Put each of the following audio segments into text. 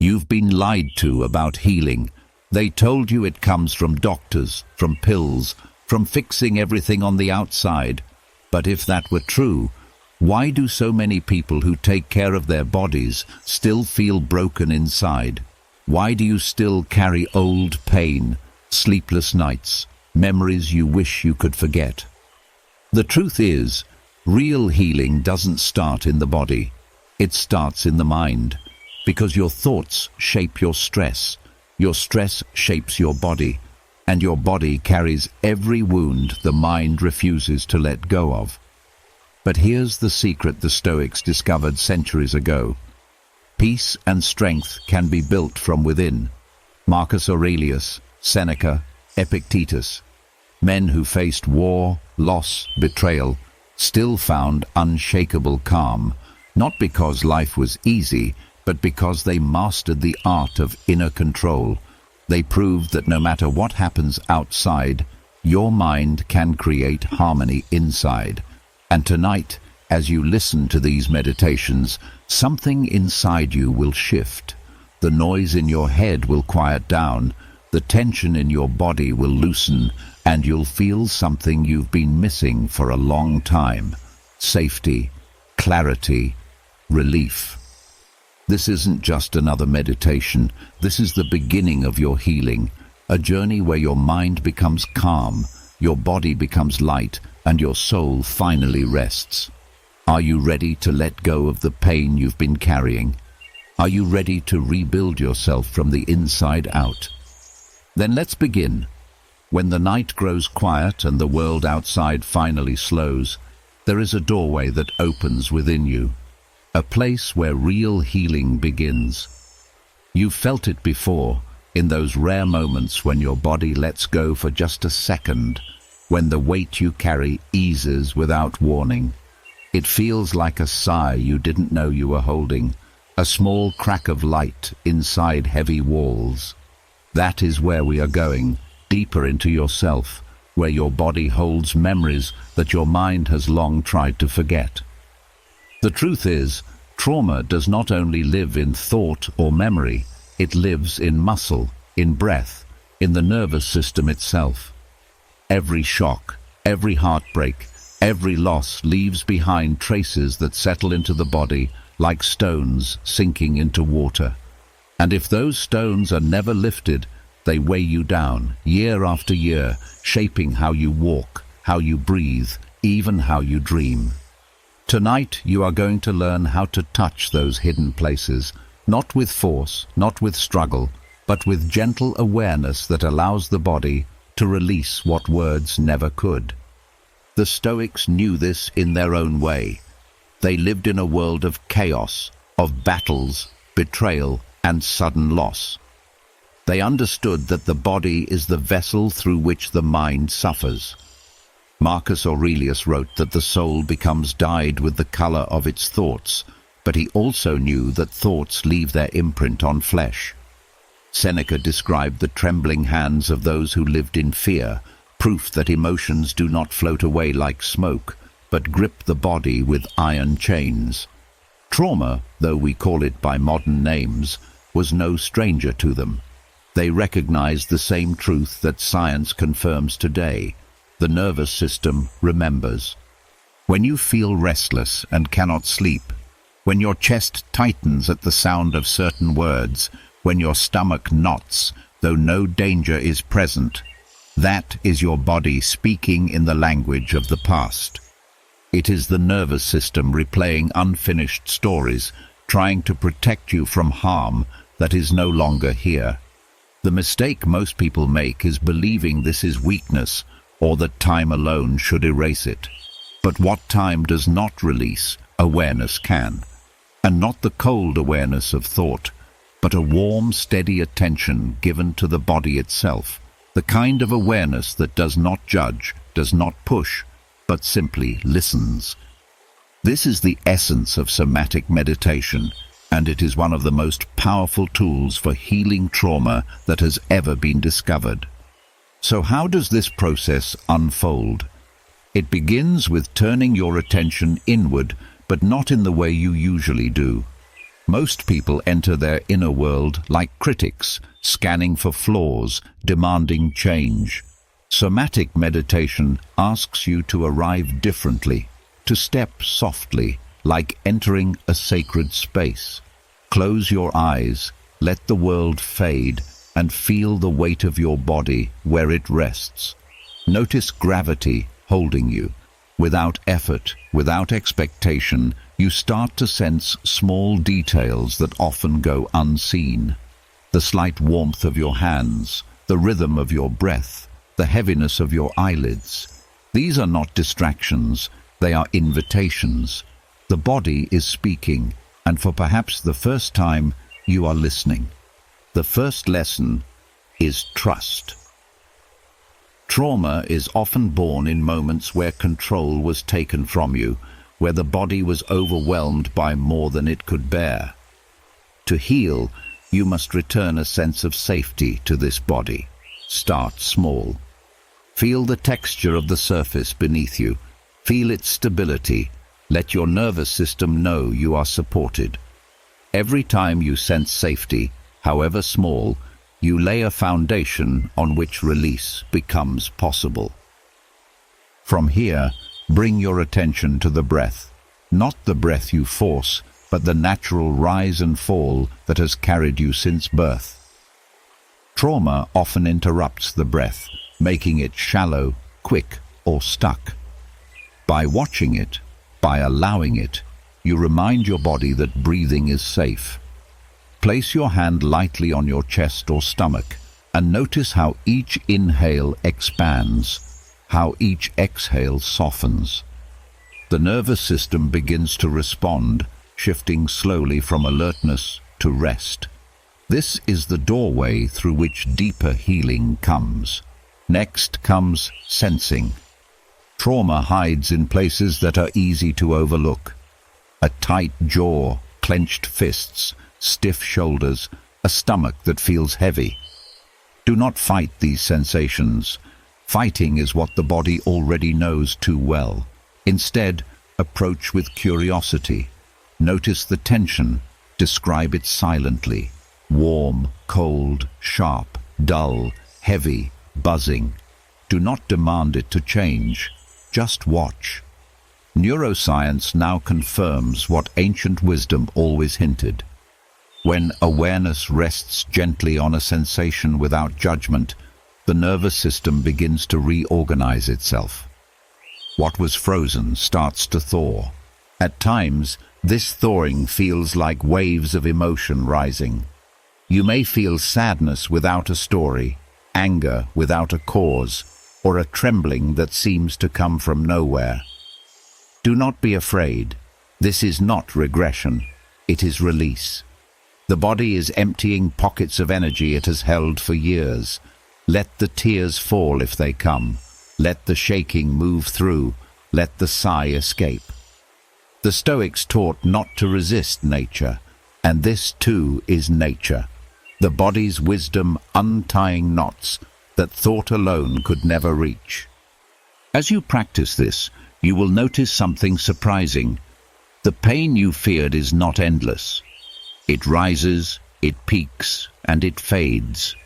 You've been lied to about healing. They told you it comes from doctors, from pills, from fixing everything on the outside. But if that were true, why do so many people who take care of their bodies still feel broken inside? Why do you still carry old pain, sleepless nights, memories you wish you could forget? The truth is, real healing doesn't start in the body. It starts in the mind, because your thoughts shape your stress shapes your body, and your body carries every wound the mind refuses to let go of. But here's the secret the Stoics discovered centuries ago. Peace and strength can be built from within. Marcus Aurelius, Seneca, Epictetus, men who faced war, loss, betrayal, still found unshakable calm, not because life was easy, but because they mastered the art of inner control. They proved that no matter what happens outside, your mind can create harmony inside. And tonight, as you listen to these meditations, something inside you will shift. The noise in your head will quiet down, the tension in your body will loosen, and you'll feel something you've been missing for a long time. Safety, clarity, relief. This isn't just another meditation. This is the beginning of your healing, a journey where your mind becomes calm, your body becomes light, and your soul finally rests. Are you ready to let go of the pain you've been carrying? Are you ready to rebuild yourself from the inside out? Then let's begin. When the night grows quiet and the world outside finally slows, there is a doorway that opens within you. A place where real healing begins. You've felt it before, in those rare moments when your body lets go for just a second, when the weight you carry eases without warning. It feels like a sigh you didn't know you were holding, a small crack of light inside heavy walls. That is where we are going, deeper into yourself, where your body holds memories that your mind has long tried to forget. The truth is, trauma does not only live in thought or memory, it lives in muscle, in breath, in the nervous system itself. Every shock, every heartbreak, every loss leaves behind traces that settle into the body like stones sinking into water. And if those stones are never lifted, they weigh you down, year after year, shaping how you walk, how you breathe, even how you dream. Tonight you are going to learn how to touch those hidden places, not with force, not with struggle, but with gentle awareness that allows the body to release what words never could. The Stoics knew this in their own way. They lived in a world of chaos, of battles, betrayal, and sudden loss. They understood that the body is the vessel through which the mind suffers. Marcus Aurelius wrote that the soul becomes dyed with the color of its thoughts, but he also knew that thoughts leave their imprint on flesh. Seneca described the trembling hands of those who lived in fear, proof that emotions do not float away like smoke, but grip the body with iron chains. Trauma, though we call it by modern names, was no stranger to them. They recognized the same truth that science confirms today. The nervous system remembers. When you feel restless and cannot sleep, when your chest tightens at the sound of certain words, when your stomach knots, though no danger is present, that is your body speaking in the language of the past. It is the nervous system replaying unfinished stories, trying to protect you from harm that is no longer here. The mistake most people make is believing this is weakness, or that time alone should erase it. But what time does not release, awareness can. And not the cold awareness of thought, but a warm, steady attention given to the body itself, the kind of awareness that does not judge, does not push, but simply listens. This is the essence of somatic meditation, and it is one of the most powerful tools for healing trauma that has ever been discovered. So how does this process unfold? It begins with turning your attention inward, but not in the way you usually do. Most people enter their inner world like critics, scanning for flaws, demanding change. Somatic meditation asks you to arrive differently, to step softly, like entering a sacred space. Close your eyes, let the world fade, and feel the weight of your body where it rests. Notice gravity holding you. Without effort, without expectation, you start to sense small details that often go unseen. The slight warmth of your hands, the rhythm of your breath, the heaviness of your eyelids. These are not distractions, they are invitations. The body is speaking, and for perhaps the first time, you are listening. The first lesson is trust. Trauma is often born in moments where control was taken from you, where the body was overwhelmed by more than it could bear. To heal, you must return a sense of safety to this body. Start small. Feel the texture of the surface beneath you. Feel its stability. Let your nervous system know you are supported. Every time you sense safety, however small, you lay a foundation on which release becomes possible. From here, bring your attention to the breath. Not the breath you force, but the natural rise and fall that has carried you since birth. Trauma often interrupts the breath, making it shallow, quick, or stuck. By watching it, by allowing it, you remind your body that breathing is safe. Place your hand lightly on your chest or stomach and notice how each inhale expands, how each exhale softens. The nervous system begins to respond, shifting slowly from alertness to rest. This is the doorway through which deeper healing comes. Next comes sensing. Trauma hides in places that are easy to overlook. A tight jaw, clenched fists, stiff shoulders, a stomach that feels heavy. Do not fight these sensations. Fighting is what the body already knows too well. Instead, approach with curiosity. Notice the tension. Describe it silently. Warm, cold, sharp, dull, heavy, buzzing. Do not demand it to change. Just watch. Neuroscience now confirms what ancient wisdom always hinted. When awareness rests gently on a sensation without judgment, the nervous system begins to reorganize itself. What was frozen starts to thaw. At times, this thawing feels like waves of emotion rising. You may feel sadness without a story, anger without a cause, or a trembling that seems to come from nowhere. Do not be afraid. This is not regression. It is release. The body is emptying pockets of energy it has held for years. Let the tears fall if they come. Let the shaking move through. Let the sigh escape. The Stoics taught not to resist nature, and this too is nature. The body's wisdom untying knots that thought alone could never reach. As you practice this, you will notice something surprising. The pain you feared is not endless. It rises, it peaks, and it fades.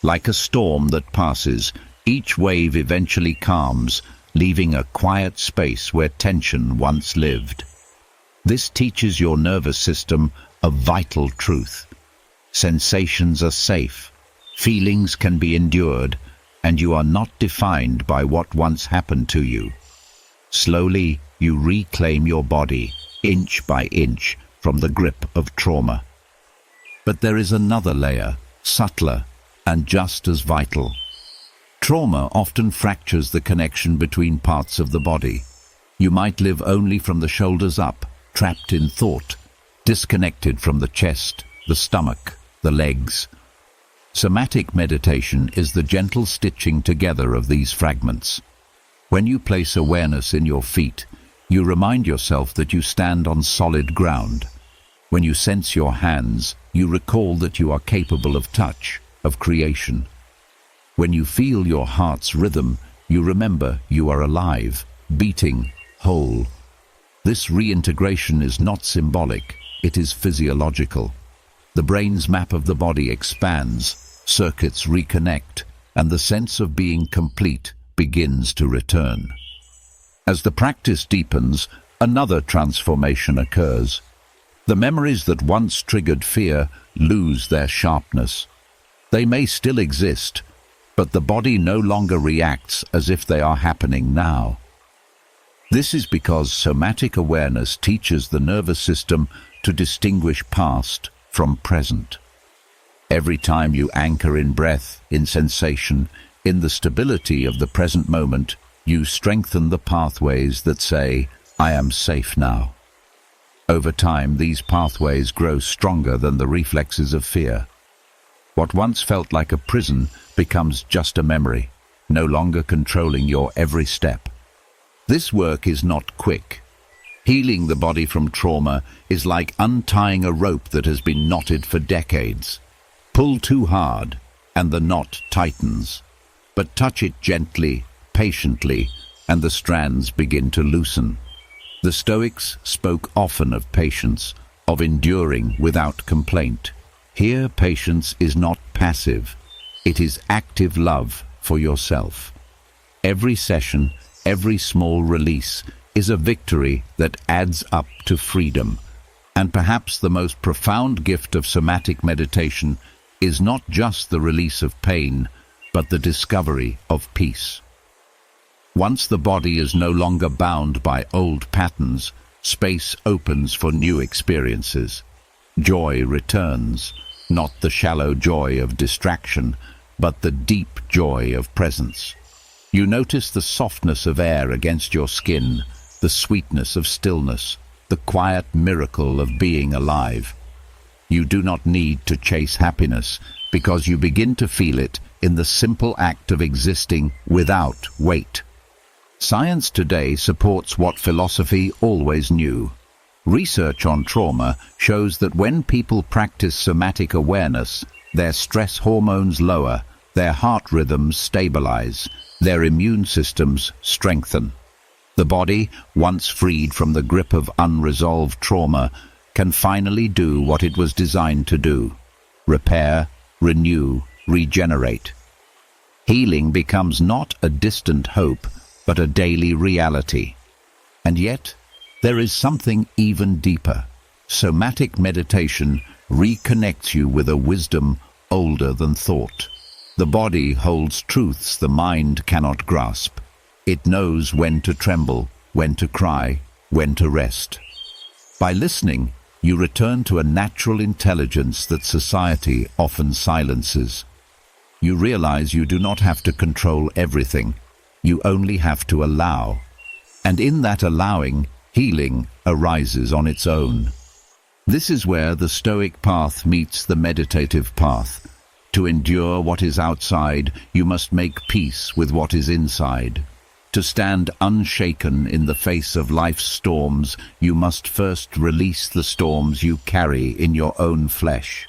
Like a storm that passes, each wave eventually calms, leaving a quiet space where tension once lived. This teaches your nervous system a vital truth. Sensations are safe, feelings can be endured, and you are not defined by what once happened to you. Slowly, you reclaim your body, inch by inch, from the grip of trauma. But there is another layer, subtler, and just as vital. Trauma often fractures the connection between parts of the body. You might live only from the shoulders up, trapped in thought, disconnected from the chest, the stomach, the legs. Somatic meditation is the gentle stitching together of these fragments. When you place awareness in your feet, you remind yourself that you stand on solid ground. When you sense your hands, you recall that you are capable of touch, of creation. When you feel your heart's rhythm, you remember you are alive, beating, whole. This reintegration is not symbolic, it is physiological. The brain's map of the body expands, circuits reconnect, and the sense of being complete begins to return. As the practice deepens, another transformation occurs. The memories that once triggered fear lose their sharpness. They may still exist, but the body no longer reacts as if they are happening now. This is because somatic awareness teaches the nervous system to distinguish past from present. Every time you anchor in breath, in sensation, in the stability of the present moment, you strengthen the pathways that say, "I am safe now." Over time, these pathways grow stronger than the reflexes of fear. What once felt like a prison becomes just a memory, no longer controlling your every step. This work is not quick. Healing the body from trauma is like untying a rope that has been knotted for decades. Pull too hard, and the knot tightens. But touch it gently, patiently, and the strands begin to loosen. The Stoics spoke often of patience, of enduring without complaint. Here, patience is not passive. It is active love for yourself. Every session, every small release is a victory that adds up to freedom. And perhaps the most profound gift of somatic meditation is not just the release of pain, but the discovery of peace. Once the body is no longer bound by old patterns, space opens for new experiences. Joy returns, not the shallow joy of distraction, but the deep joy of presence. You notice the softness of air against your skin, the sweetness of stillness, the quiet miracle of being alive. You do not need to chase happiness, because you begin to feel it in the simple act of existing without weight. Science today supports what philosophy always knew. Research on trauma shows that when people practice somatic awareness, their stress hormones lower, their heart rhythms stabilize, their immune systems strengthen. The body, once freed from the grip of unresolved trauma, can finally do what it was designed to do: repair, renew, regenerate. Healing becomes not a distant hope, but a daily reality. And yet, there is something even deeper. Somatic meditation reconnects you with a wisdom older than thought. The body holds truths the mind cannot grasp. It knows when to tremble, when to cry, when to rest. By listening, you return to a natural intelligence that society often silences. You realize you do not have to control everything. You only have to allow. And in that allowing, healing arises on its own. This is where the Stoic path meets the meditative path. To endure what is outside, you must make peace with what is inside. To stand unshaken in the face of life's storms, you must first release the storms you carry in your own flesh.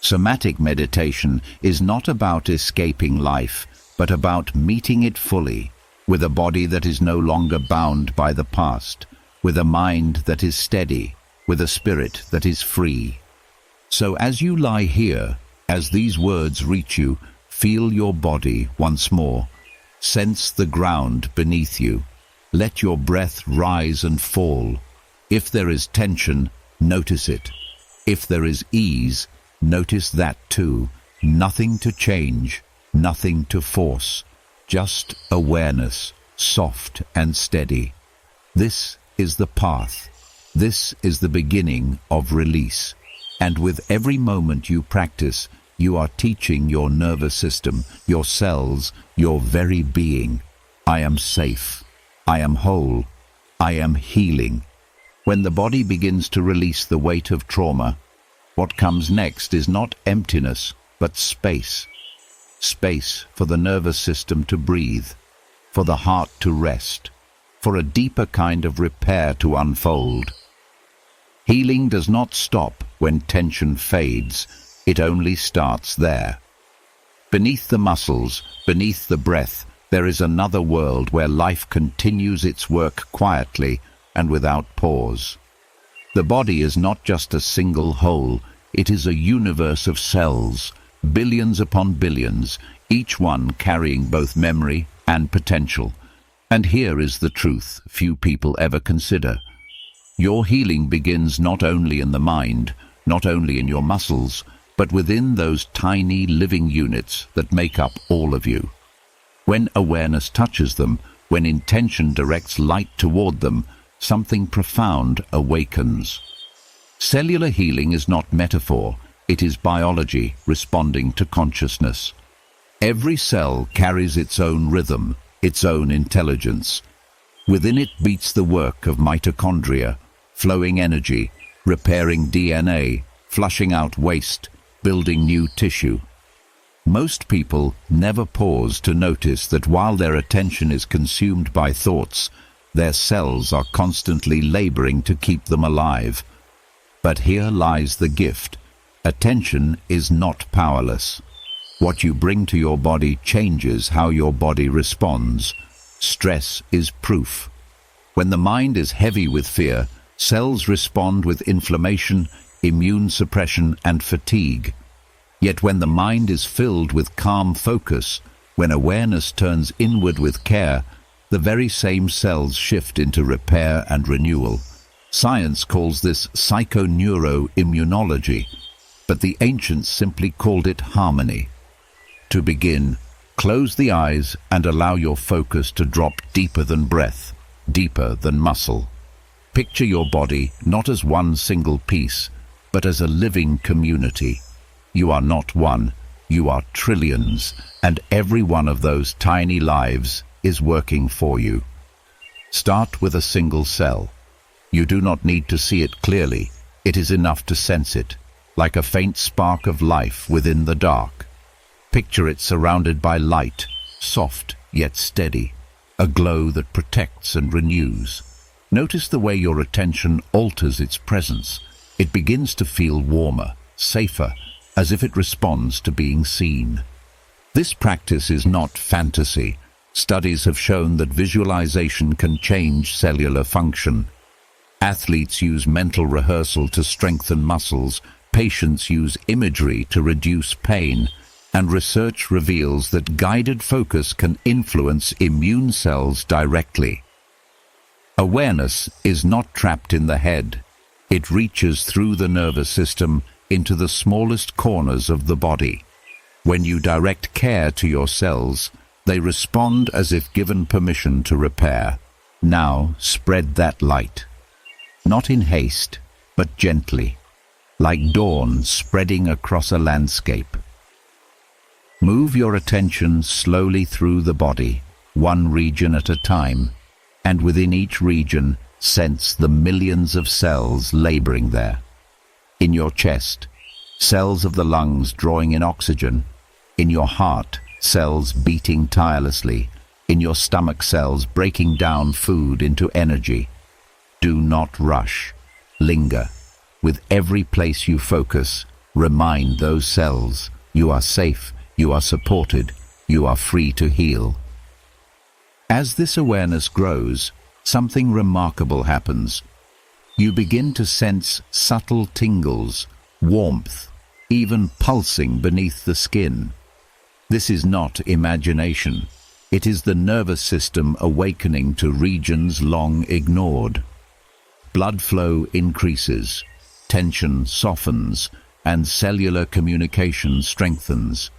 Somatic meditation is not about escaping life, but about meeting it fully, with a body that is no longer bound by the past, with a mind that is steady, with a spirit that is free. So as you lie here, as these words reach you, feel your body once more. Sense the ground beneath you. Let your breath rise and fall. If there is tension, notice it. If there is ease, notice that too. Nothing to change, nothing to force. Just awareness, soft and steady. This is the path. This is the beginning of release. And with every moment you practice, you are teaching your nervous system, your cells, your very being, I am safe, I am whole, I am healing. When the body begins to release the weight of trauma, what comes next is not emptiness, but space. Space for the nervous system to breathe, for the heart to rest, for a deeper kind of repair to unfold. Healing does not stop when tension fades. It only starts there. Beneath the muscles, beneath the breath, there is another world where life continues its work quietly and without pause. The body is not just a single whole, it is a universe of cells, billions upon billions, each one carrying both memory and potential. And here is the truth few people ever consider. Your healing begins not only in the mind, not only in your muscles, but within those tiny living units that make up all of you. When awareness touches them, when intention directs light toward them, something profound awakens. Cellular healing is not metaphor, it is biology responding to consciousness. Every cell carries its own rhythm, its own intelligence. Within it beats the work of mitochondria, flowing energy, repairing DNA, flushing out waste, building new tissue. Most people never pause to notice that while their attention is consumed by thoughts, their cells are constantly laboring to keep them alive. But here lies the gift. Attention is not powerless. What you bring to your body changes how your body responds. Stress is proof. When the mind is heavy with fear, cells respond with inflammation, immune suppression, and fatigue. Yet when the mind is filled with calm focus, when awareness turns inward with care, the very same cells shift into repair and renewal. Science calls this psychoneuroimmunology, but the ancients simply called it harmony. To begin, close the eyes and allow your focus to drop deeper than breath, deeper than muscle. Picture your body not as one single piece, but as a living community. You are not one, you are trillions, and every one of those tiny lives is working for you. Start with a single cell. You do not need to see it clearly, it is enough to sense it, like a faint spark of life within the dark. Picture it surrounded by light, soft yet steady, a glow that protects and renews. Notice the way your attention alters its presence. It begins to feel warmer, safer, as if it responds to being seen. This practice is not fantasy. Studies have shown that visualization can change cellular function. Athletes use mental rehearsal to strengthen muscles, patients use imagery to reduce pain, and research reveals that guided focus can influence immune cells directly. Awareness is not trapped in the head. It reaches through the nervous system into the smallest corners of the body. When you direct care to your cells, they respond as if given permission to repair. Now spread that light. Not in haste, but gently, like dawn spreading across a landscape. Move your attention slowly through the body, one region at a time, and within each region, sense the millions of cells laboring there. In your chest, cells of the lungs drawing in oxygen. In your heart, cells beating tirelessly. In your stomach, cells breaking down food into energy. Do not rush. Linger. With every place you focus, remind those cells you are safe, you are supported, you are free to heal. As this awareness grows, something remarkable happens. You begin to sense subtle tingles, warmth, even pulsing beneath the skin. This is not imagination. It is the nervous system awakening to regions long ignored. Blood flow increases, tension softens, and cellular communication strengthens.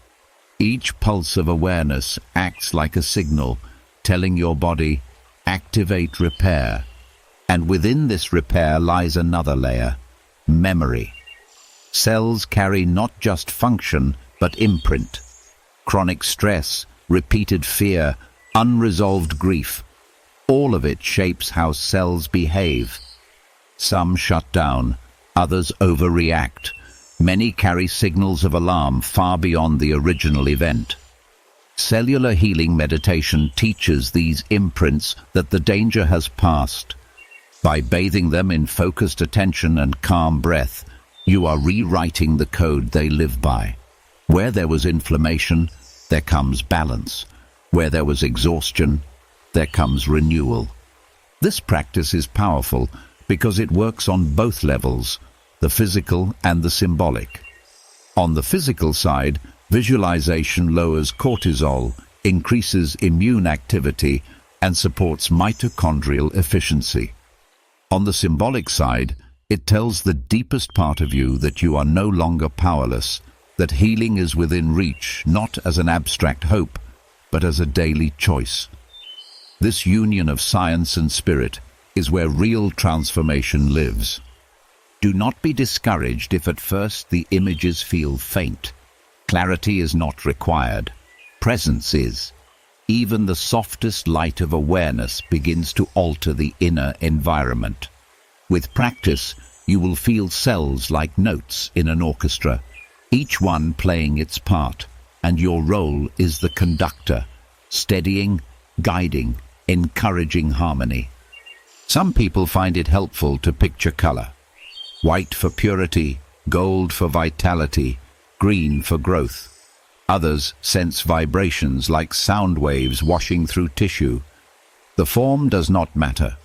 Each pulse of awareness acts like a signal, telling your body, activate repair. And within this repair lies another layer, memory. Cells carry not just function, but imprint. Chronic stress, repeated fear, unresolved grief, all of it shapes how cells behave. Some shut down, others overreact. Many carry signals of alarm far beyond the original event. Cellular healing meditation teaches these imprints that the danger has passed. By bathing them in focused attention and calm breath, you are rewriting the code they live by. Where there was inflammation, there comes balance. Where there was exhaustion, there comes renewal. This practice is powerful because it works on both levels, the physical and the symbolic. On the physical side, visualization lowers cortisol, increases immune activity, and supports mitochondrial efficiency. On the symbolic side, it tells the deepest part of you that you are no longer powerless, that healing is within reach, not as an abstract hope, but as a daily choice. This union of science and spirit is where real transformation lives. Do not be discouraged if at first the images feel faint. Clarity is not required. Presence is. Even the softest light of awareness begins to alter the inner environment. With practice, you will feel cells like notes in an orchestra, each one playing its part, and your role is the conductor, steadying, guiding, encouraging harmony. Some people find it helpful to picture color. White for purity, gold for vitality, green for growth. Others sense vibrations like sound waves washing through tissue. The form does not matter.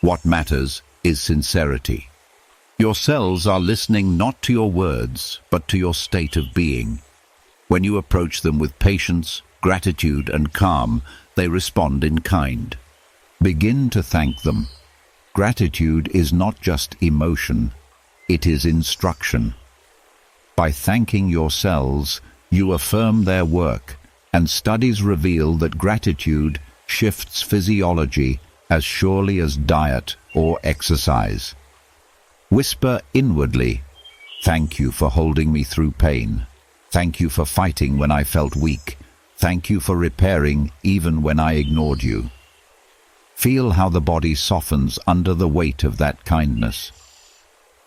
What matters is sincerity. Your cells are listening not to your words, but to your state of being. When you approach them with patience, gratitude, and calm, they respond in kind. Begin to thank them. Gratitude is not just emotion, it is instruction. By thanking your cells, you affirm their work, and studies reveal that gratitude shifts physiology as surely as diet or exercise. Whisper inwardly, "Thank you for holding me through pain. Thank you for fighting when I felt weak. Thank you for repairing even when I ignored you." Feel how the body softens under the weight of that kindness.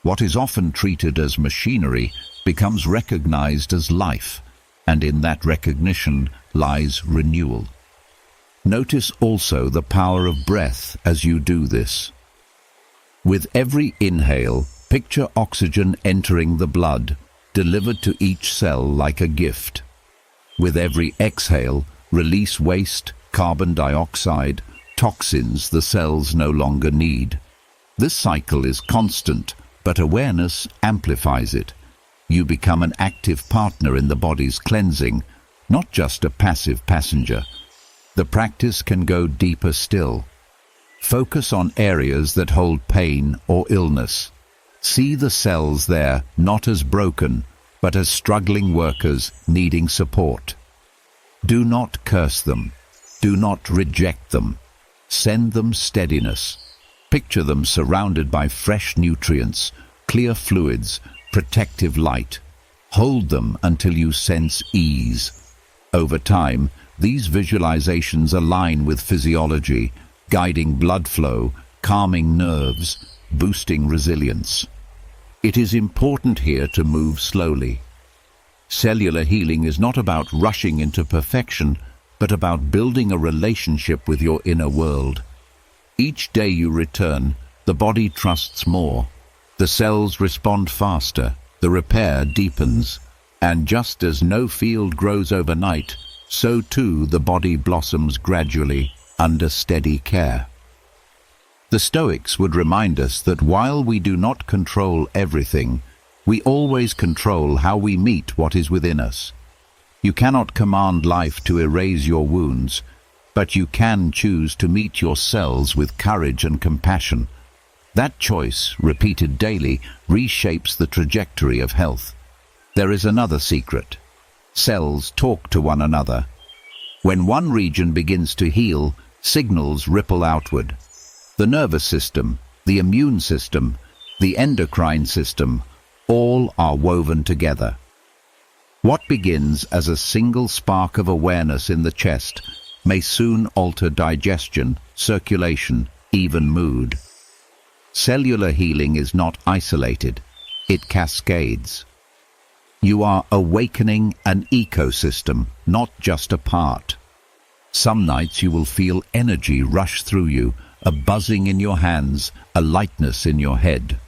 What is often treated as machinery becomes recognized as life, and in that recognition lies renewal. Notice also the power of breath as you do this. With every inhale, picture oxygen entering the blood, delivered to each cell like a gift. With every exhale, release waste, carbon dioxide, toxins the cells no longer need. This cycle is constant, but awareness amplifies it. You become an active partner in the body's cleansing, not just a passive passenger. The practice can go deeper still. Focus on areas that hold pain or illness. See the cells there not as broken, but as struggling workers needing support. Do not curse them. Do not reject them. Send them steadiness. Picture them surrounded by fresh nutrients, clear fluids, protective light. Hold them until you sense ease. Over time, these visualizations align with physiology, guiding blood flow, calming nerves, boosting resilience. It is important here to move slowly. Cellular healing is not about rushing into perfection, but about building a relationship with your inner world. Each day you return, the body trusts more. The cells respond faster, the repair deepens, and just as no field grows overnight, so too the body blossoms gradually under steady care. The Stoics would remind us that while we do not control everything, we always control how we meet what is within us. You cannot command life to erase your wounds, but you can choose to meet your cells with courage and compassion. That choice, repeated daily, reshapes the trajectory of health. There is another secret. Cells talk to one another. When one region begins to heal, signals ripple outward. The nervous system, the immune system, the endocrine system, all are woven together. What begins as a single spark of awareness in the chest may soon alter digestion, circulation, even mood. Cellular healing is not isolated, it cascades. You are awakening an ecosystem, not just a part. Some nights you will feel energy rush through you, a buzzing in your hands, a lightness in your head.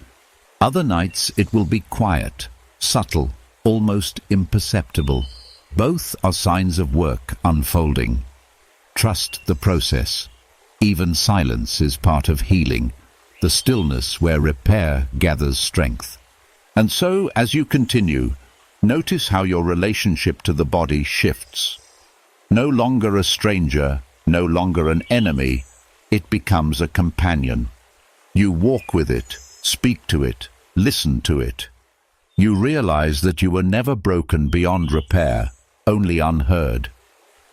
Other nights it will be quiet, subtle, almost imperceptible. Both are signs of work unfolding. Trust the process. Even silence is part of healing. The the stillness where repair gathers strength. And so, as you continue, notice how your relationship to the body shifts. No longer a stranger, no longer an enemy, it becomes a companion. You walk with it, speak to it, listen to it. You realize that you were never broken beyond repair, only unheard.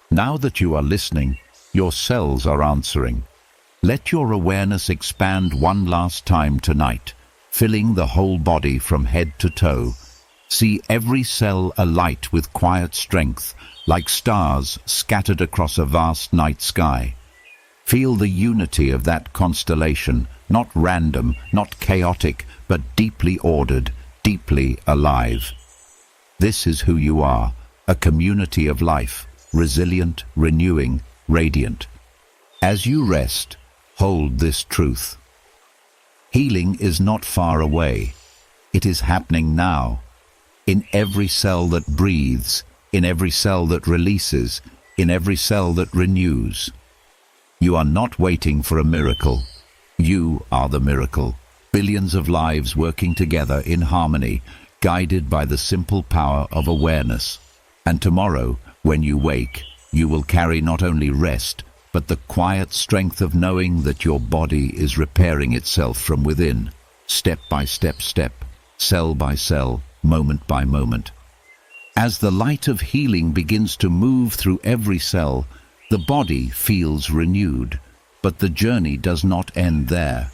Now that you are listening, your cells are answering. Let your awareness expand one last time tonight, filling the whole body from head to toe. See every cell alight with quiet strength, like stars scattered across a vast night sky. Feel the unity of that constellation, not random, not chaotic, but deeply ordered, deeply alive. This is who you are, a community of life, resilient, renewing, radiant. As you rest, hold this truth. Healing is not far away. It is happening now. In every cell that breathes, in every cell that releases, in every cell that renews. You are not waiting for a miracle. You are the miracle. Billions of lives working together in harmony, guided by the simple power of awareness. And tomorrow, when you wake, you will carry not only rest, but the quiet strength of knowing that your body is repairing itself from within, step by step, cell by cell, moment by moment. As the light of healing begins to move through every cell, the body feels renewed, but the journey does not end there.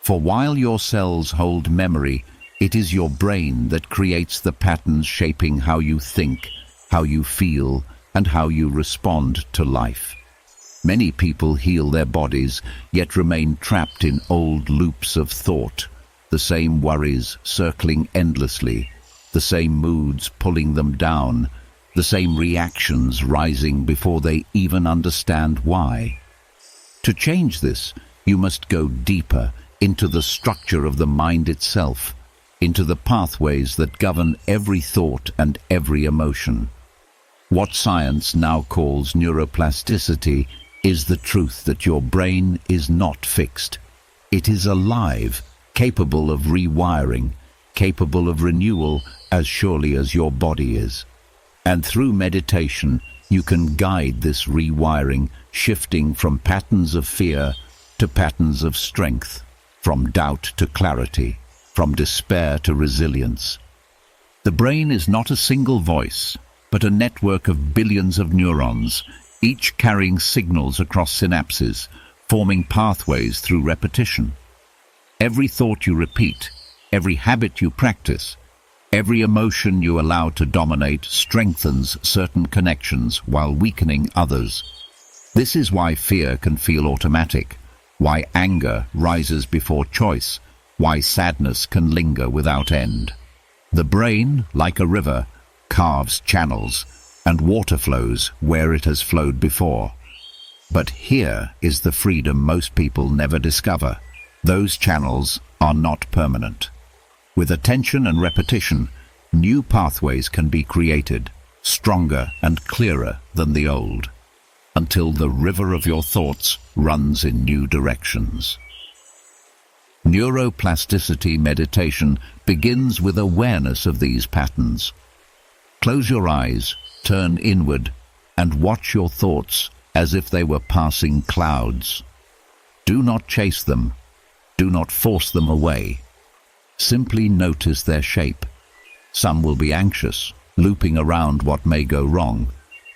For while your cells hold memory, it is your brain that creates the patterns shaping how you think, how you feel, and how you respond to life. Many people heal their bodies, yet remain trapped in old loops of thought, the same worries circling endlessly, the same moods pulling them down, the same reactions rising before they even understand why. To change this, you must go deeper into the structure of the mind itself, into the pathways that govern every thought and every emotion. What science now calls neuroplasticity is the truth that your brain is not fixed. It is alive, capable of rewiring, capable of renewal as surely as your body is. And through meditation, you can guide this rewiring, shifting from patterns of fear to patterns of strength, from doubt to clarity, from despair to resilience. The brain is not a single voice, but a network of billions of neurons, each carrying signals across synapses, forming pathways through repetition. Every thought you repeat, every habit you practice, every emotion you allow to dominate strengthens certain connections while weakening others. This is why fear can feel automatic, why anger rises before choice, why sadness can linger without end. The brain, like a river, carves channels, and water flows where it has flowed before. But here is the freedom most people never discover. Those channels are not permanent. With attention and repetition, new pathways can be created, stronger and clearer than the old, until the river of your thoughts runs in new directions. Neuroplasticity meditation begins with awareness of these patterns. Close your eyes, turn inward, and watch your thoughts as if they were passing clouds. Do not chase them. Do not force them away. Simply notice their shape. Some will be anxious, looping around what may go wrong.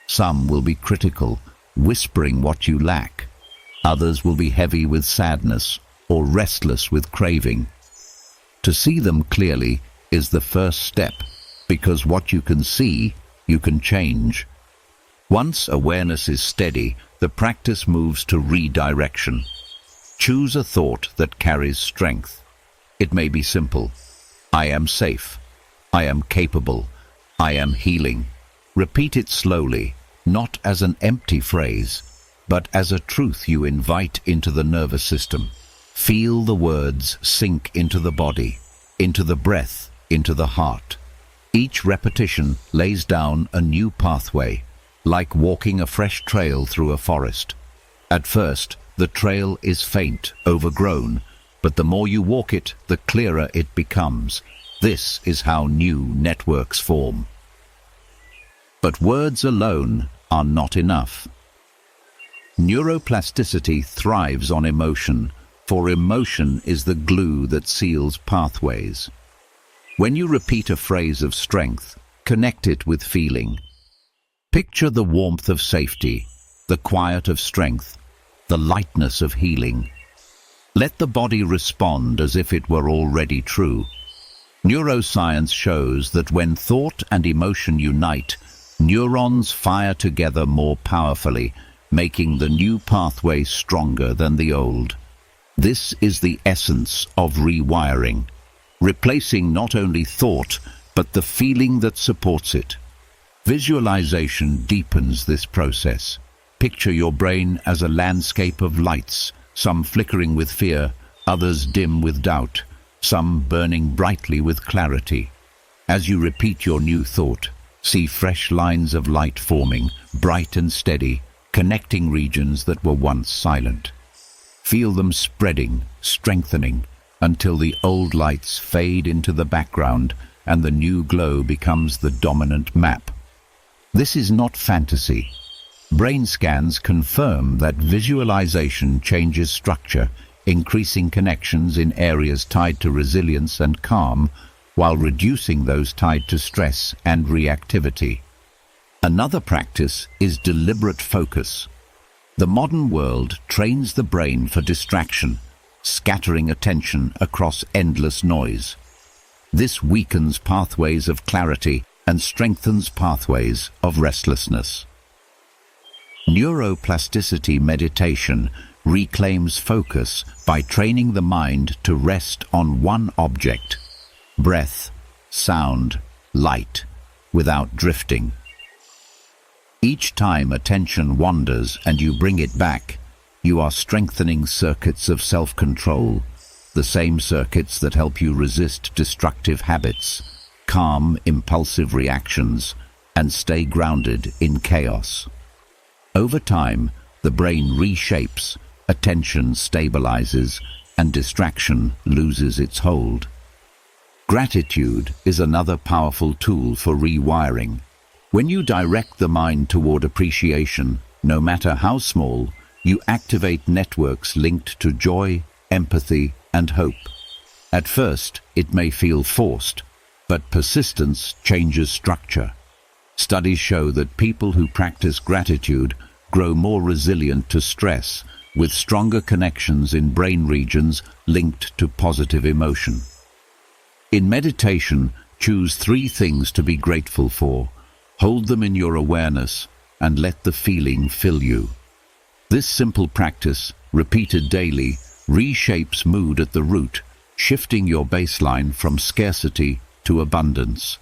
Some will be critical, whispering what you lack. Others will be heavy with sadness or restless with craving. To see them clearly is the first step, because what you can see, you can change. Once awareness is steady, the practice moves to redirection. Choose a thought that carries strength. It may be simple. I am safe. I am capable. I am healing. Repeat it slowly, not as an empty phrase, but as a truth you invite into the nervous system. Feel the words sink into the body, into the breath, into the heart. Each repetition lays down a new pathway, like walking a fresh trail through a forest. At first, the trail is faint, overgrown, but the more you walk it, the clearer it becomes. This is how new networks form. But words alone are not enough. Neuroplasticity thrives on emotion, for emotion is the glue that seals pathways. When you repeat a phrase of strength, connect it with feeling. Picture the warmth of safety, the quiet of strength, the lightness of healing. Let the body respond as if it were already true. Neuroscience shows that when thought and emotion unite, neurons fire together more powerfully, making the new pathway stronger than the old. This is the essence of rewiring, replacing not only thought, but the feeling that supports it. Visualization deepens this process. Picture your brain as a landscape of lights, some flickering with fear, others dim with doubt, some burning brightly with clarity. As you repeat your new thought, see fresh lines of light forming, bright and steady, connecting regions that were once silent. Feel them spreading, strengthening, until the old lights fade into the background and the new glow becomes the dominant map. This is not fantasy. Brain scans confirm that visualization changes structure, increasing connections in areas tied to resilience and calm, while reducing those tied to stress and reactivity. Another practice is deliberate focus. The modern world trains the brain for distraction, scattering attention across endless noise. This weakens pathways of clarity and strengthens pathways of restlessness. Neuroplasticity meditation reclaims focus by training the mind to rest on one object, breath, sound, light, without drifting. Each time attention wanders and you bring it back, you are strengthening circuits of self-control, the same circuits that help you resist destructive habits, calm impulsive reactions, and stay grounded in chaos. Over time, the brain reshapes, attention stabilizes, and distraction loses its hold. Gratitude is another powerful tool for rewiring. When you direct the mind toward appreciation, no matter how small, you activate networks linked to joy, empathy, and hope. At first, it may feel forced, but persistence changes structure. Studies show that people who practice gratitude grow more resilient to stress, with stronger connections in brain regions linked to positive emotion. In meditation, choose 3 things to be grateful for. Hold them in your awareness and let the feeling fill you. This simple practice, repeated daily, reshapes mood at the root, shifting your baseline from scarcity to abundance.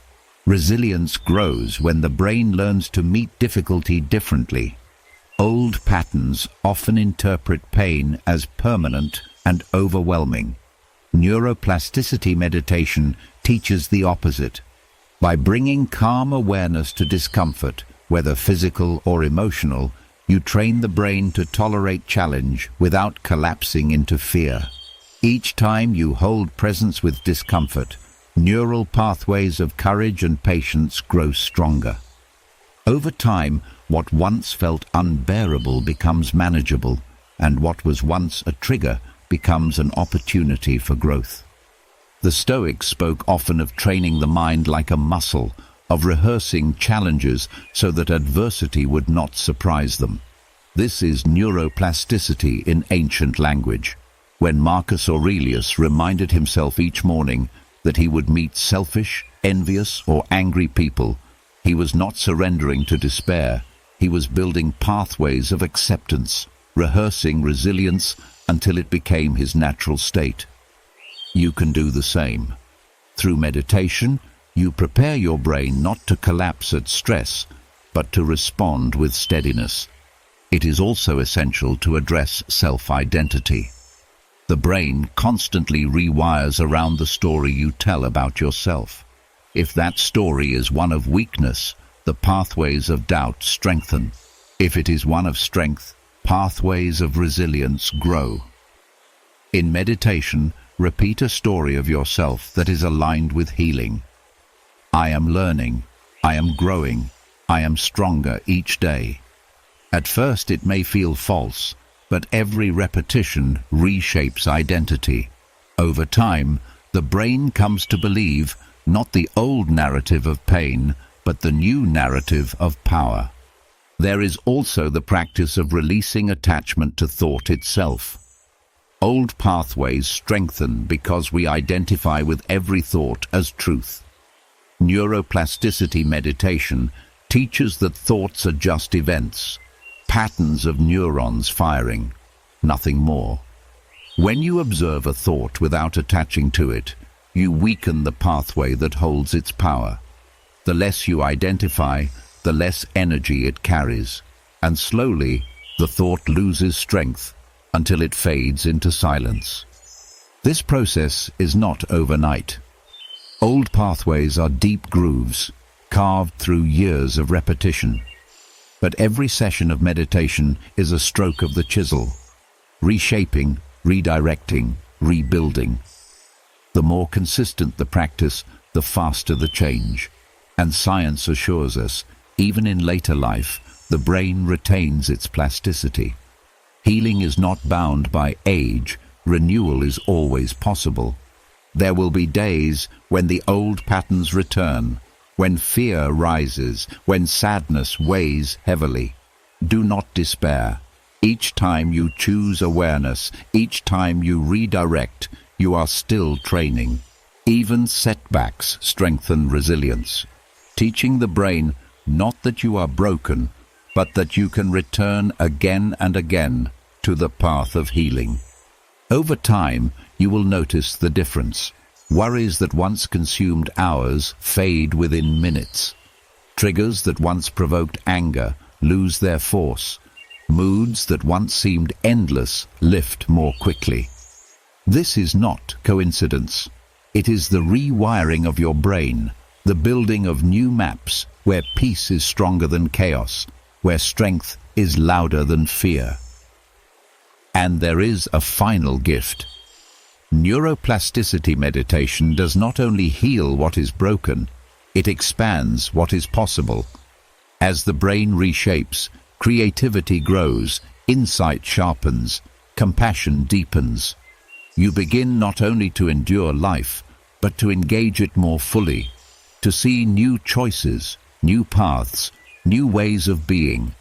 Resilience grows when the brain learns to meet difficulty differently. Old patterns often interpret pain as permanent and overwhelming. Neuroplasticity meditation teaches the opposite. By bringing calm awareness to discomfort, whether physical or emotional, you train the brain to tolerate challenge without collapsing into fear. Each time you hold presence with discomfort, neural pathways of courage and patience grow stronger. Over time, what once felt unbearable becomes manageable, and what was once a trigger becomes an opportunity for growth. The Stoics spoke often of training the mind like a muscle, of rehearsing challenges so that adversity would not surprise them. This is neuroplasticity in ancient language. When Marcus Aurelius reminded himself each morning that he would meet selfish, envious, or angry people, he was not surrendering to despair. He was building pathways of acceptance, rehearsing resilience until it became his natural state. You can do the same. Through meditation, you prepare your brain not to collapse at stress, but to respond with steadiness. It is also essential to address self-identity. The brain constantly rewires around the story you tell about yourself. If that story is one of weakness, the pathways of doubt strengthen. If it is one of strength, pathways of resilience grow. In meditation, repeat a story of yourself that is aligned with healing. I am learning, I am growing, I am stronger each day. At first it may feel false, but every repetition reshapes identity. Over time, the brain comes to believe not the old narrative of pain, but the new narrative of power. There is also the practice of releasing attachment to thought itself. Old pathways strengthen because we identify with every thought as truth. Neuroplasticity meditation teaches that thoughts are just events, patterns of neurons firing, nothing more. When you observe a thought without attaching to it, you weaken the pathway that holds its power. The less you identify, the less energy it carries, and slowly the thought loses strength until it fades into silence. This process is not overnight. Old pathways are deep grooves, carved through years of repetition. But every session of meditation is a stroke of the chisel, reshaping, redirecting, rebuilding. The more consistent the practice, the faster the change. And science assures us, even in later life, the brain retains its plasticity. Healing is not bound by age, renewal is always possible. There will be days when the old patterns return, when fear rises, when sadness weighs heavily. Do not despair. Each time you choose awareness, each time you redirect, you are still training. Even setbacks strengthen resilience, teaching the brain not that you are broken, but that you can return again and again to the path of healing. Over time, you will notice the difference. Worries that once consumed hours fade within minutes. Triggers that once provoked anger lose their force. Moods that once seemed endless lift more quickly. This is not coincidence. It is the rewiring of your brain, the building of new maps where peace is stronger than chaos, where strength is louder than fear. And there is a final gift. Neuroplasticity meditation does not only heal what is broken, it expands what is possible. As the brain reshapes, creativity grows, insight sharpens, compassion deepens. You begin not only to endure life, but to engage it more fully, to see new choices, new paths, new ways of being.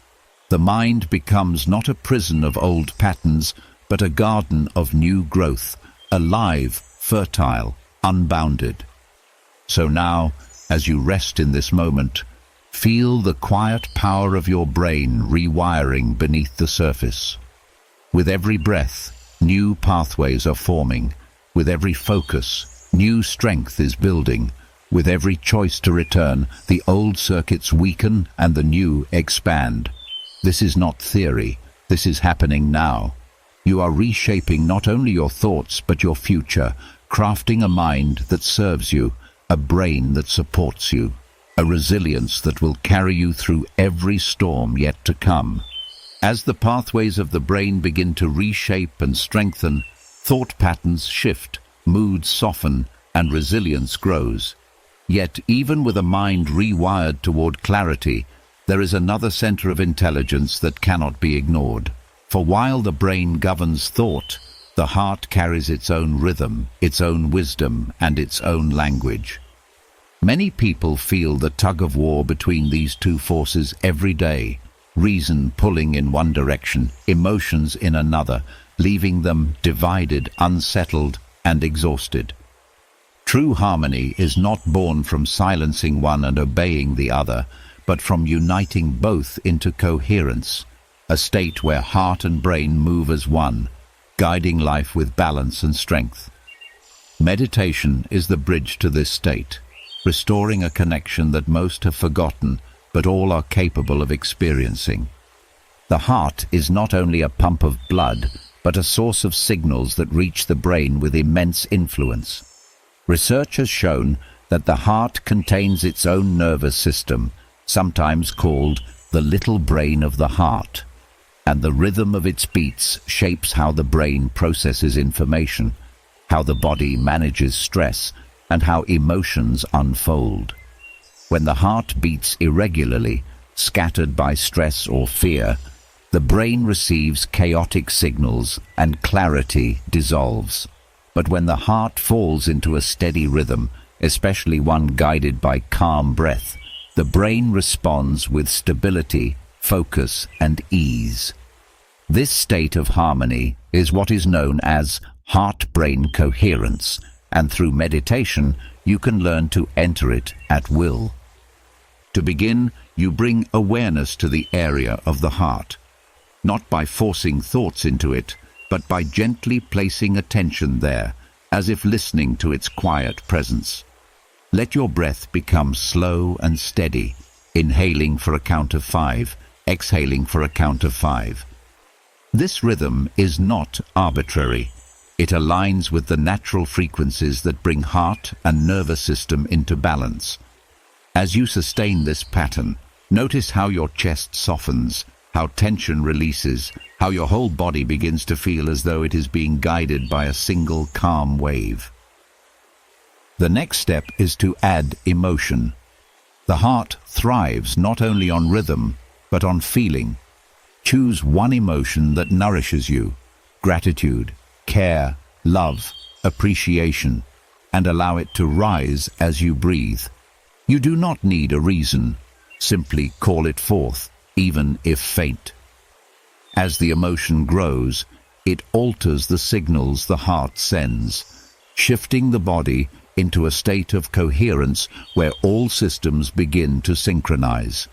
The mind becomes not a prison of old patterns, but a garden of new growth, alive, fertile, unbounded. So now, as you rest in this moment, feel the quiet power of your brain rewiring beneath the surface. With every breath, new pathways are forming. With every focus, new strength is building. With every choice to return, the old circuits weaken and the new expand. This is not theory. This is happening now. You are reshaping not only your thoughts but your future, crafting a mind that serves you, a brain that supports you, a resilience that will carry you through every storm yet to come. As the pathways of the brain begin to reshape and strengthen, thought patterns shift, moods soften, and resilience grows. Yet even with a mind rewired toward clarity, there is another center of intelligence that cannot be ignored. For while the brain governs thought, the heart carries its own rhythm, its own wisdom, and its own language. Many people feel the tug-of-war between these two forces every day, reason pulling in one direction, emotions in another, leaving them divided, unsettled, and exhausted. True harmony is not born from silencing one and obeying the other, but from uniting both into coherence, a state where heart and brain move as one, guiding life with balance and strength. Meditation is the bridge to this state, restoring a connection that most have forgotten, but all are capable of experiencing. The heart is not only a pump of blood, but a source of signals that reach the brain with immense influence. Research has shown that the heart contains its own nervous system, sometimes called the little brain of the heart. and the rhythm of its beats shapes how the brain processes information, how the body manages stress, and how emotions unfold. When the heart beats irregularly, scattered by stress or fear, the brain receives chaotic signals and clarity dissolves. But when the heart falls into a steady rhythm, especially one guided by calm breath, the brain responds with stability, focus, and ease. This state of harmony is what is known as heart-brain coherence, and through meditation you can learn to enter it at will. To begin, you bring awareness to the area of the heart, not by forcing thoughts into it, but by gently placing attention there, as if listening to its quiet presence. Let your breath become slow and steady, inhaling for a count of 5, exhaling for a count of 5. This rhythm is not arbitrary. It aligns with the natural frequencies that bring heart and nervous system into balance. As you sustain this pattern, notice how your chest softens, how tension releases, how your whole body begins to feel as though it is being guided by a single calm wave. The next step is to add emotion. The heart thrives not only on rhythm, but on feeling. Choose one emotion that nourishes you: gratitude, care, love, appreciation, and allow it to rise as you breathe. You do not need a reason. Simply call it forth, even if faint. As the emotion grows, it alters the signals the heart sends, shifting the body into a state of coherence where all systems begin to synchronize.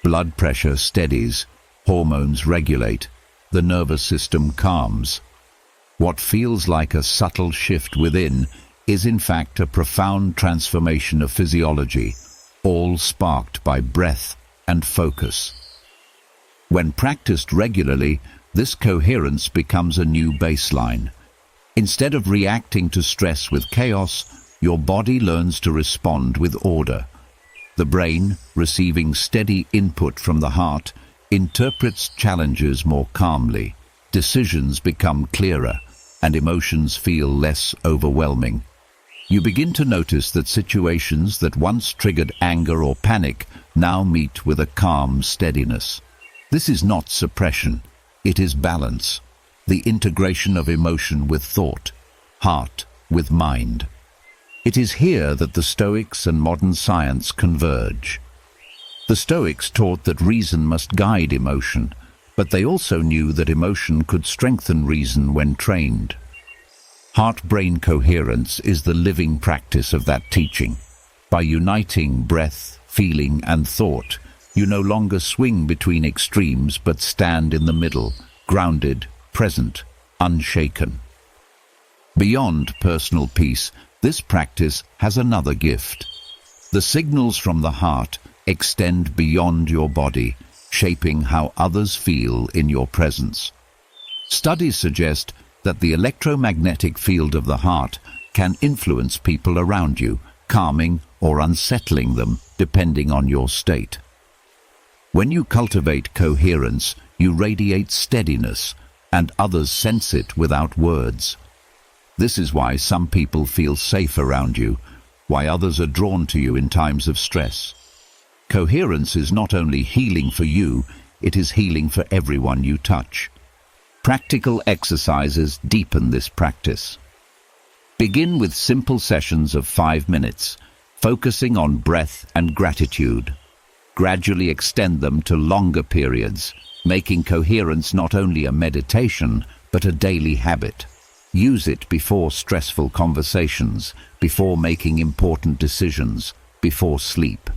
Blood pressure steadies, hormones regulate, the nervous system calms. What feels like a subtle shift within is in fact a profound transformation of physiology, all sparked by breath and focus. When practiced regularly, this coherence becomes a new baseline. Instead of reacting to stress with chaos, your body learns to respond with order. The brain, receiving steady input from the heart, interprets challenges more calmly. Decisions become clearer, and emotions feel less overwhelming. You begin to notice that situations that once triggered anger or panic now meet with a calm steadiness. This is not suppression, it is balance, the integration of emotion with thought, heart with mind. It is here that the Stoics and modern science converge. The Stoics taught that reason must guide emotion, but they also knew that emotion could strengthen reason when trained. Heart-brain coherence is the living practice of that teaching. By uniting breath, feeling, and thought, you no longer swing between extremes but stand in the middle, grounded, present, unshaken. Beyond personal peace, this practice has another gift. The signals from the heart extend beyond your body, shaping how others feel in your presence. Studies suggest that the electromagnetic field of the heart can influence people around you, calming or unsettling them depending on your state. When you cultivate coherence, you radiate steadiness, and others sense it without words. This is why some people feel safe around you, why others are drawn to you in times of stress. Coherence is not only healing for you, it is healing for everyone you touch. Practical exercises deepen this practice. Begin with simple sessions of 5 minutes, focusing on breath and gratitude. Gradually extend them to longer periods, making coherence not only a meditation, but a daily habit. Use it before stressful conversations, before making important decisions, before sleep.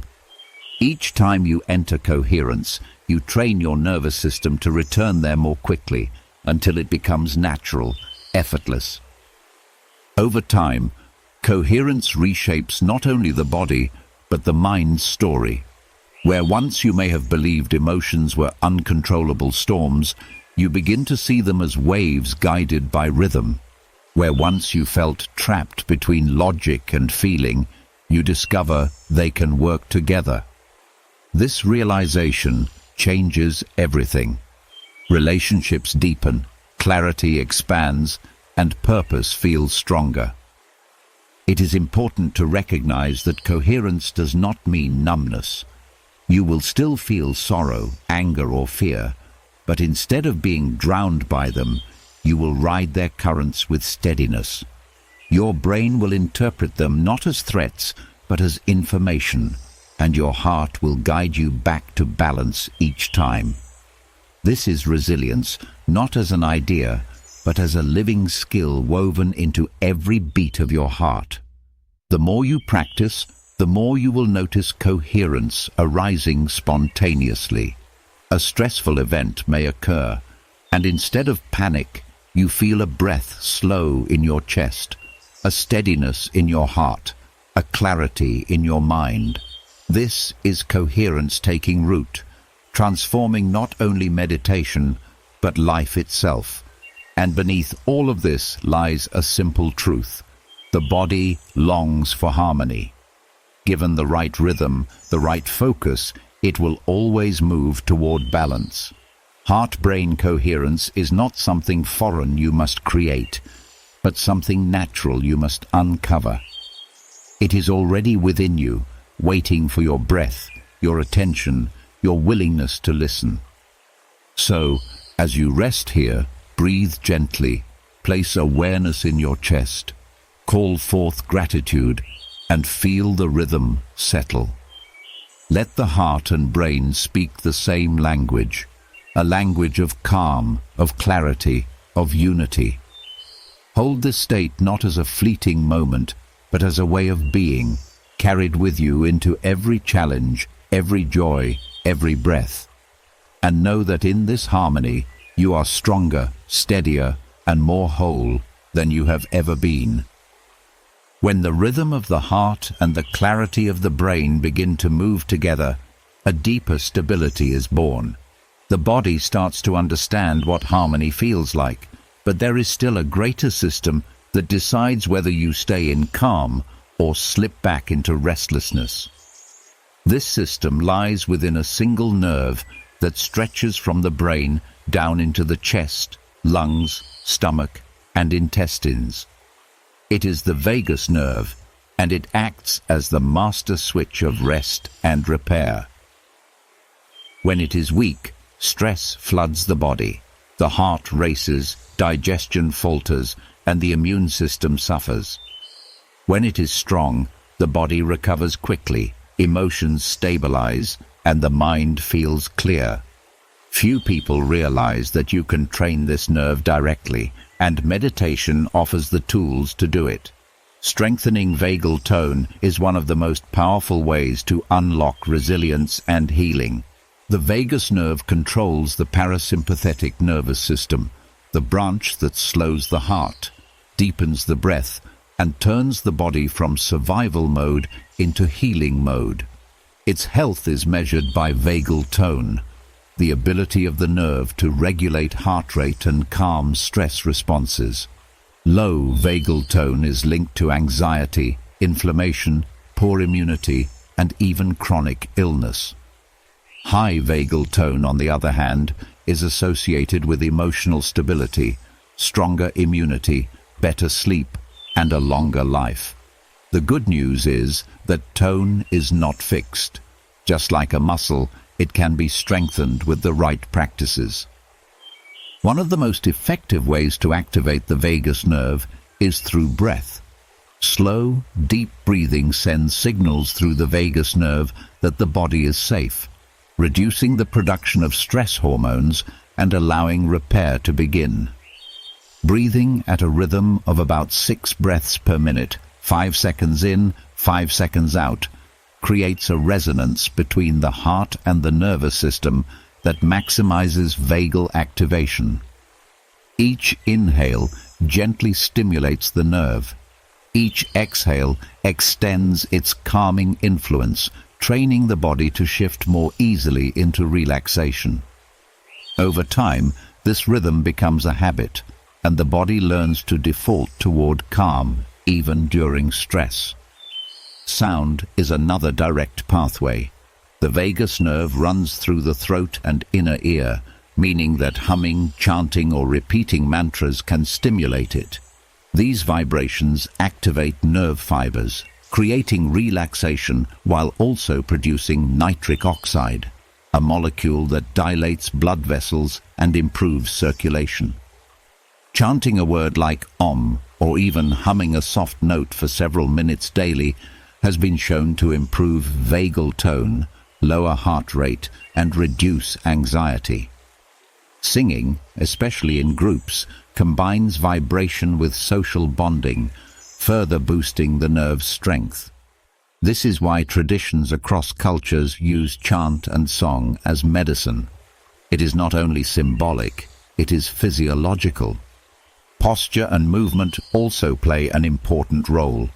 Each time you enter coherence, you train your nervous system to return there more quickly, until it becomes natural, effortless. Over time, coherence reshapes not only the body, but the mind's story. Where once you may have believed emotions were uncontrollable storms, you begin to see them as waves guided by rhythm. Where once you felt trapped between logic and feeling, you discover they can work together. This realization changes everything. Relationships deepen, clarity expands, and purpose feels stronger. It is important to recognize that coherence does not mean numbness. You will still feel sorrow, anger, or fear, but instead of being drowned by them, you will ride their currents with steadiness. Your brain will interpret them not as threats, but as information, and your heart will guide you back to balance each time. This is resilience, not as an idea, but as a living skill woven into every beat of your heart. The more you practice, the more you will notice coherence arising spontaneously. A stressful event may occur, and instead of panic, you feel a breath slow in your chest, a steadiness in your heart, a clarity in your mind. This is coherence taking root, transforming not only meditation, but life itself. And beneath all of this lies a simple truth. The body longs for harmony. Given the right rhythm, the right focus, it will always move toward balance. Heart-brain coherence is not something foreign you must create, but something natural you must uncover. It is already within you, waiting for your breath, your attention, your willingness to listen. So, as you rest here, breathe gently, place awareness in your chest, call forth gratitude, and feel the rhythm settle. Let the heart and brain speak the same language, a language of calm, of clarity, of unity. Hold this state not as a fleeting moment, but as a way of being, carried with you into every challenge, every joy, every breath. And know that in this harmony, you are stronger, steadier, and more whole than you have ever been. When the rhythm of the heart and the clarity of the brain begin to move together, a deeper stability is born. The body starts to understand what harmony feels like, but there is still a greater system that decides whether you stay in calm or slip back into restlessness. This system lies within a single nerve that stretches from the brain down into the chest, lungs, stomach, and intestines. It is the vagus nerve, and it acts as the master switch of rest and repair. When it is weak, stress floods the body. The heart races, digestion falters, and the immune system suffers. When it is strong, the body recovers quickly, emotions stabilize, and the mind feels clear. Few people realize that you can train this nerve directly, and meditation offers the tools to do it. Strengthening vagal tone is one of the most powerful ways to unlock resilience and healing. The vagus nerve controls the parasympathetic nervous system, the branch that slows the heart, deepens the breath, and turns the body from survival mode into healing mode. Its health is measured by vagal tone, the ability of the nerve to regulate heart rate and calm stress responses. Low vagal tone is linked to anxiety, inflammation, poor immunity, and even chronic illness. High vagal tone, on the other hand, is associated with emotional stability, stronger immunity, better sleep, and a longer life. The good news is that tone is not fixed. Just like a muscle, it can be strengthened with the right practices. One of the most effective ways to activate the vagus nerve is through breath. Slow, deep breathing sends signals through the vagus nerve that the body is safe, reducing the production of stress hormones and allowing repair to begin. Breathing at a rhythm of about 6 breaths per minute, 5 seconds in, 5 seconds out, creates a resonance between the heart and the nervous system that maximizes vagal activation. Each inhale gently stimulates the nerve. Each exhale extends its calming influence, training the body to shift more easily into relaxation. Over time, this rhythm becomes a habit, and the body learns to default toward calm, even during stress. Sound is another direct pathway. The vagus nerve runs through the throat and inner ear, meaning that humming, chanting, or repeating mantras can stimulate it. These vibrations activate nerve fibers, creating relaxation while also producing nitric oxide, a molecule that dilates blood vessels and improves circulation. Chanting a word like Om, or even humming a soft note for several minutes daily, has been shown to improve vagal tone, lower heart rate, and reduce anxiety. Singing, especially in groups, combines vibration with social bonding, further boosting the nerve's strength. This is why traditions across cultures use chant and song as medicine. It is not only symbolic, it is physiological. Posture and movement also play an important role.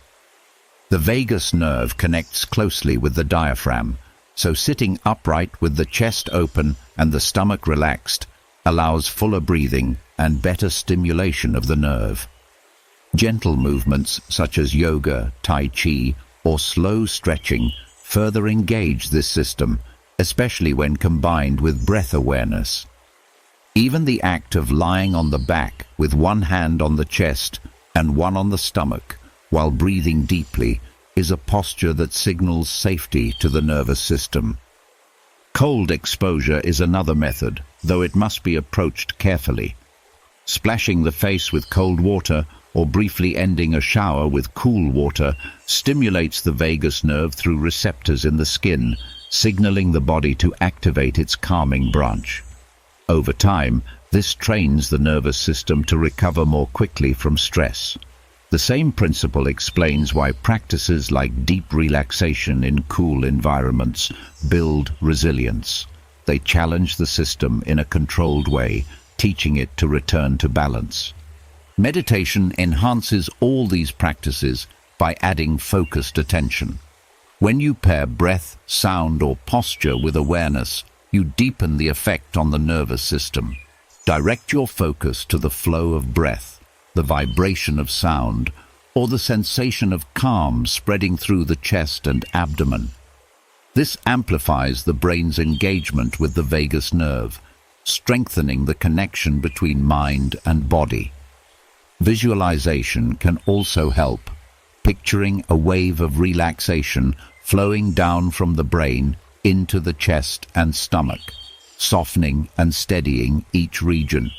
The vagus nerve connects closely with the diaphragm, so sitting upright with the chest open and the stomach relaxed allows fuller breathing and better stimulation of the nerve. Gentle movements such as yoga, tai chi, or slow stretching further engage this system, especially when combined with breath awareness. Even the act of lying on the back with one hand on the chest and one on the stomach while breathing deeply is a posture that signals safety to the nervous system. Cold exposure is another method, though it must be approached carefully. Splashing the face with cold water or briefly ending a shower with cool water stimulates the vagus nerve through receptors in the skin, signaling the body to activate its calming branch. Over time, this trains the nervous system to recover more quickly from stress. The same principle explains why practices like deep relaxation in cool environments build resilience. They challenge the system in a controlled way, teaching it to return to balance. Meditation enhances all these practices by adding focused attention. When you pair breath, sound, or posture with awareness, you deepen the effect on the nervous system. Direct your focus to the flow of breath, the vibration of sound, or the sensation of calm spreading through the chest and abdomen. This amplifies the brain's engagement with the vagus nerve, strengthening the connection between mind and body. Visualization can also help, picturing a wave of relaxation flowing down from the brain into the chest and stomach, softening and steadying each region.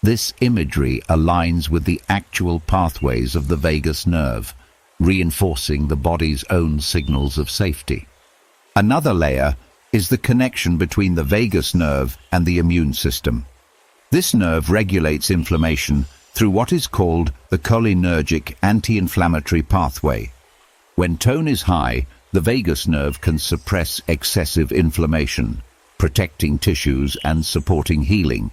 This imagery aligns with the actual pathways of the vagus nerve, reinforcing the body's own signals of safety. Another layer is the connection between the vagus nerve and the immune system. This nerve regulates inflammation through what is called the cholinergic anti-inflammatory pathway. When tone is high, the vagus nerve can suppress excessive inflammation, protecting tissues and supporting healing.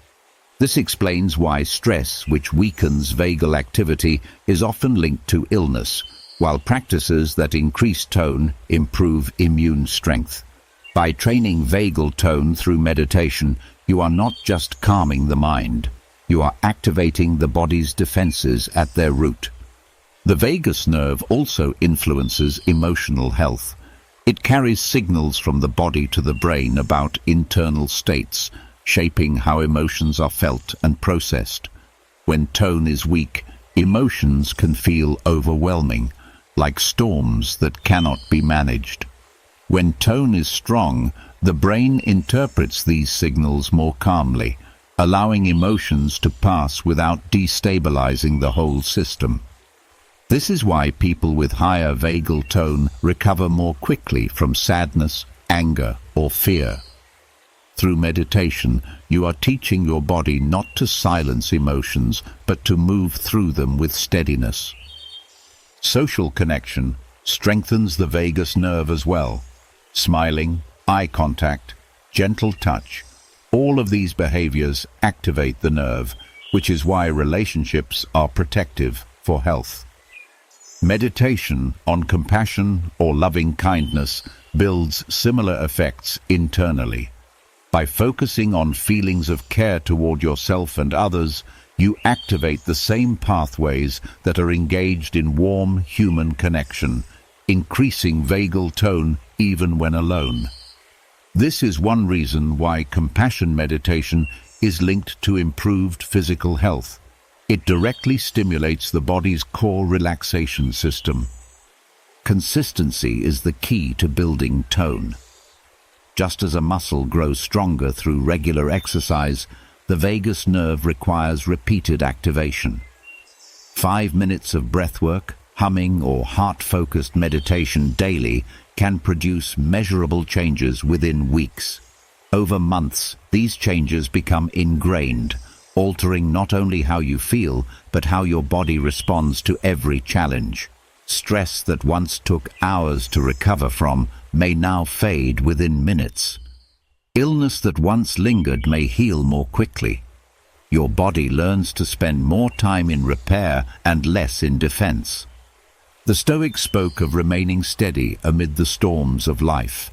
This explains why stress, which weakens vagal activity, is often linked to illness, while practices that increase tone improve immune strength. By training vagal tone through meditation, you are not just calming the mind, you are activating the body's defenses at their root. The vagus nerve also influences emotional health. It carries signals from the body to the brain about internal states, shaping how emotions are felt and processed. When tone is weak, emotions can feel overwhelming, like storms that cannot be managed. When tone is strong, the brain interprets these signals more calmly, allowing emotions to pass without destabilizing the whole system. This is why people with higher vagal tone recover more quickly from sadness, anger, or fear. Through meditation, you are teaching your body not to silence emotions, but to move through them with steadiness. Social connection strengthens the vagus nerve as well. Smiling, eye contact, gentle touch, all of these behaviors activate the nerve, which is why relationships are protective for health. Meditation on compassion or loving kindness builds similar effects internally. By focusing on feelings of care toward yourself and others, you activate the same pathways that are engaged in warm human connection, increasing vagal tone even when alone. This is one reason why compassion meditation is linked to improved physical health. It directly stimulates the body's core relaxation system. Consistency is the key to building tone. Just as a muscle grows stronger through regular exercise, the vagus nerve requires repeated activation. 5 minutes of breathwork, humming, or heart-focused meditation daily can produce measurable changes within weeks. Over months, these changes become ingrained, altering not only how you feel, but how your body responds to every challenge. Stress that once took hours to recover from may now fade within minutes. Illness that once lingered may heal more quickly. Your body learns to spend more time in repair and less in defense. The Stoics spoke of remaining steady amid the storms of life.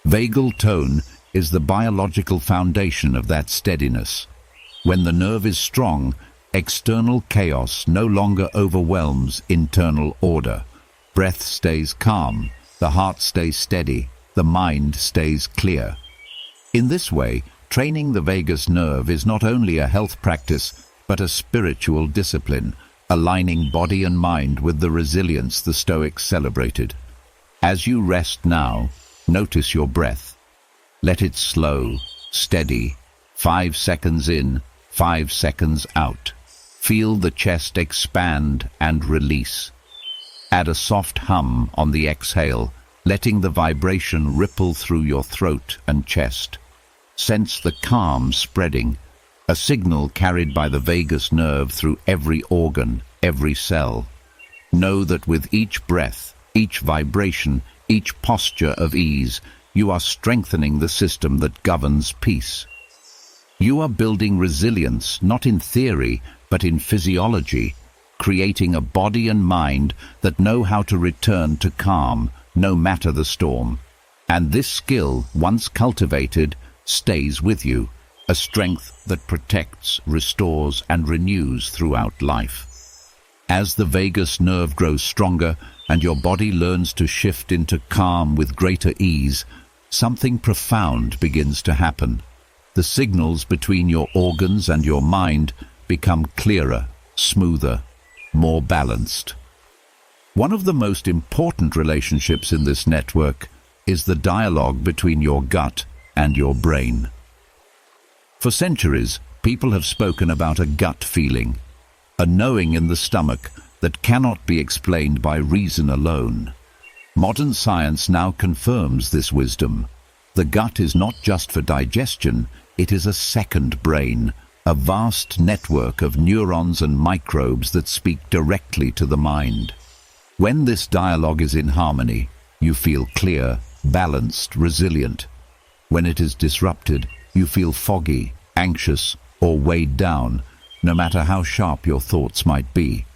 Vagal tone is the biological foundation of that steadiness. When the nerve is strong, external chaos no longer overwhelms internal order. Breath stays calm, the heart stays steady, the mind stays clear. In this way, training the vagus nerve is not only a health practice, but a spiritual discipline, aligning body and mind with the resilience the Stoics celebrated. As you rest now, notice your breath. Let it slow, steady, 5 seconds in, 5 seconds out. Feel the chest expand and release. Add a soft hum on the exhale, letting the vibration ripple through your throat and chest. Sense the calm spreading, a signal carried by the vagus nerve through every organ, every cell. Know that with each breath, each vibration, each posture of ease, you are strengthening the system that governs peace. You are building resilience, not in theory, but in physiology, creating a body and mind that know how to return to calm, no matter the storm. And this skill, once cultivated, stays with you, a strength that protects, restores, and renews throughout life. As the vagus nerve grows stronger and your body learns to shift into calm with greater ease, something profound begins to happen. The signals between your organs and your mind become clearer, smoother, more balanced. One of the most important relationships in this network is the dialogue between your gut and your brain. For centuries, people have spoken about a gut feeling, a knowing in the stomach that cannot be explained by reason alone. Modern science now confirms this wisdom. The gut is not just for digestion, it is a second brain, a vast network of neurons and microbes that speak directly to the mind. When this dialogue is in harmony, you feel clear, balanced, resilient. When it is disrupted, you feel foggy, anxious, or weighed down, no matter how sharp your thoughts might be.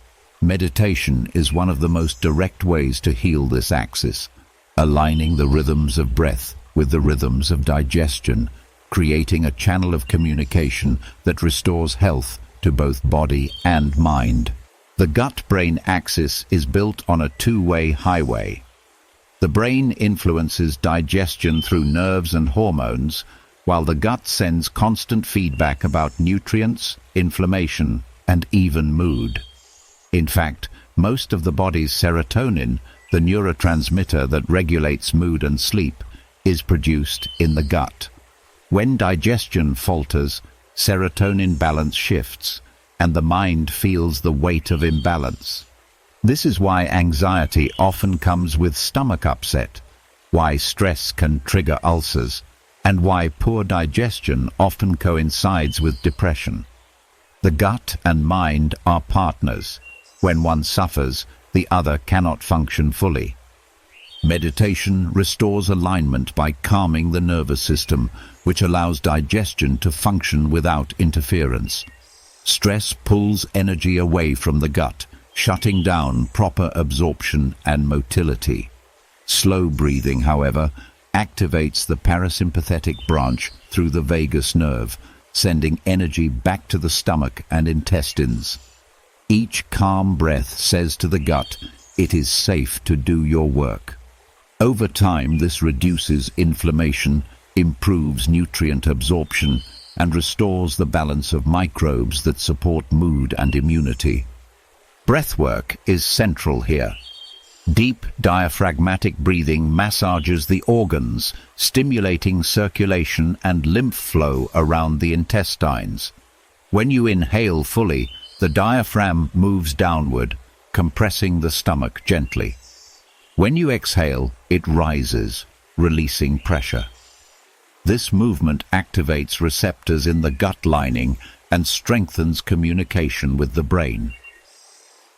Meditation is one of the most direct ways to heal this axis, aligning the rhythms of breath with the rhythms of digestion, creating a channel of communication that restores health to both body and mind. The gut-brain axis is built on a two-way highway. The brain influences digestion through nerves and hormones, while the gut sends constant feedback about nutrients, inflammation, and even mood. In fact, most of the body's serotonin, the neurotransmitter that regulates mood and sleep, is produced in the gut. When digestion falters, serotonin balance shifts, and the mind feels the weight of imbalance. This is why anxiety often comes with stomach upset, why stress can trigger ulcers, and why poor digestion often coincides with depression. The gut and mind are partners. When one suffers, the other cannot function fully. Meditation restores alignment by calming the nervous system, which allows digestion to function without interference. Stress pulls energy away from the gut, shutting down proper absorption and motility. Slow breathing, however, activates the parasympathetic branch through the vagus nerve, sending energy back to the stomach and intestines. Each calm breath says to the gut, "It is safe to do your work." Over time, this reduces inflammation, improves nutrient absorption, and restores the balance of microbes that support mood and immunity. Breathwork is central here. Deep diaphragmatic breathing massages the organs, stimulating circulation and lymph flow around the intestines. When you inhale fully, the diaphragm moves downward, compressing the stomach gently. When you exhale, it rises, releasing pressure. This movement activates receptors in the gut lining and strengthens communication with the brain.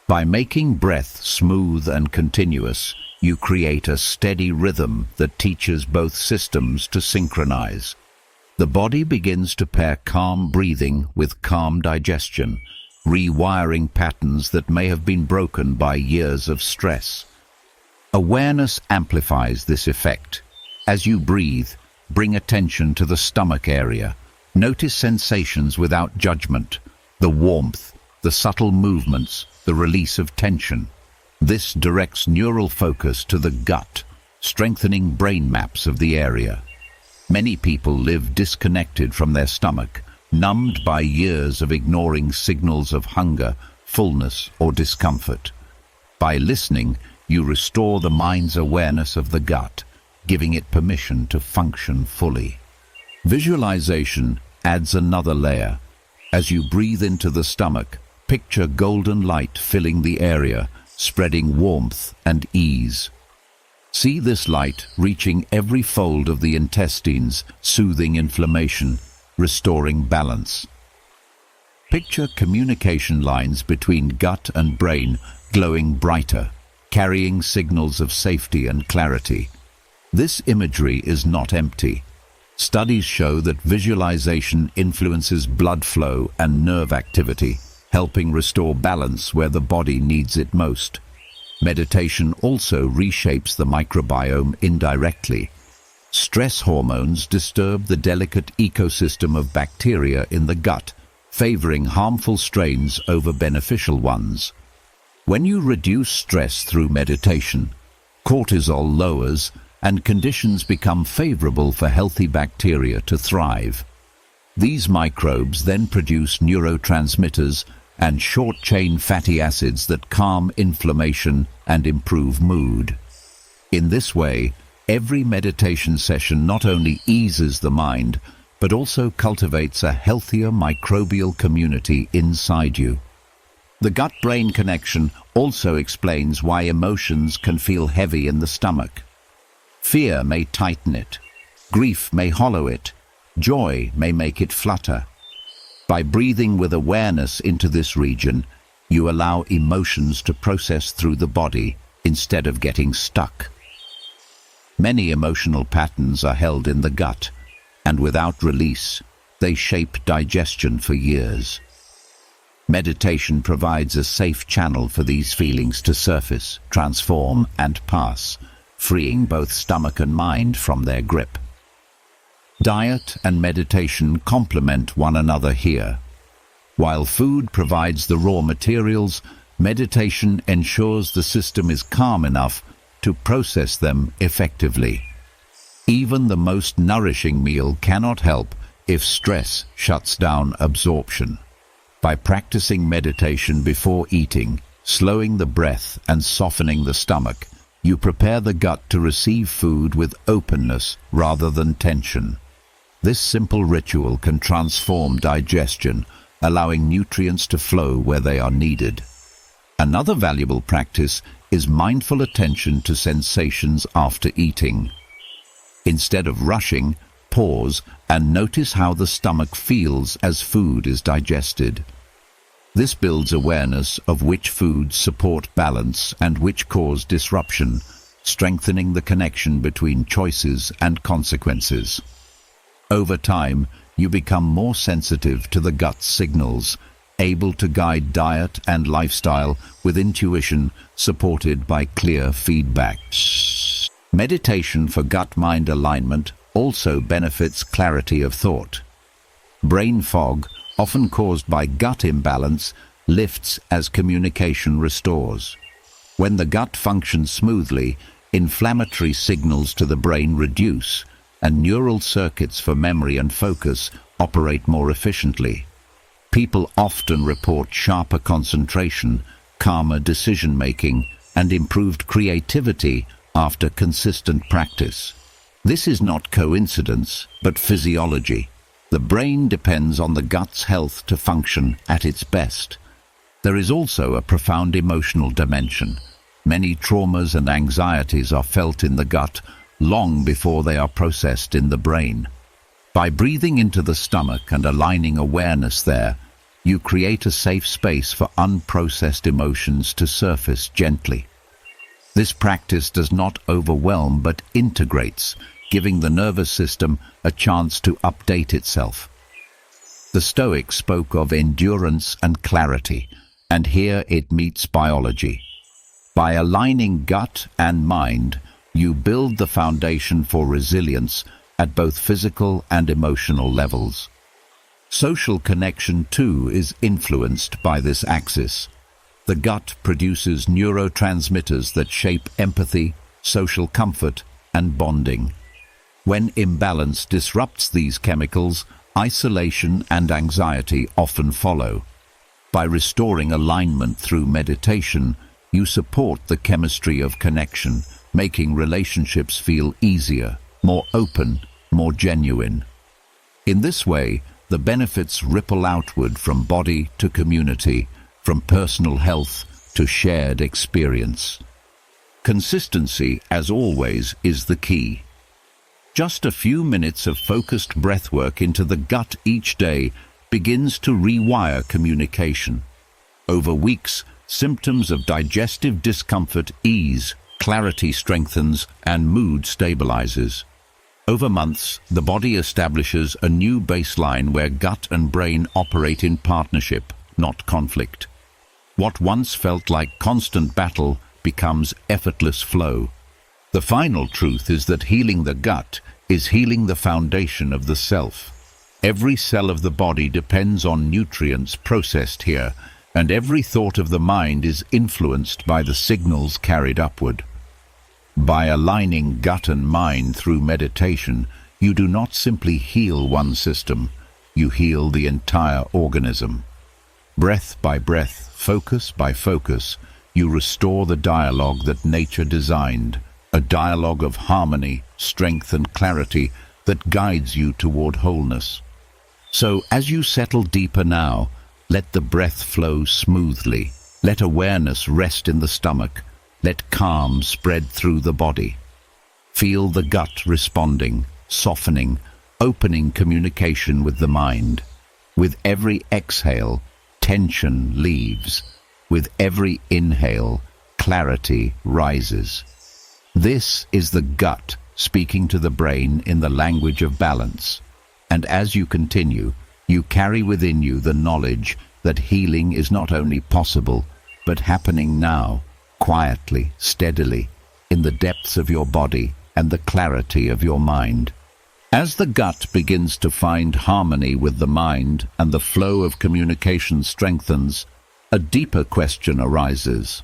By making breath smooth and continuous, you create a steady rhythm that teaches both systems to synchronize. The body begins to pair calm breathing with calm digestion, rewiring patterns that may have been broken by years of stress. Awareness amplifies this effect. As you breathe, bring attention to the stomach area. Notice sensations without judgment, the warmth, the subtle movements, the release of tension. This directs neural focus to the gut, strengthening brain maps of the area. Many people live disconnected from their stomach, numbed by years of ignoring signals of hunger, fullness, or discomfort. By listening, you restore the mind's awareness of the gut, giving it permission to function fully. Visualization adds another layer. As you breathe into the stomach, picture golden light filling the area, spreading warmth and ease. See this light reaching every fold of the intestines, soothing inflammation, restoring balance. Picture communication lines between gut and brain glowing brighter, carrying signals of safety and clarity. This imagery is not empty. Studies show that visualization influences blood flow and nerve activity, helping restore balance where the body needs it most. Meditation also reshapes the microbiome indirectly. Stress hormones disturb the delicate ecosystem of bacteria in the gut, favoring harmful strains over beneficial ones. When you reduce stress through meditation, cortisol lowers and conditions become favorable for healthy bacteria to thrive. These microbes then produce neurotransmitters and short-chain fatty acids that calm inflammation and improve mood. In this way, every meditation session not only eases the mind, but also cultivates a healthier microbial community inside you. The gut-brain connection also explains why emotions can feel heavy in the stomach. Fear may tighten it, grief may hollow it, joy may make it flutter. By breathing with awareness into this region, you allow emotions to process through the body instead of getting stuck. Many emotional patterns are held in the gut, and without release, they shape digestion for years. Meditation provides a safe channel for these feelings to surface, transform, and pass, freeing both stomach and mind from their grip. Diet and meditation complement one another here. While food provides the raw materials, meditation ensures the system is calm enough to process them effectively. Even the most nourishing meal cannot help if stress shuts down absorption. By practicing meditation before eating, slowing the breath and softening the stomach, you prepare the gut to receive food with openness rather than tension. This simple ritual can transform digestion, allowing nutrients to flow where they are needed. Another valuable practice is mindful attention to sensations after eating. Instead of rushing, pause and notice how the stomach feels as food is digested. This builds awareness of which foods support balance and which cause disruption, strengthening the connection between choices and consequences. Over time, you become more sensitive to the gut's signals, able to guide diet and lifestyle with intuition supported by clear feedback. Meditation for gut-mind alignment also benefits clarity of thought. Brain fog, often caused by gut imbalance, lifts as communication restores. When the gut functions smoothly, inflammatory signals to the brain reduce, and neural circuits for memory and focus operate more efficiently. People often report sharper concentration, calmer decision-making, and improved creativity after consistent practice. This is not coincidence, but physiology. The brain depends on the gut's health to function at its best. There is also a profound emotional dimension. Many traumas and anxieties are felt in the gut long before they are processed in the brain. By breathing into the stomach and aligning awareness there, you create a safe space for unprocessed emotions to surface gently. This practice does not overwhelm but integrates, giving the nervous system a chance to update itself. The Stoics spoke of endurance and clarity, and here it meets biology. By aligning gut and mind, you build the foundation for resilience at both physical and emotional levels. Social connection, too, is influenced by this axis. The gut produces neurotransmitters that shape empathy, social comfort, and bonding. When imbalance disrupts these chemicals, isolation and anxiety often follow. By restoring alignment through meditation, you support the chemistry of connection, making relationships feel easier, more open, more genuine. In this way, the benefits ripple outward from body to community, from personal health to shared experience. Consistency, as always, is the key. Just a few minutes of focused breathwork into the gut each day begins to rewire communication. Over weeks, symptoms of digestive discomfort ease, clarity strengthens, and mood stabilizes. Over months, the body establishes a new baseline where gut and brain operate in partnership, not conflict. What once felt like constant battle becomes effortless flow. The final truth is that healing the gut is healing the foundation of the self. Every cell of the body depends on nutrients processed here, and every thought of the mind is influenced by the signals carried upward. By aligning gut and mind through meditation, you do not simply heal one system, you heal the entire organism. Breath by breath, focus by focus, you restore the dialogue that nature designed, a dialogue of harmony, strength, and clarity that guides you toward wholeness. So, as you settle deeper now, let the breath flow smoothly, let awareness rest in the stomach, let calm spread through the body. Feel the gut responding, softening, opening communication with the mind. With every exhale, tension leaves. With every inhale, clarity rises. This is the gut speaking to the brain in the language of balance. And as you continue, you carry within you the knowledge that healing is not only possible, but happening now, quietly, steadily, in the depths of your body and the clarity of your mind. As the gut begins to find harmony with the mind and the flow of communication strengthens, a deeper question arises.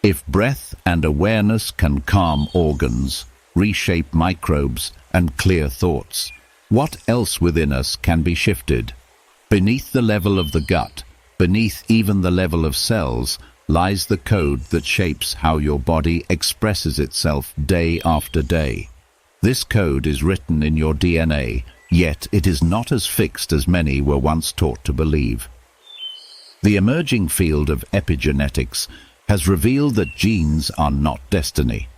If breath and awareness can calm organs, reshape microbes, and clear thoughts, what else within us can be shifted? Beneath the level of the gut, beneath even the level of cells, lies the code that shapes how your body expresses itself day after day. This code is written in your DNA, yet it is not as fixed as many were once taught to believe. The emerging field of epigenetics has revealed that genes are not destiny.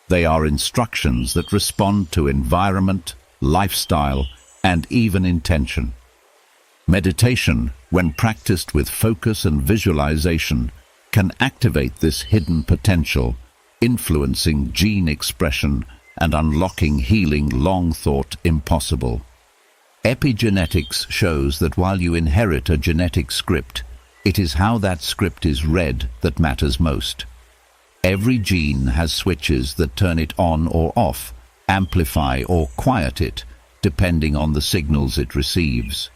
They are instructions that respond to environment, lifestyle, and even intention. Meditation, when practiced with focus and visualization, can activate this hidden potential, influencing gene expression and unlocking healing long thought impossible. Epigenetics shows that while you inherit a genetic script, it is how that script is read that matters most. Every gene has switches that turn it on or off, amplify or quiet it, depending on the signals it receives.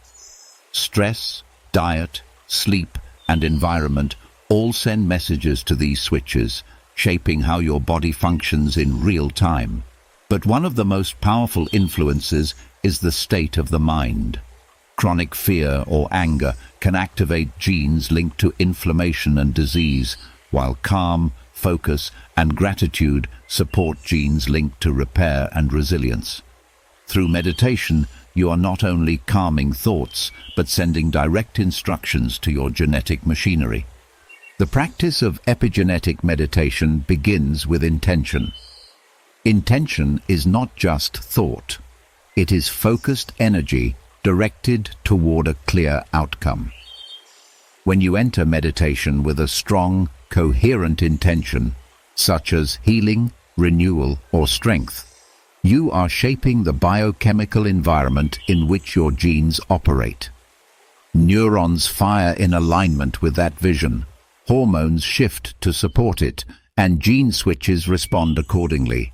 Stress, diet, sleep, and environment all send messages to these switches, shaping how your body functions in real time. But one of the most powerful influences is the state of the mind. Chronic fear or anger can activate genes linked to inflammation and disease, while calm, focus, and gratitude support genes linked to repair and resilience. Through meditation, you are not only calming thoughts, but sending direct instructions to your genetic machinery. The practice of epigenetic meditation begins with intention. Intention is not just thought. It is focused energy directed toward a clear outcome. When you enter meditation with a strong, coherent intention, such as healing, renewal, or strength, you are shaping the biochemical environment in which your genes operate. Neurons fire in alignment with that vision, hormones shift to support it, and gene switches respond accordingly.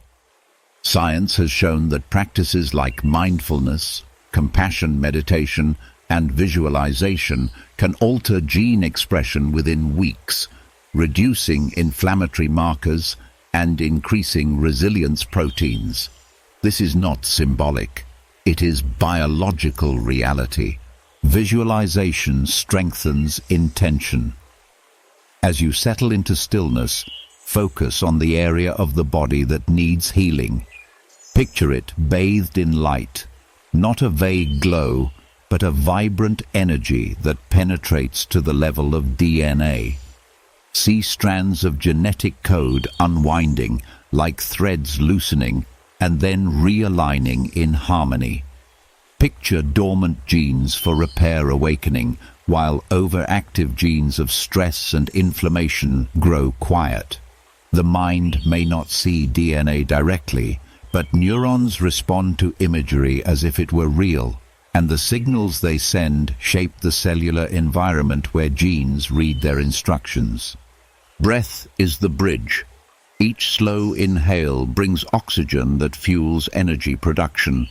Science has shown that practices like mindfulness, compassion meditation, and visualization can alter gene expression within weeks, reducing inflammatory markers and increasing resilience proteins. This is not symbolic. It is biological reality. Visualization strengthens intention. As you settle into stillness, focus on the area of the body that needs healing. Picture it bathed in light, not a vague glow, but a vibrant energy that penetrates to the level of DNA. See strands of genetic code unwinding, like threads loosening, and then realigning in harmony. Picture dormant genes for repair awakening, while overactive genes of stress and inflammation grow quiet. The mind may not see DNA directly, but neurons respond to imagery as if it were real, and the signals they send shape the cellular environment where genes read their instructions. Breath is the bridge. Each slow inhale brings oxygen that fuels energy production.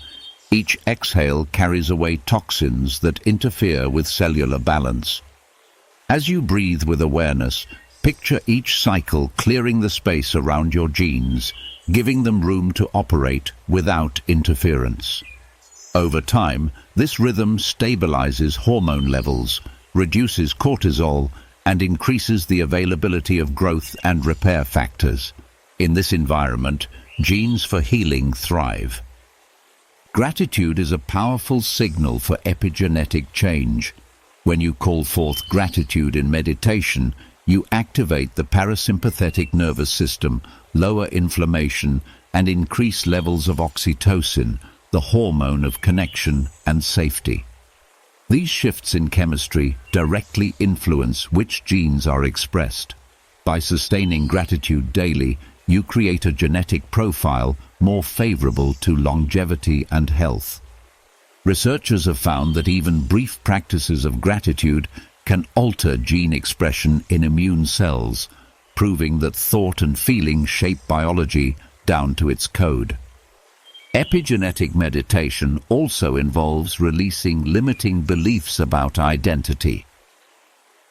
Each exhale carries away toxins that interfere with cellular balance. As you breathe with awareness, picture each cycle clearing the space around your genes, giving them room to operate without interference. Over time, this rhythm stabilizes hormone levels, reduces cortisol, and increases the availability of growth and repair factors. In this environment, genes for healing thrive. Gratitude is a powerful signal for epigenetic change. When you call forth gratitude in meditation, you activate the parasympathetic nervous system, lower inflammation, and increase levels of oxytocin, the hormone of connection and safety. These shifts in chemistry directly influence which genes are expressed. By sustaining gratitude daily, you create a genetic profile more favorable to longevity and health. Researchers have found that even brief practices of gratitude can alter gene expression in immune cells, proving that thought and feeling shape biology down to its code. Epigenetic meditation also involves releasing limiting beliefs about identity.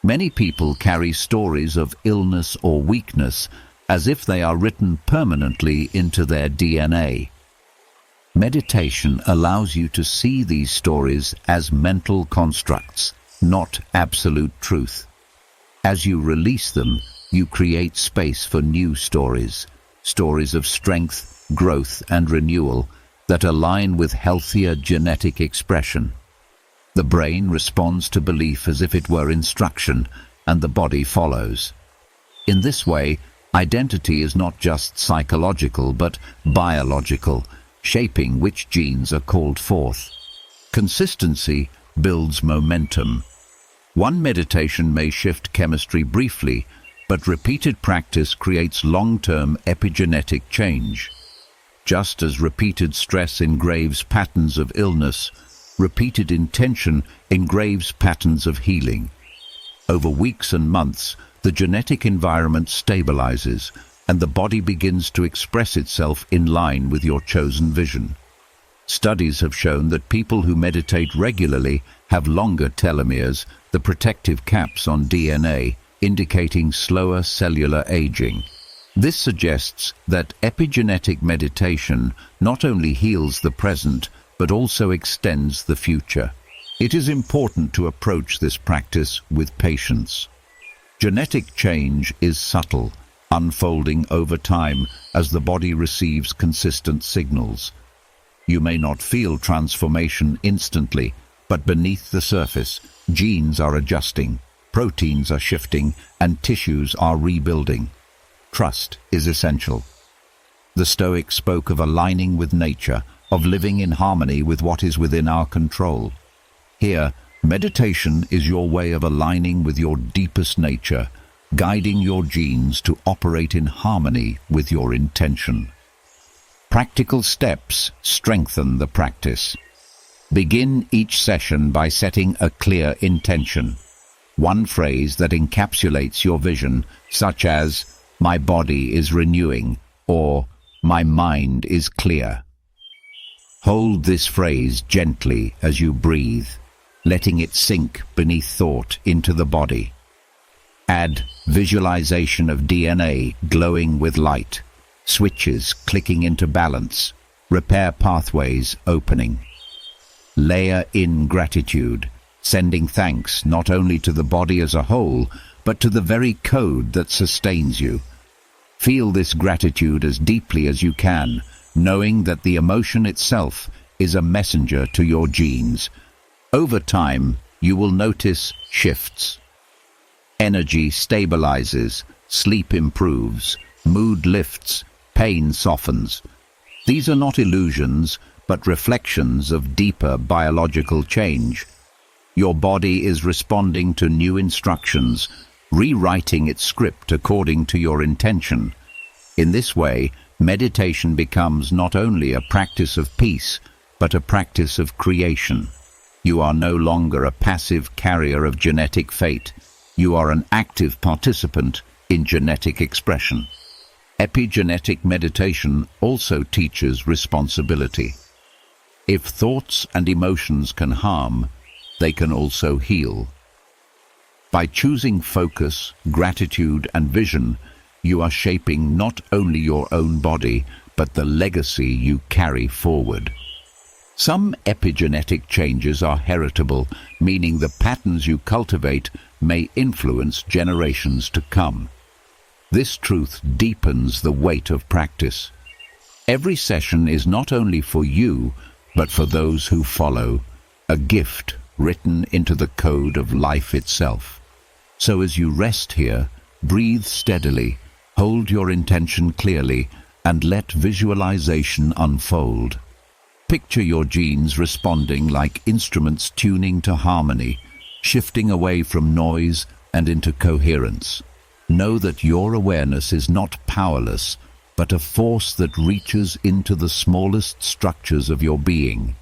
Many people carry stories of illness or weakness as if they are written permanently into their DNA. Meditation allows you to see these stories as mental constructs, not absolute truth. As you release them, you create space for new stories, stories of strength, growth, and renewal that align with healthier genetic expression. The brain responds to belief as if it were instruction, and the body follows. In this way, identity is not just psychological but biological, shaping which genes are called forth. Consistency builds momentum. One meditation may shift chemistry briefly, but repeated practice creates long-term epigenetic change. Just as repeated stress engraves patterns of illness, repeated intention engraves patterns of healing. Over weeks and months, the genetic environment stabilizes, and the body begins to express itself in line with your chosen vision. Studies have shown that people who meditate regularly have longer telomeres, the protective caps on DNA, indicating slower cellular aging. This suggests that epigenetic meditation not only heals the present, but also extends the future. It is important to approach this practice with patience. Genetic change is subtle, unfolding over time as the body receives consistent signals. You may not feel transformation instantly, but beneath the surface, genes are adjusting, proteins are shifting, and tissues are rebuilding. Trust is essential. The Stoics spoke of aligning with nature, of living in harmony with what is within our control. Here, meditation is your way of aligning with your deepest nature, guiding your genes to operate in harmony with your intention. Practical steps strengthen the practice. Begin each session by setting a clear intention. One phrase that encapsulates your vision, such as, "My body is renewing," or "My mind is clear." Hold this phrase gently as you breathe, letting it sink beneath thought into the body. Add visualization of DNA glowing with light, switches clicking into balance, repair pathways opening. Layer in gratitude, sending thanks not only to the body as a whole, but to the very code that sustains you. Feel this gratitude as deeply as you can, knowing that the emotion itself is a messenger to your genes. Over time, you will notice shifts. Energy stabilizes, sleep improves, mood lifts, pain softens. These are not illusions, but reflections of deeper biological change. Your body is responding to new instructions, rewriting its script according to your intention. In this way, meditation becomes not only a practice of peace, but a practice of creation. You are no longer a passive carrier of genetic fate. You are an active participant in genetic expression. Epigenetic meditation also teaches responsibility. If thoughts and emotions can harm, they can also heal. By choosing focus, gratitude, and vision, you are shaping not only your own body, but the legacy you carry forward. Some epigenetic changes are heritable, meaning the patterns you cultivate may influence generations to come. This truth deepens the weight of practice. Every session is not only for you, but for those who follow, a gift written into the code of life itself. So as you rest here, breathe steadily, hold your intention clearly, and let visualization unfold. Picture your genes responding like instruments tuning to harmony, shifting away from noise and into coherence. Know that your awareness is not powerless, but a force that reaches into the smallest structures of your being.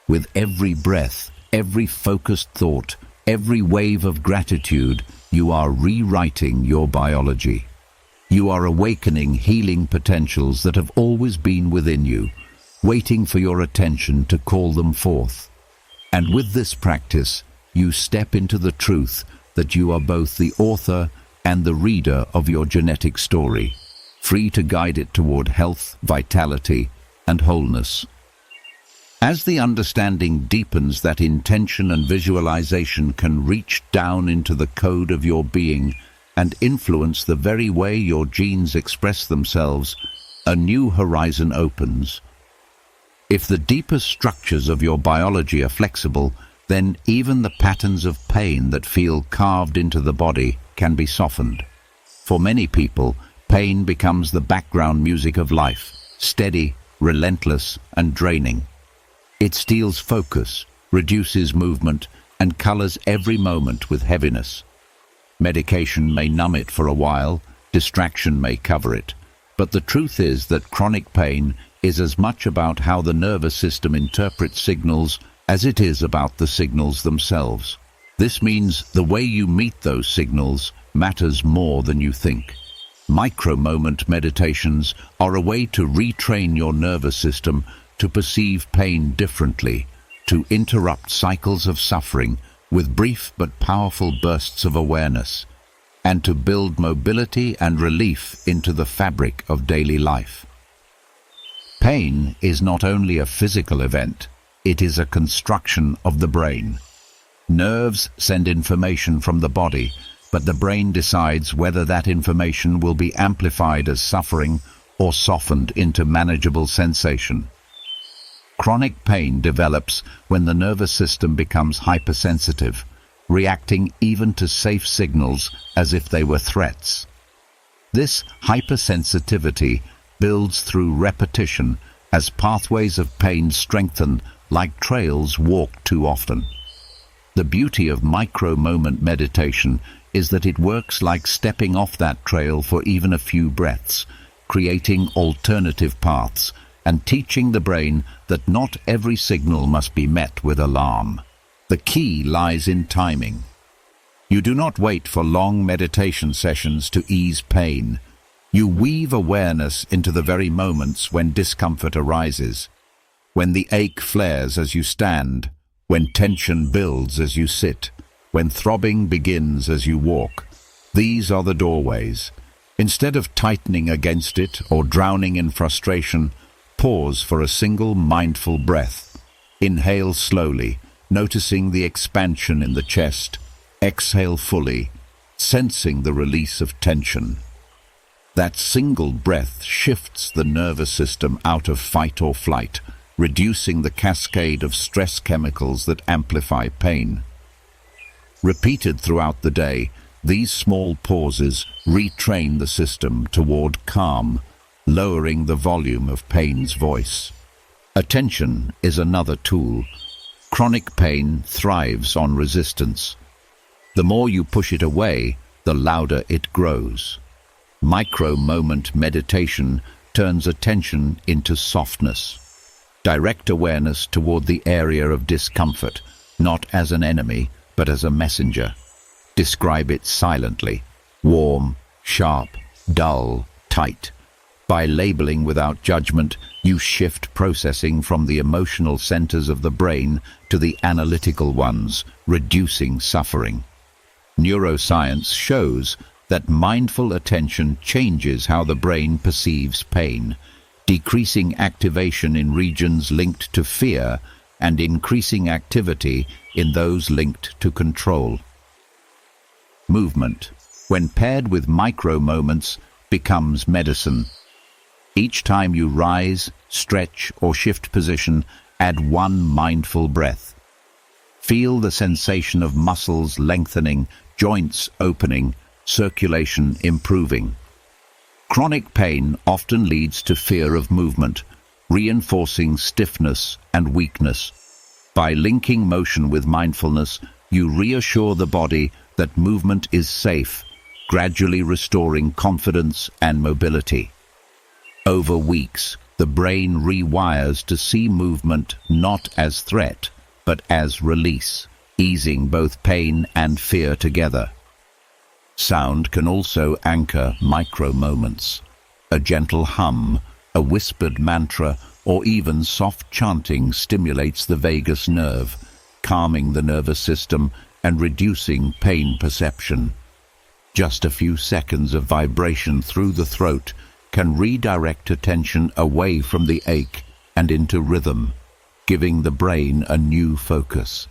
With every breath, every focused thought, every wave of gratitude, you are rewriting your biology. You are awakening healing potentials that have always been within you, waiting for your attention to call them forth. And with this practice, you step into the truth that you are both the author and the reader of your genetic story, free to guide it toward health, vitality, and wholeness. As the understanding deepens that intention and visualization can reach down into the code of your being and influence the very way your genes express themselves, a new horizon opens. If the deepest structures of your biology are flexible, then even the patterns of pain that feel carved into the body can be softened. For many people, pain becomes the background music of life, steady, relentless, and draining. It steals focus, reduces movement, and colors every moment with heaviness. Medication may numb it for a while, distraction may cover it, but the truth is that chronic pain is as much about how the nervous system interprets signals as it is about the signals themselves. This means the way you meet those signals matters more than you think. Micro-moment meditations are a way to retrain your nervous system to perceive pain differently, to interrupt cycles of suffering with brief but powerful bursts of awareness. and to build mobility and relief into the fabric of daily life. Pain is not only a physical event, it is a construction of the brain. Nerves send information from the body, but the brain decides whether that information will be amplified as suffering or softened into manageable sensation. Chronic pain develops when the nervous system becomes hypersensitive, reacting even to safe signals as if they were threats. This hypersensitivity builds through repetition as pathways of pain strengthen like trails walked too often. The beauty of micro-moment meditation is that it works like stepping off that trail for even a few breaths, creating alternative paths and teaching the brain that not every signal must be met with alarm. The key lies in timing. You do not wait for long meditation sessions to ease pain. You weave awareness into the very moments when discomfort arises, when the ache flares as you stand, when tension builds as you sit, when throbbing begins as you walk. These are the doorways. Instead of tightening against it or drowning in frustration, pause for a single mindful breath. Inhale slowly, noticing the expansion in the chest. Exhale fully, sensing the release of tension. That single breath shifts the nervous system out of fight or flight, reducing the cascade of stress chemicals that amplify pain. Repeated throughout the day, these small pauses retrain the system toward calm, lowering the volume of pain's voice. Attention is another tool. Chronic pain thrives on resistance. The more you push it away, the louder it grows. Micro-moment meditation turns attention into softness. Direct awareness toward the area of discomfort, not as an enemy, but as a messenger. Describe it silently: warm, sharp, dull, tight. By labeling without judgment, you shift processing from the emotional centers of the brain to the analytical ones, reducing suffering. Neuroscience shows that mindful attention changes how the brain perceives pain, decreasing activation in regions linked to fear and increasing activity in those linked to control. Movement, when paired with micro-moments, becomes medicine. Each time you rise, stretch, or shift position, add one mindful breath. Feel the sensation of muscles lengthening, joints opening, circulation improving. Chronic pain often leads to fear of movement, reinforcing stiffness and weakness. By linking motion with mindfulness, you reassure the body that movement is safe, gradually restoring confidence and mobility. Over weeks, the brain rewires to see movement not as threat, but as release, easing both pain and fear together. Sound can also anchor micro-moments. A gentle hum, a whispered mantra, or even soft chanting stimulates the vagus nerve, calming the nervous system and reducing pain perception. Just a few seconds of vibration through the throat can redirect attention away from the ache and into rhythm, giving the brain a new focus.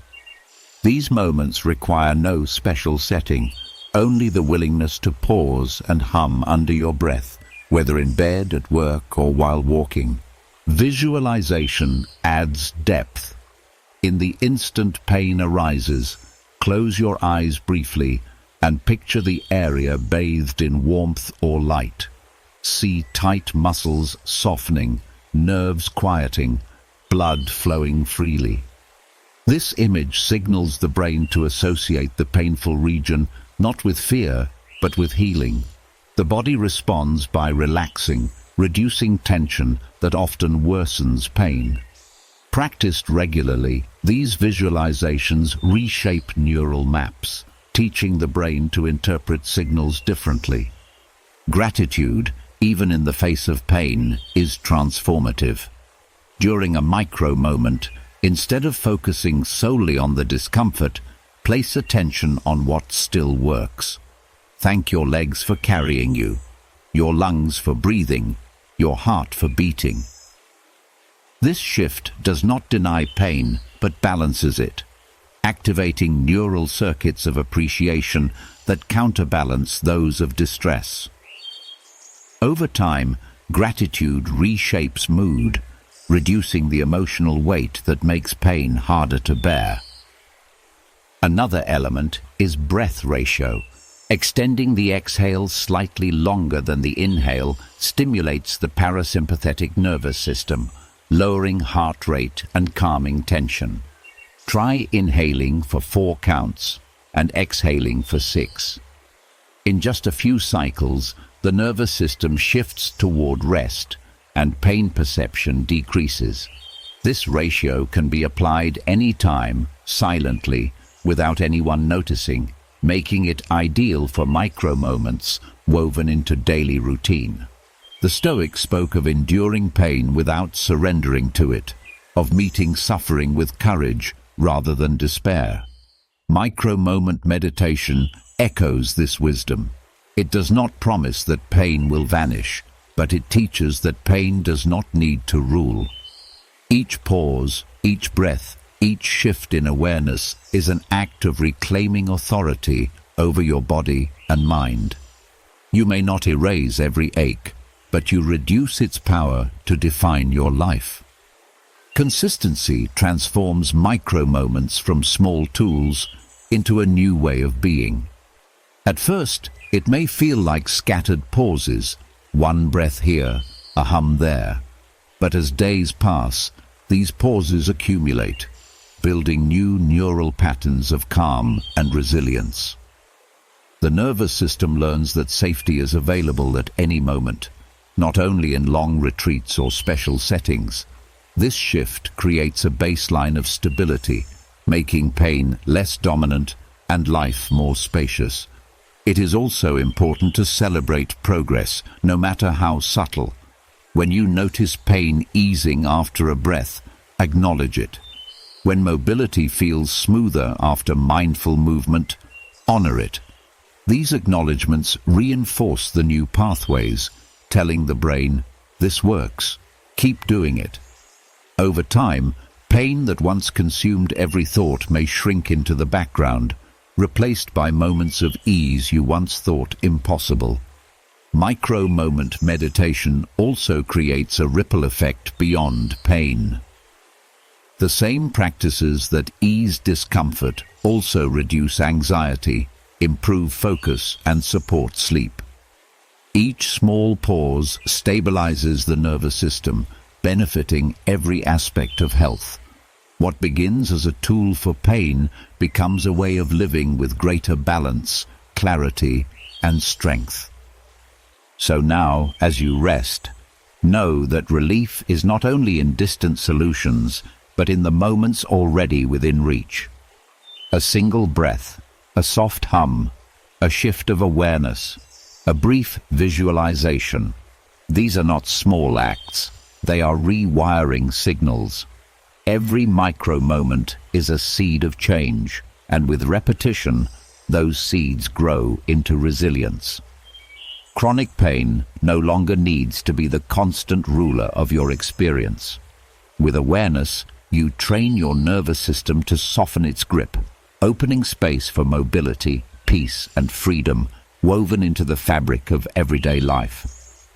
These moments require no special setting, only the willingness to pause and hum under your breath, whether in bed, at work, or while walking. Visualization adds depth. In the instant pain arises, close your eyes briefly and picture the area bathed in warmth or light. See tight muscles softening, nerves quieting, blood flowing freely. This image signals the brain to associate the painful region not with fear, but with healing. The body responds by relaxing, reducing tension that often worsens pain. Practiced regularly, these visualizations reshape neural maps, teaching the brain to interpret signals differently. Gratitude, even in the face of pain, is transformative. During a micro-moment, instead of focusing solely on the discomfort, place attention on what still works. Thank your legs for carrying you, your lungs for breathing, your heart for beating. This shift does not deny pain, but balances it, activating neural circuits of appreciation that counterbalance those of distress. Over time, gratitude reshapes mood, reducing the emotional weight that makes pain harder to bear. Another element is breath ratio. Extending the exhale slightly longer than the inhale stimulates the parasympathetic nervous system, lowering heart rate and calming tension. Try inhaling for 4 counts and exhaling for 6. In just a few cycles, the nervous system shifts toward rest and pain perception decreases. This ratio can be applied anytime, silently, without anyone noticing, making it ideal for micro-moments woven into daily routine. The Stoics spoke of enduring pain without surrendering to it, of meeting suffering with courage rather than despair. Micro-moment meditation echoes this wisdom. It does not promise that pain will vanish, but it teaches that pain does not need to rule. Each pause, each breath, each shift in awareness is an act of reclaiming authority over your body and mind. You may not erase every ache, but you reduce its power to define your life. Consistency transforms micro-moments from small tools into a new way of being. At first, it may feel like scattered pauses, one breath here, a hum there. But as days pass, these pauses accumulate, building new neural patterns of calm and resilience. The nervous system learns that safety is available at any moment, not only in long retreats or special settings. This shift creates a baseline of stability, making pain less dominant and life more spacious. It is also important to celebrate progress, no matter how subtle. When you notice pain easing after a breath, acknowledge it. When mobility feels smoother after mindful movement, honor it. These acknowledgements reinforce the new pathways, telling the brain, this works, keep doing it. Over time, pain that once consumed every thought may shrink into the background, replaced by moments of ease you once thought impossible. Micro-moment meditation also creates a ripple effect beyond pain. The same practices that ease discomfort also reduce anxiety, improve focus, and support sleep. Each small pause stabilizes the nervous system, benefiting every aspect of health. What begins as a tool for pain becomes a way of living with greater balance, clarity, and strength. So now, as you rest, know that relief is not only in distant solutions, but in the moments already within reach. A single breath, a soft hum, a shift of awareness, a brief visualization. These are not small acts. They are rewiring signals. Every micro-moment is a seed of change, and with repetition, those seeds grow into resilience. Chronic pain no longer needs to be the constant ruler of your experience. With awareness, you train your nervous system to soften its grip, opening space for mobility, peace, and freedom woven into the fabric of everyday life.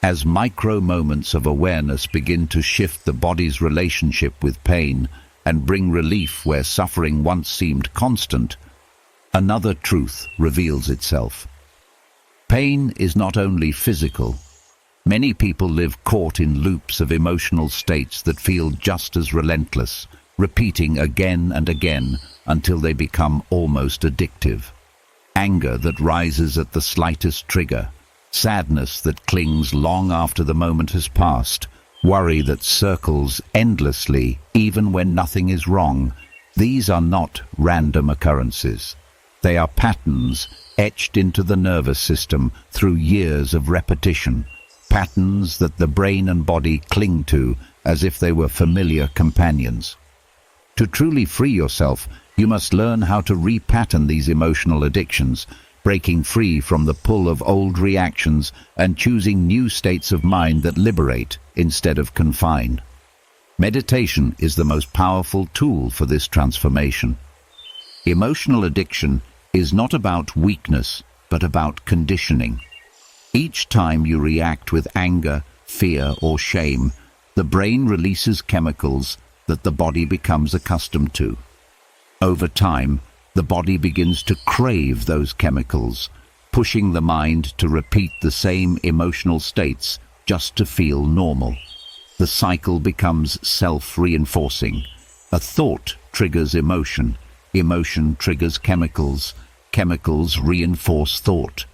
As micro-moments of awareness begin to shift the body's relationship with pain and bring relief where suffering once seemed constant, another truth reveals itself. Pain is not only physical. Many people live caught in loops of emotional states that feel just as relentless, repeating again and again until they become almost addictive. Anger that rises at the slightest trigger, sadness that clings long after the moment has passed, worry that circles endlessly even when nothing is wrong. These are not random occurrences. They are patterns etched into the nervous system through years of repetition, patterns that the brain and body cling to as if they were familiar companions. To truly free yourself, you must learn how to repattern these emotional addictions, breaking free from the pull of old reactions and choosing new states of mind that liberate instead of confine. Meditation is the most powerful tool for this transformation. Emotional addiction is not about weakness, but about conditioning. Each time you react with anger, fear, or shame, the brain releases chemicals that the body becomes accustomed to. Over time, the body begins to crave those chemicals, pushing the mind to repeat the same emotional states just to feel normal. The cycle becomes self-reinforcing. A thought triggers emotion, emotion triggers chemicals, chemicals reinforce thought.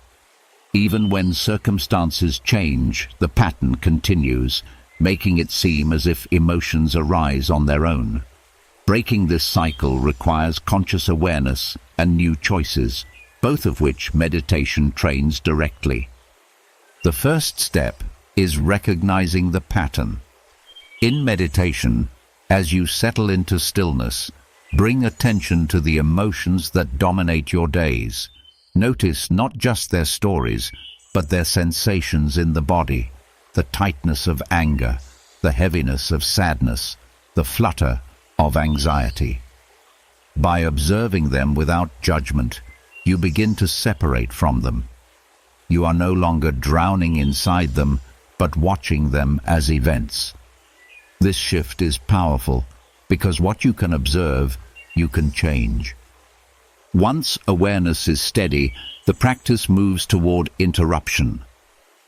Even when circumstances change, the pattern continues, making it seem as if emotions arise on their own. Breaking this cycle requires conscious awareness and new choices, both of which meditation trains directly. The first step is recognizing the pattern. In meditation, as you settle into stillness, bring attention to the emotions that dominate your days. Notice not just their stories, but their sensations in the body, the tightness of anger, the heaviness of sadness, the flutter of anxiety. By observing them without judgment, you begin to separate from them. You are no longer drowning inside them, but watching them as events. This shift is powerful because what you can observe, you can change. Once awareness is steady, the practice moves toward interruption.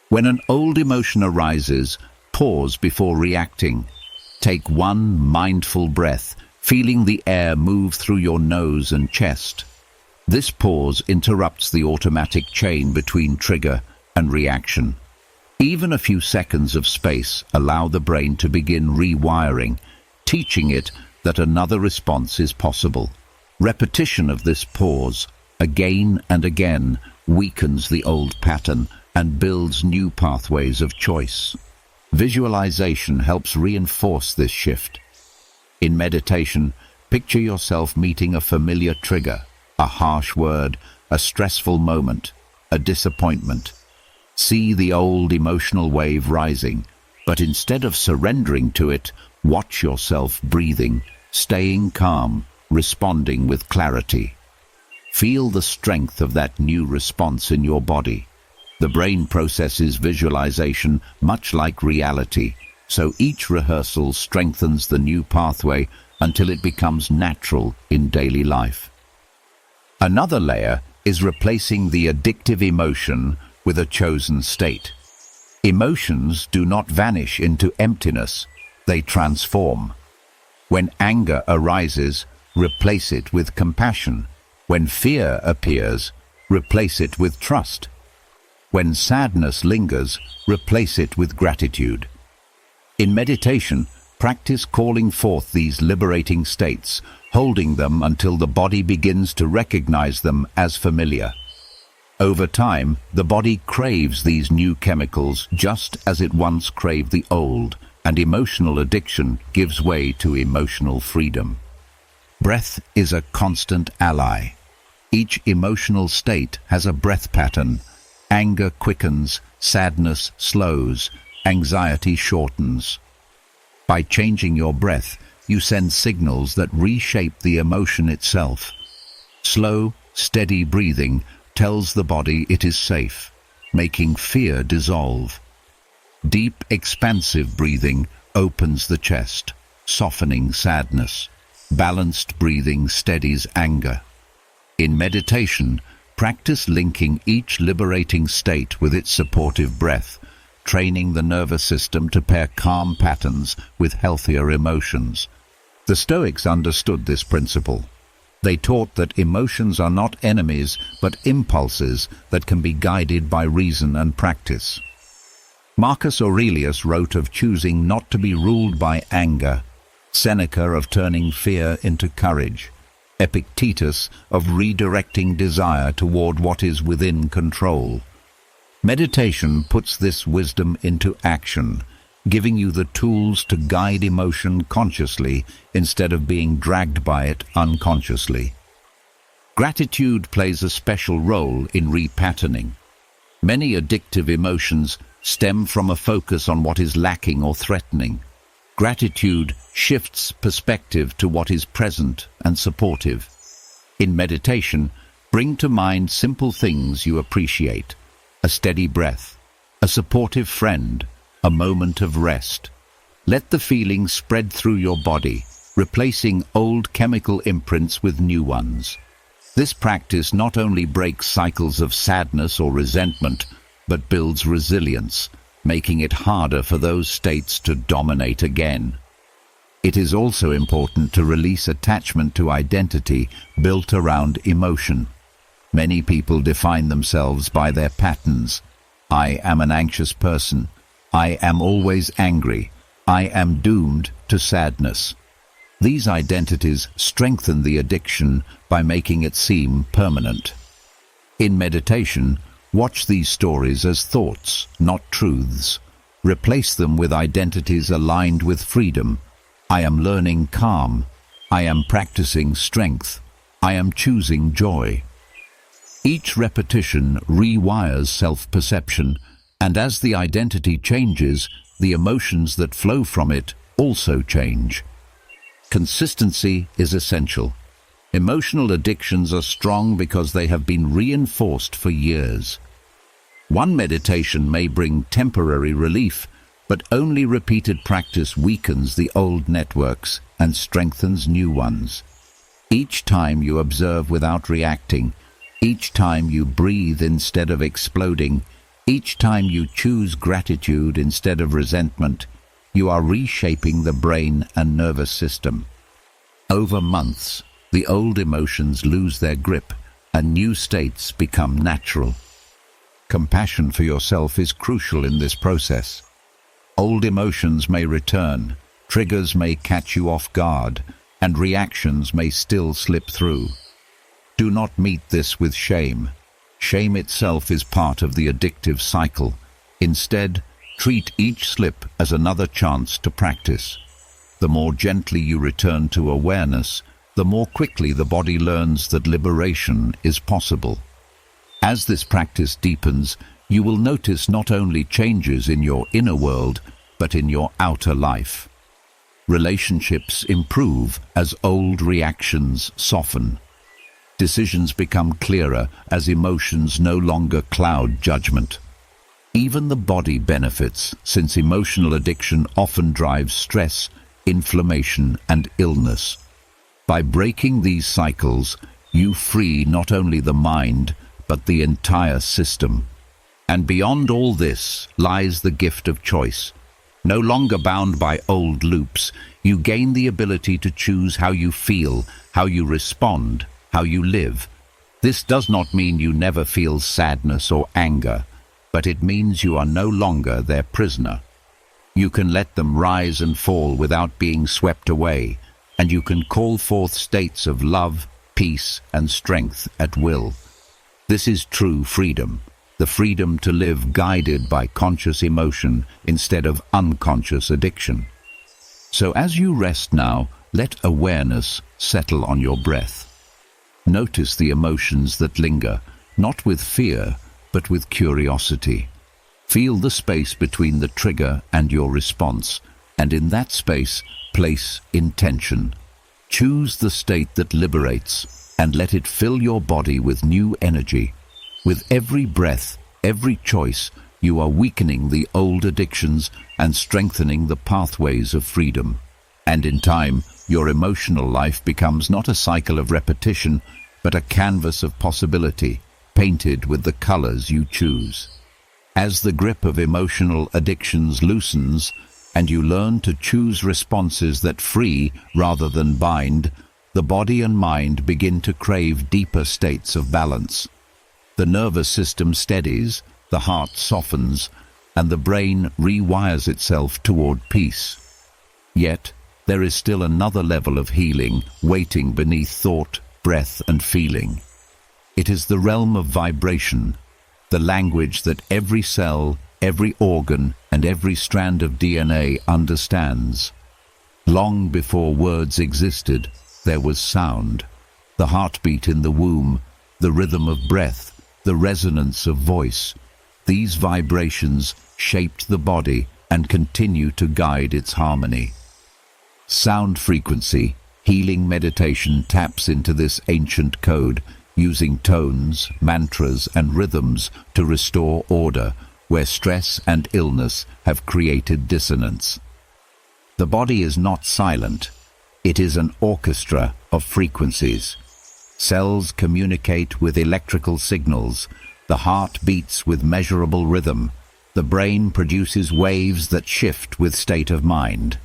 When an old emotion arises, pause before reacting. Take one mindful breath, feeling the air move through your nose and chest. This pause interrupts the automatic chain between trigger and reaction. Even a few seconds of space allow the brain to begin rewiring, teaching it that another response is possible. Repetition of this pause, again and again, weakens the old pattern and builds new pathways of choice. Visualization helps reinforce this shift. In meditation, picture yourself meeting a familiar trigger, a harsh word, a stressful moment, a disappointment. See the old emotional wave rising, but instead of surrendering to it, watch yourself breathing, staying calm, responding with clarity. Feel the strength of that new response in your body. The brain processes visualization much like reality, so each rehearsal strengthens the new pathway until it becomes natural in daily life. Another layer is replacing the addictive emotion with a chosen state. Emotions do not vanish into emptiness, they transform. When anger arises, replace it with compassion. When fear appears, replace it with trust. When sadness lingers, replace it with gratitude. In meditation, practice calling forth these liberating states, holding them until the body begins to recognize them as familiar. Over time, the body craves these new chemicals just as it once craved the old, and emotional addiction gives way to emotional freedom. Breath is a constant ally. Each emotional state has a breath pattern. Anger quickens, sadness slows, anxiety shortens. By changing your breath, you send signals that reshape the emotion itself. Slow, steady breathing tells the body it is safe, making fear dissolve. Deep, expansive breathing opens the chest, softening sadness. Balanced breathing steadies anger. In meditation, practice linking each liberating state with its supportive breath, training the nervous system to pair calm patterns with healthier emotions. The Stoics understood this principle. They taught that emotions are not enemies, but impulses that can be guided by reason and practice. Marcus Aurelius wrote of choosing not to be ruled by anger, Seneca of turning fear into courage, Epictetus of redirecting desire toward what is within control. Meditation puts this wisdom into action, giving you the tools to guide emotion consciously instead of being dragged by it unconsciously. Gratitude plays a special role in repatterning. Many addictive emotions stem from a focus on what is lacking or threatening. Gratitude shifts perspective to what is present and supportive. In meditation, bring to mind simple things you appreciate: a steady breath, a supportive friend, a moment of rest. Let the feeling spread through your body, replacing old chemical imprints with new ones. This practice not only breaks cycles of sadness or resentment, but builds resilience, making it harder for those states to dominate again. It is also important to release attachment to identity built around emotion. Many people define themselves by their patterns. I am an anxious person. I am always angry. I am doomed to sadness. These identities strengthen the addiction by making it seem permanent. In meditation, watch these stories as thoughts, not truths. Replace them with identities aligned with freedom. I am learning calm. I am practicing strength. I am choosing joy. Each repetition rewires self-perception, and as the identity changes, the emotions that flow from it also change. Consistency is essential. Emotional addictions are strong because they have been reinforced for years. One meditation may bring temporary relief, but only repeated practice weakens the old networks and strengthens new ones. Each time you observe without reacting, each time you breathe instead of exploding, each time you choose gratitude instead of resentment, you are reshaping the brain and nervous system. Over months, the old emotions lose their grip and new states become natural. Compassion for yourself is crucial in this process. Old emotions may return, triggers may catch you off guard, and reactions may still slip through. Do not meet this with shame. Shame itself is part of the addictive cycle. Instead, treat each slip as another chance to practice. The more gently you return to awareness, the more quickly the body learns that liberation is possible. As this practice deepens, you will notice not only changes in your inner world, but in your outer life. Relationships improve as old reactions soften. Decisions become clearer as emotions no longer cloud judgment. Even the body benefits, since emotional addiction often drives stress, inflammation, and illness. By breaking these cycles, you free not only the mind, but the entire system. And beyond all this lies the gift of choice. No longer bound by old loops, you gain the ability to choose how you feel, how you respond, how you live. This does not mean you never feel sadness or anger, but it means you are no longer their prisoner. You can let them rise and fall without being swept away, and you can call forth states of love, peace, and strength at will. This is true freedom, the freedom to live guided by conscious emotion instead of unconscious addiction. So as you rest now, let awareness settle on your breath. Notice the emotions that linger, not with fear, but with curiosity. Feel the space between the trigger and your response, and in that space, place intention. Choose the state that liberates, and let it fill your body with new energy. With every breath, every choice, you are weakening the old addictions and strengthening the pathways of freedom. And in time, your emotional life becomes not a cycle of repetition, but a canvas of possibility, painted with the colors you choose. As the grip of emotional addictions loosens, and you learn to choose responses that free rather than bind, the body and mind begin to crave deeper states of balance. The nervous system steadies, the heart softens, and the brain rewires itself toward peace. Yet, there is still another level of healing waiting beneath thought, breath, and feeling. It is the realm of vibration, the language that every cell, every organ, and every strand of DNA understands. Long before words existed, there was sound. the heartbeat in the womb, the rhythm of breath, the resonance of voice. These vibrations shaped the body and continue to guide its harmony. Sound frequency healing meditation taps into this ancient code, using tones, mantras, and rhythms to restore order where stress and illness have created dissonance. The body is not silent. It is an orchestra of frequencies. Cells communicate with electrical signals. The heart beats with measurable rhythm. The brain produces waves that shift with state of mind.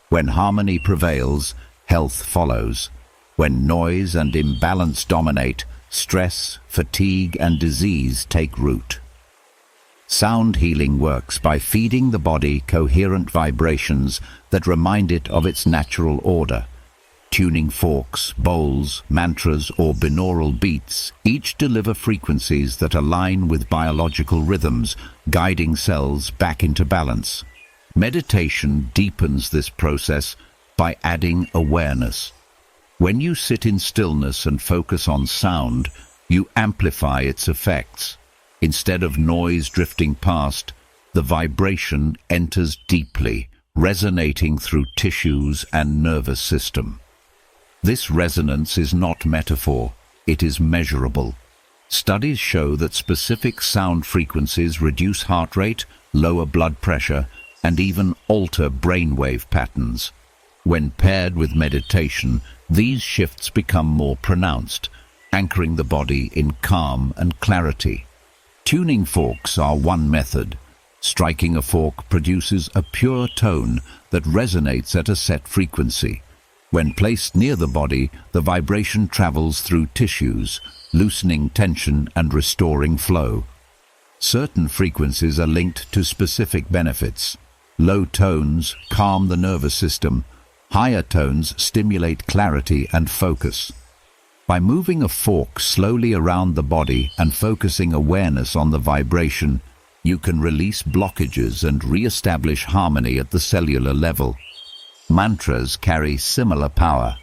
When harmony prevails, health follows. When noise and imbalance dominate, stress, fatigue, and disease take root. Sound healing works by feeding the body coherent vibrations that remind it of its natural order. Tuning forks, bowls, mantras, or binaural beats each deliver frequencies that align with biological rhythms, guiding cells back into balance. Meditation deepens this process by adding awareness. When you sit in stillness and focus on sound, you amplify its effects. Instead of noise drifting past, the vibration enters deeply, resonating through tissues and nervous system. This resonance is not metaphor, it is measurable. Studies show that specific sound frequencies reduce heart rate, lower blood pressure, and even alter brainwave patterns. When paired with meditation, these shifts become more pronounced, anchoring the body in calm and clarity. Tuning forks are one method. Striking a fork produces a pure tone that resonates at a set frequency. When placed near the body, the vibration travels through tissues, loosening tension and restoring flow. Certain frequencies are linked to specific benefits. Low tones calm the nervous system. Higher tones stimulate clarity and focus. By moving a fork slowly around the body and focusing awareness on the vibration, you can release blockages and re-establish harmony at the cellular level. Mantras carry similar power.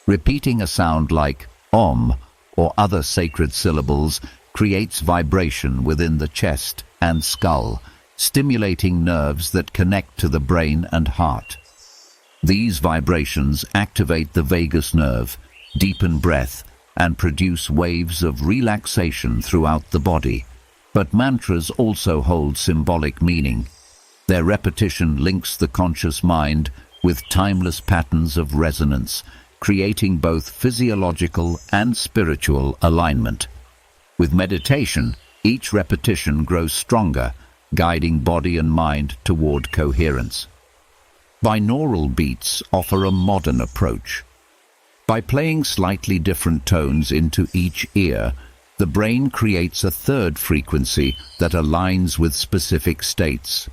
Repeating a sound like Om or other sacred syllables creates vibration within the chest and skull, stimulating nerves that connect to the brain and heart. These vibrations activate the vagus nerve, deepen breath, and produce waves of relaxation throughout the body. But mantras also hold symbolic meaning. Their repetition links the conscious mind with timeless patterns of resonance, creating both physiological and spiritual alignment. With meditation, each repetition grows stronger, guiding body and mind toward coherence. Binaural beats offer a modern approach. By playing slightly different tones into each ear, the brain creates a third frequency that aligns with specific states.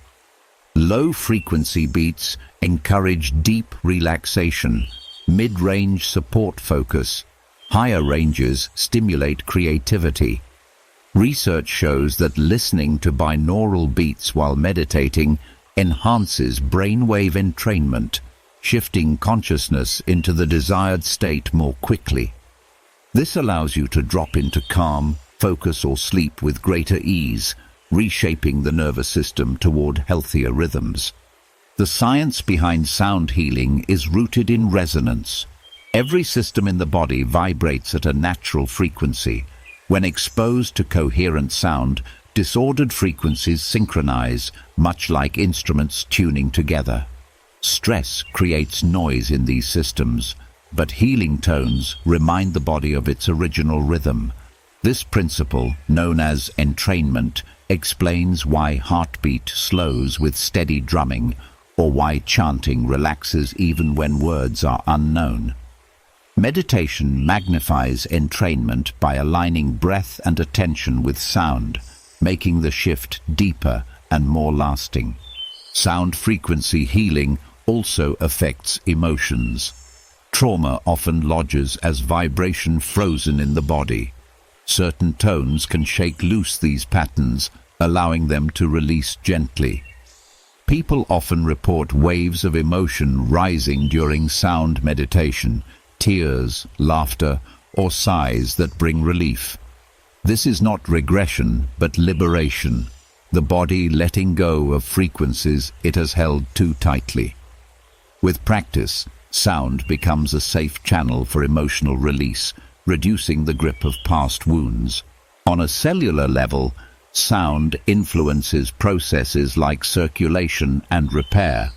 Low-frequency beats encourage deep relaxation, mid-range support focus. Higher ranges stimulate creativity. Research shows that listening to binaural beats while meditating enhances brainwave entrainment, shifting consciousness into the desired state more quickly. This allows you to drop into calm, focus, or sleep with greater ease, reshaping the nervous system toward healthier rhythms. The science behind sound healing is rooted in resonance. Every system in the body vibrates at a natural frequency. When exposed to coherent sound, disordered frequencies synchronize, much like instruments tuning together. Stress creates noise in these systems, but healing tones remind the body of its original rhythm. This principle, known as entrainment, explains why heartbeat slows with steady drumming, or why chanting relaxes even when words are unknown. Meditation magnifies entrainment by aligning breath and attention with sound, making the shift deeper and more lasting. Sound frequency healing also affects emotions. Trauma often lodges as vibration frozen in the body. Certain tones can shake loose these patterns, allowing them to release gently. People often report waves of emotion rising during sound meditation, tears, laughter, or sighs that bring relief. This is not regression, but liberation, the body letting go of frequencies it has held too tightly. With practice, sound becomes a safe channel for emotional release, reducing the grip of past wounds. On a cellular level, sound influences processes like circulation and repair.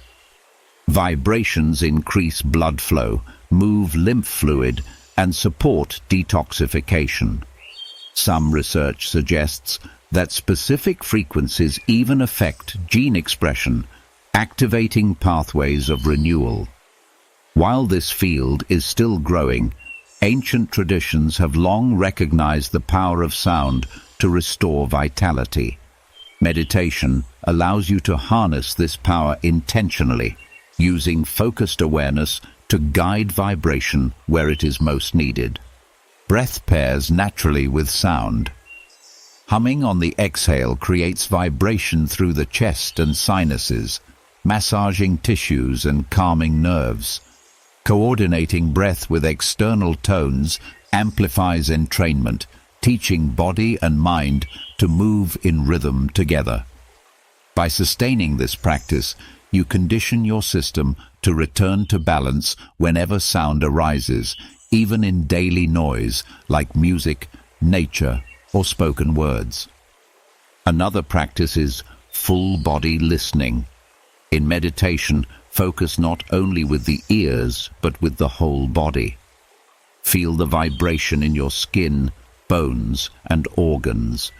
Vibrations increase blood flow, move lymph fluid, and support detoxification. Some research suggests that specific frequencies even affect gene expression, activating pathways of renewal. While this field is still growing, ancient traditions have long recognized the power of sound to restore vitality. Meditation allows you to harness this power intentionally, using focused awareness to guide vibration where it is most needed. Breath pairs naturally with sound. Humming on the exhale creates vibration through the chest and sinuses, massaging tissues and calming nerves. Coordinating breath with external tones amplifies entrainment, teaching body and mind to move in rhythm together. By sustaining this practice, you condition your system to return to balance whenever sound arises, even in daily noise like music, nature, or spoken words. Another practice is full-body listening. In meditation, focus not only with the ears, but with the whole body. Feel the vibration in your skin, bones, and organs.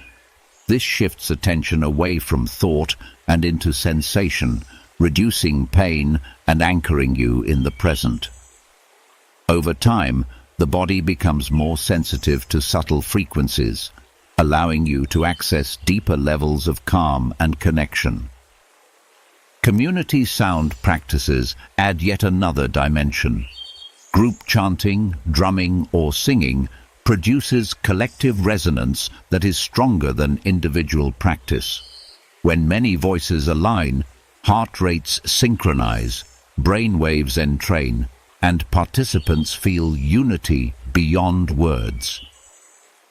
This shifts attention away from thought and into sensation, reducing pain and anchoring you in the present. Over time, the body becomes more sensitive to subtle frequencies, allowing you to access deeper levels of calm and connection. Community sound practices add yet another dimension. Group chanting, drumming, or singing produces collective resonance that is stronger than individual practice. When many voices align, heart rates synchronize, brain waves entrain, and participants feel unity beyond words.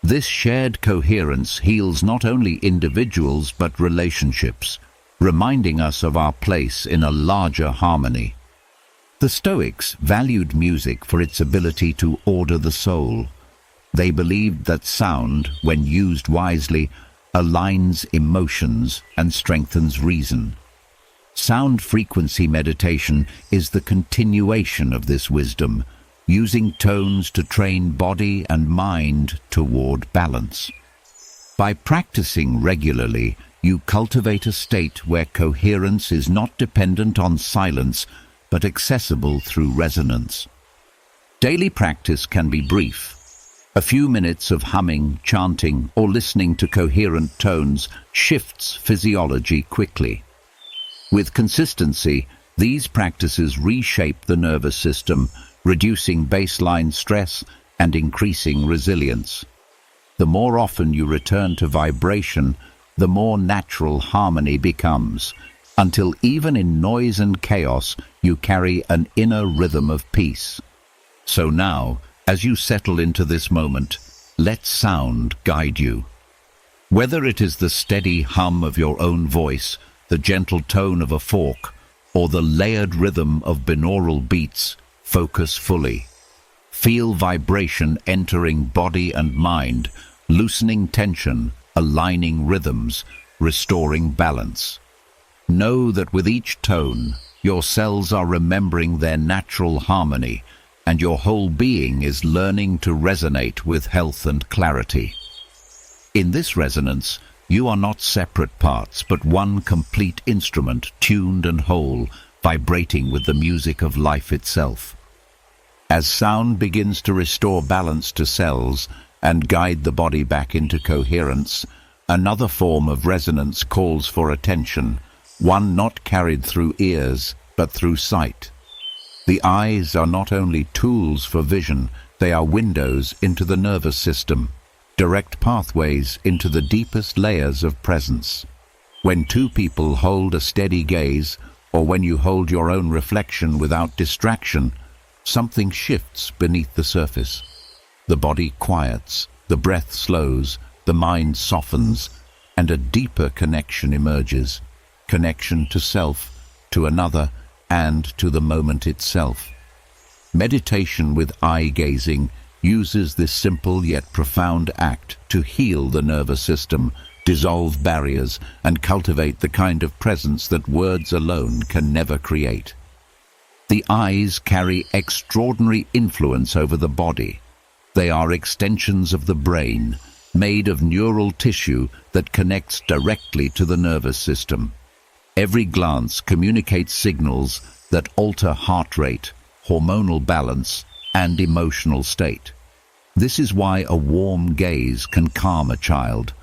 This shared coherence heals not only individuals but relationships, reminding us of our place in a larger harmony. The Stoics valued music for its ability to order the soul. They believed that sound, when used wisely, aligns emotions and strengthens reason. Sound frequency meditation is the continuation of this wisdom, using tones to train body and mind toward balance. By practicing regularly, you cultivate a state where coherence is not dependent on silence, but accessible through resonance. Daily practice can be brief. A few minutes of humming, chanting, or listening to coherent tones shifts physiology quickly. With consistency, these practices reshape the nervous system, reducing baseline stress and increasing resilience. The more often you return to vibration, the more natural harmony becomes, until even in noise and chaos you carry an inner rhythm of peace. So now, as you settle into this moment, let sound guide you. Whether it is the steady hum of your own voice, the gentle tone of a fork, or the layered rhythm of binaural beats, focus fully. Feel vibration entering body and mind, loosening tension, aligning rhythms, restoring balance. Know that with each tone, your cells are remembering their natural harmony, and your whole being is learning to resonate with health and clarity. In this resonance, you are not separate parts, but one complete instrument, tuned and whole, vibrating with the music of life itself. As sound begins to restore balance to cells and guide the body back into coherence, another form of resonance calls for attention, one not carried through ears, but through sight. The eyes are not only tools for vision, they are windows into the nervous system, direct pathways into the deepest layers of presence. When two people hold a steady gaze, or when you hold your own reflection without distraction, something shifts beneath the surface. The body quiets, the breath slows, the mind softens, and a deeper connection emerges. Connection to self, to another, and to the moment itself. Meditation with eye-gazing uses this simple yet profound act to heal the nervous system, dissolve barriers, and cultivate the kind of presence that words alone can never create. The eyes carry extraordinary influence over the body. They are extensions of the brain, made of neural tissue that connects directly to the nervous system. Every glance communicates signals that alter heart rate, hormonal balance, and emotional state. This is why a warm gaze can calm a child,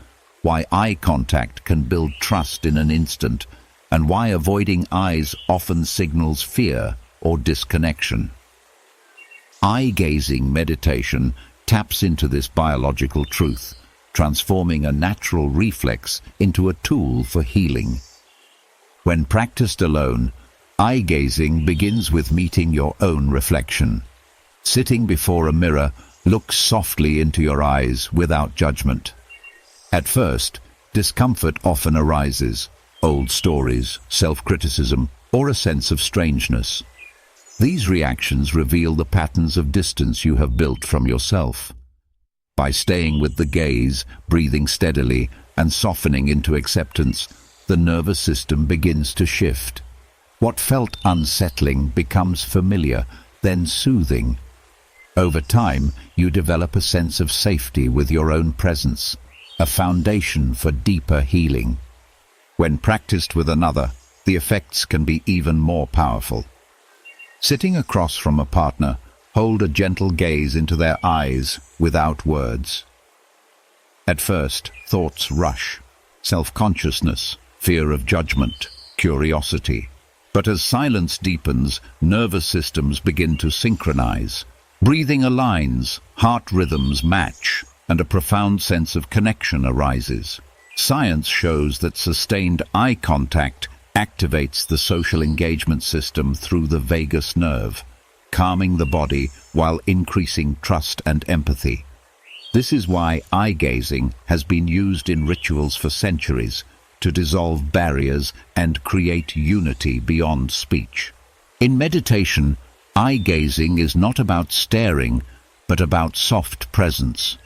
why eye contact can build trust in an instant, and why avoiding eyes often signals fear or disconnection. Eye-gazing meditation taps into this biological truth, transforming a natural reflex into a tool for healing. When practiced alone, eye-gazing begins with meeting your own reflection. Sitting before a mirror, look softly into your eyes without judgment. At first, discomfort often arises, old stories, self-criticism, or a sense of strangeness. These reactions reveal the patterns of distance you have built from yourself. By staying with the gaze, breathing steadily, and softening into acceptance, the nervous system begins to shift. What felt unsettling becomes familiar, then soothing. Over time, you develop a sense of safety with your own presence, a foundation for deeper healing. When practiced with another, the effects can be even more powerful. Sitting across from a partner, hold a gentle gaze into their eyes without words. At first, thoughts rush, self-consciousness, fear of judgment, curiosity. But as silence deepens, nervous systems begin to synchronize. Breathing aligns, heart rhythms match, and a profound sense of connection arises. Science shows that sustained eye contact activates the social engagement system through the vagus nerve, calming the body while increasing trust and empathy. This is why eye-gazing has been used in rituals for centuries, to dissolve barriers and create unity beyond speech. In meditation, eye-gazing is not about staring, but about soft presence.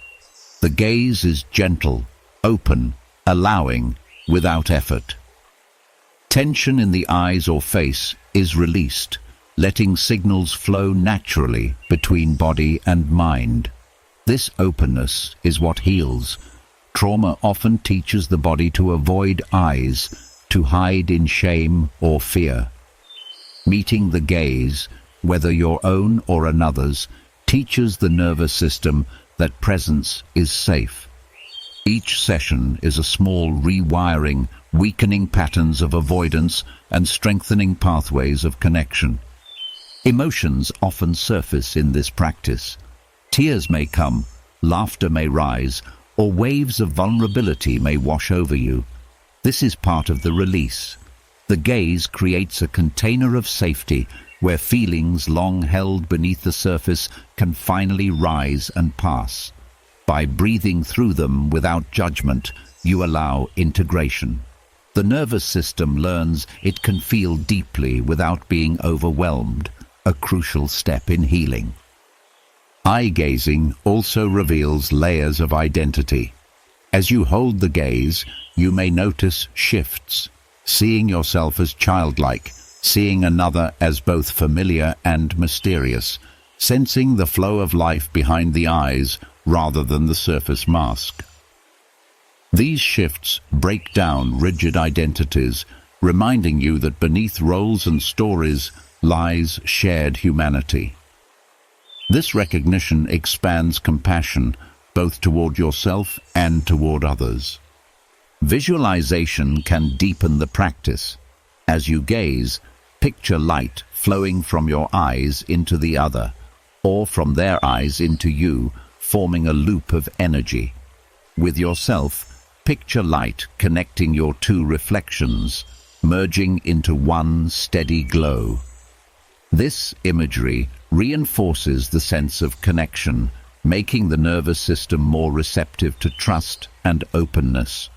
The gaze is gentle, open, allowing, without effort. Tension in the eyes or face is released, letting signals flow naturally between body and mind. This openness is what heals. Trauma often teaches the body to avoid eyes, to hide in shame or fear. Meeting the gaze, whether your own or another's, teaches the nervous system that presence is safe. Each session is a small rewiring, weakening patterns of avoidance and strengthening pathways of connection. Emotions often surface in this practice. Tears may come, laughter may rise, or waves of vulnerability may wash over you. This is part of the release. The gaze creates a container of safety where feelings long held beneath the surface can finally rise and pass. By breathing through them without judgment, you allow integration. The nervous system learns it can feel deeply without being overwhelmed, a crucial step in healing. Eye-gazing also reveals layers of identity. As you hold the gaze, you may notice shifts, seeing yourself as childlike, seeing another as both familiar and mysterious, sensing the flow of life behind the eyes rather than the surface mask. These shifts break down rigid identities, reminding you that beneath roles and stories lies shared humanity. This recognition expands compassion both toward yourself and toward others. Visualization can deepen the practice. As you gaze, picture light flowing from your eyes into the other, or from their eyes into you, forming a loop of energy. With yourself, picture light connecting your two reflections, merging into one steady glow. This imagery reinforces the sense of connection, making the nervous system more receptive to trust and openness.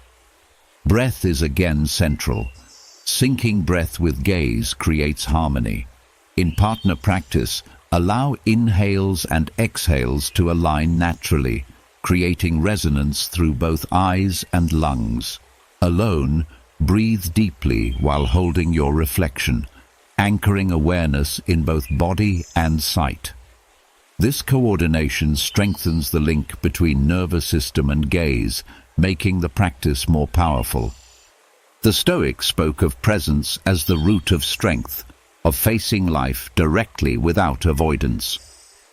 Breath is again central. Syncing breath with gaze creates harmony. In partner practice, allow inhales and exhales to align naturally, creating resonance through both eyes and lungs. Alone, breathe deeply while holding your reflection, anchoring awareness in both body and sight. This coordination strengthens the link between nervous system and gaze, making the practice more powerful. The Stoics spoke of presence as the root of strength, of facing life directly without avoidance.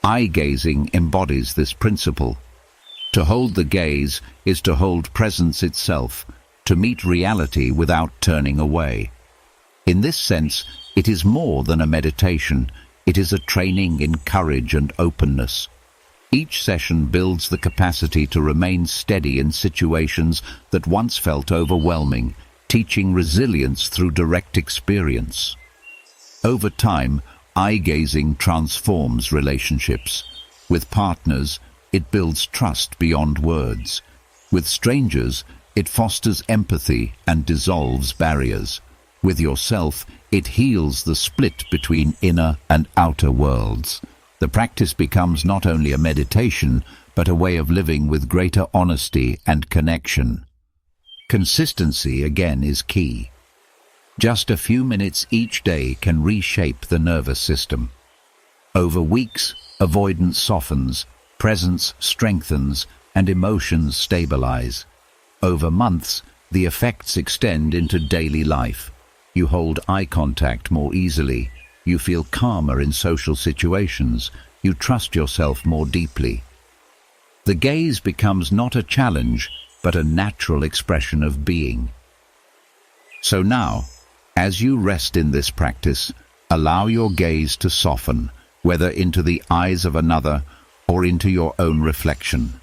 Eye-gazing embodies this principle. To hold the gaze is to hold presence itself, to meet reality without turning away. In this sense, it is more than a meditation. It is a training in courage and openness. Each session builds the capacity to remain steady in situations that once felt overwhelming, teaching resilience through direct experience. Over time, eye-gazing transforms relationships. With partners, it builds trust beyond words. With strangers, it fosters empathy and dissolves barriers. With yourself, it heals the split between inner and outer worlds. The practice becomes not only a meditation, but a way of living with greater honesty and connection. Consistency, again, is key. Just a few minutes each day can reshape the nervous system. Over weeks, avoidance softens, presence strengthens, and emotions stabilize. Over months, the effects extend into daily life. You hold eye contact more easily. You feel calmer in social situations. You trust yourself more deeply. The gaze becomes not a challenge, but a natural expression of being. So now, as you rest in this practice, allow your gaze to soften, whether into the eyes of another or into your own reflection.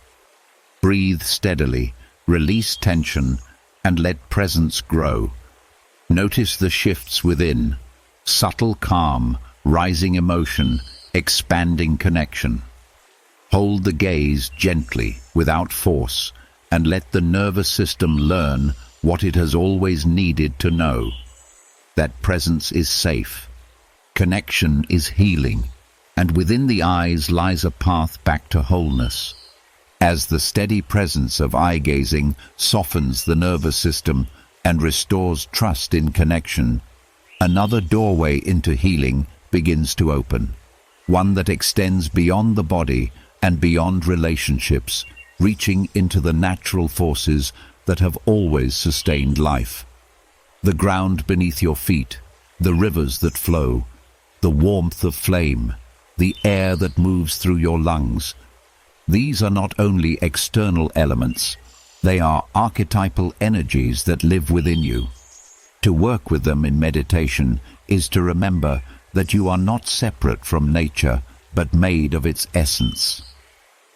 Breathe steadily, release tension, and let presence grow. Notice the shifts within, subtle calm, rising emotion, expanding connection. Hold the gaze gently, without force, and let the nervous system learn what it has always needed to know. That presence is safe, connection is healing, and within the eyes lies a path back to wholeness. As the steady presence of eye-gazing softens the nervous system and restores trust in connection, another doorway into healing begins to open, one that extends beyond the body and beyond relationships, reaching into the natural forces that have always sustained life. The ground beneath your feet, the rivers that flow, the warmth of flame, the air that moves through your lungs. These are not only external elements, they are archetypal energies that live within you. To work with them in meditation is to remember that you are not separate from nature, but made of its essence.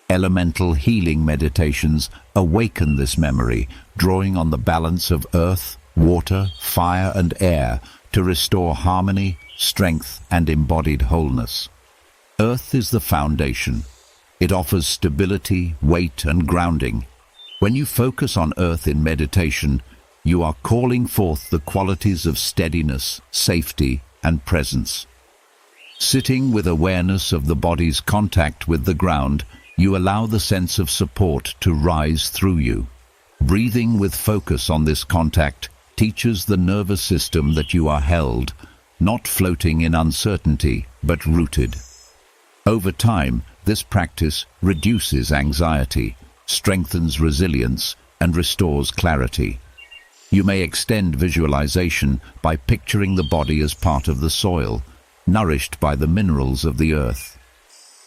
Elemental healing meditations awaken this memory, drawing on the balance of earth, water, fire, and air to restore harmony, strength, and embodied wholeness. Earth is the foundation. It offers stability, weight, and grounding. When you focus on earth in meditation, you are calling forth the qualities of steadiness, safety, and presence. Sitting with awareness of the body's contact with the ground, you allow the sense of support to rise through you. Breathing with focus on this contact teaches the nervous system that you are held, not floating in uncertainty, but rooted. Over time, this practice reduces anxiety, strengthens resilience, and restores clarity. You may extend visualization by picturing the body as part of the soil, nourished by the minerals of the earth.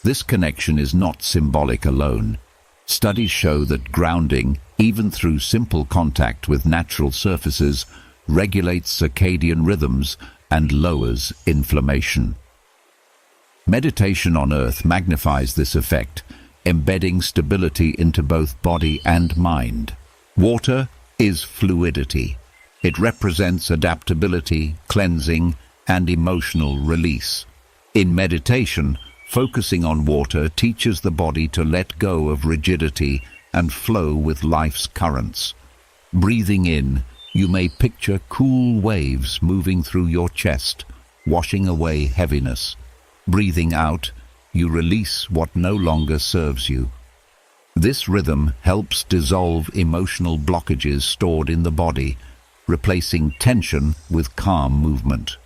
This connection is not symbolic alone. Studies show that grounding, even through simple contact with natural surfaces, regulates circadian rhythms and lowers inflammation. Meditation on earth magnifies this effect, embedding stability into both body and mind. Water is fluidity. It represents adaptability, cleansing, and emotional release. In meditation, focusing on water teaches the body to let go of rigidity and flow with life's currents. Breathing in, you may picture cool waves moving through your chest, washing away heaviness. Breathing out, you release what no longer serves you. This rhythm helps dissolve emotional blockages stored in the body, replacing tension with calm movement.